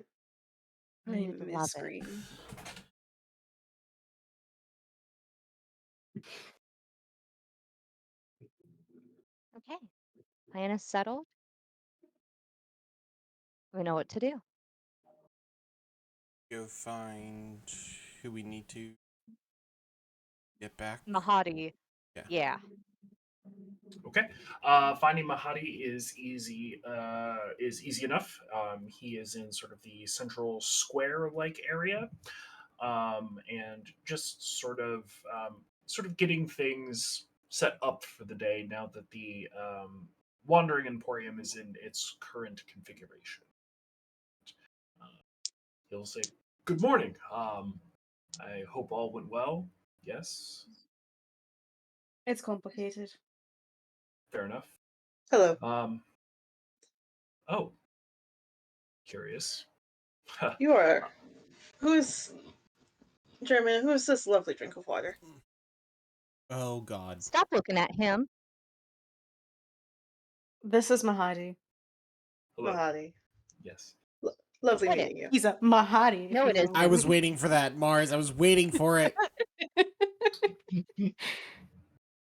I You'd love miss it. green. Okay, plan is settled. We know what to do. Go find who we need to get back. Mahadi. Yeah. Yeah. Okay. Finding Mahadi is easy. Is easy enough. He is in sort of the central square-like area, and just sort of getting things set up for the day now that the Wandering Emporium is in its current configuration. Uh, he'll say, "Good morning. I hope all went well. Yes, It's complicated. fair enough. Hello. Um, oh, curious. You are who's Jeremy, who is this lovely drink of water? oh God. Stop looking at him. This is Mahadi. Hello. Mahadi. Yes. Lovely Quit it. meeting you. He's a Mahadi, if No, you it know. I was waiting for that, Mars. I was waiting for it.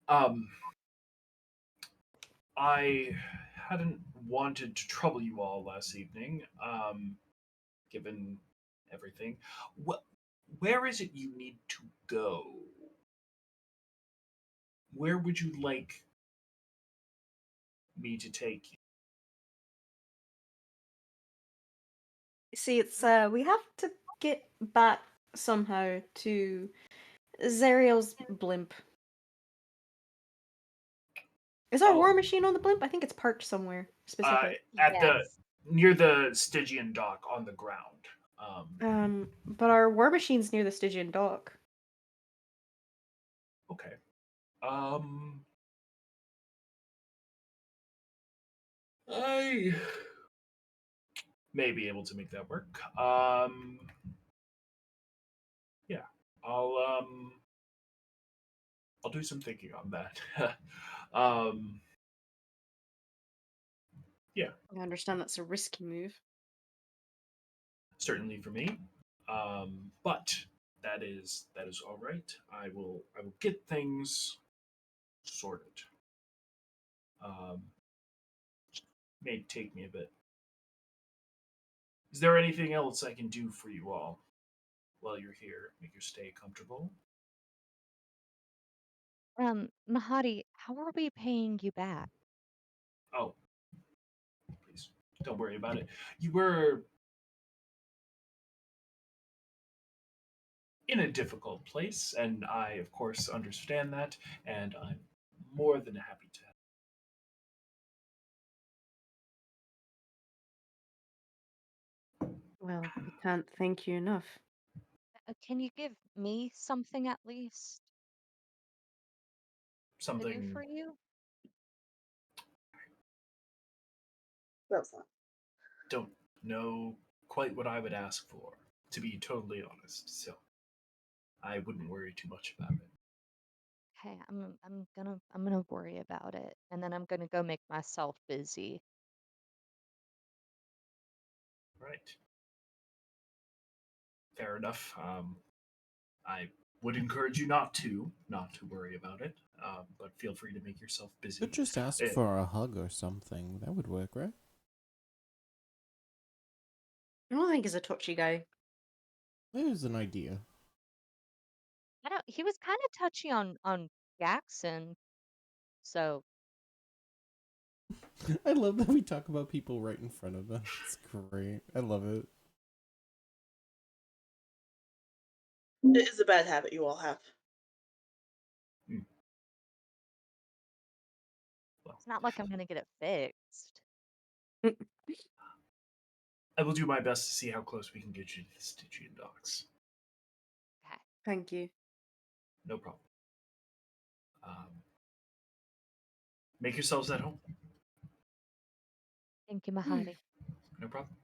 Um, I hadn't wanted to trouble you all last evening, given everything. Where is it you need to go? Where would you like me to take you? See, it's we have to get back somehow to Zariel's blimp. Is our war Oh, machine on the blimp? I think it's parked somewhere specific. at the Yes. near the Stygian dock on the ground. But our war machine's near the Stygian dock. Okay. I may be able to make that work. Yeah, I'll um, I'll do some thinking on that. um, yeah, I understand that's a risky move. certainly for me. But that is all right. I will get things sort it. May take me a bit. Is there anything else I can do for you all while you're here? Make your stay comfortable? Mahadi, how are we paying you back? Oh, please don't worry about it. You were in a difficult place, and I, of course, understand that, and I'm more than happy to. Well, we can't thank you enough. Can you give me something at least to do Something. for you? That's not. Don't know quite what I would ask for, to be totally honest. So I wouldn't worry too much about it. Hey, I'm gonna worry about it, and then I'm gonna go make myself busy. Right. Fair enough. I would encourage you not to worry about it. But feel free to make yourself busy. Could just ask Eh, for a hug or something. That would work, right? I don't think he's a touchy guy. There's an idea. I don't. He was kind of touchy on Jackson, so I love that we talk about people right in front of us. It's great. I love it. It is a bad habit you all have. hmm, well, it's not like I'm gonna get it fixed. I will do my best to see how close we can get you to the Stygian docks. Okay. Thank you. No problem. Make yourselves at home. Thank you, Mahadi. No problem.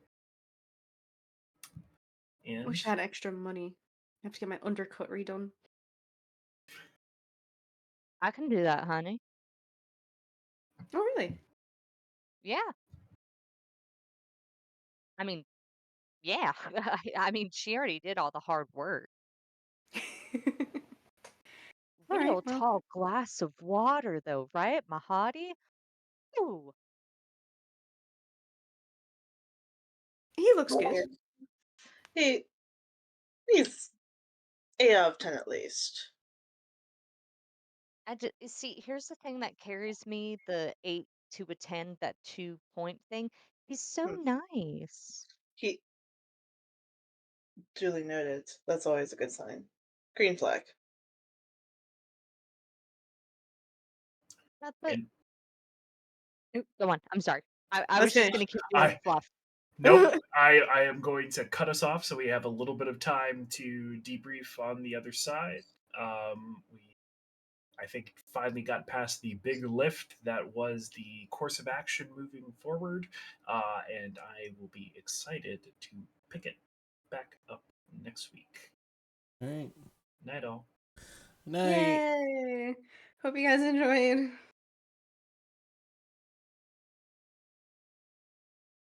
And Wish I had extra money. I have to get my undercut redone. I can do that, honey. Oh, really? Yeah. I mean, yeah. I mean, she already did all the hard work. All right, Real well, tall glass of water, though, right, Mahadi? Ooh. he looks good. Yeah. He's 8 out of 10 at least. You see, here's the thing that carries me, the 8 to a 10, that 2-point thing. He's so Hmm. nice. He duly noted. That's always a good sign. Green flag. But and go on. I'm sorry. I Let's was just finish. gonna keep doing I fluff. nope. I am going to cut us off so we have a little bit of time to debrief on the other side. We I think finally got past the big lift that was the course of action moving forward, and I will be excited to pick it back up next week. All right. Night all. Night. Yay! Hope you guys enjoyed.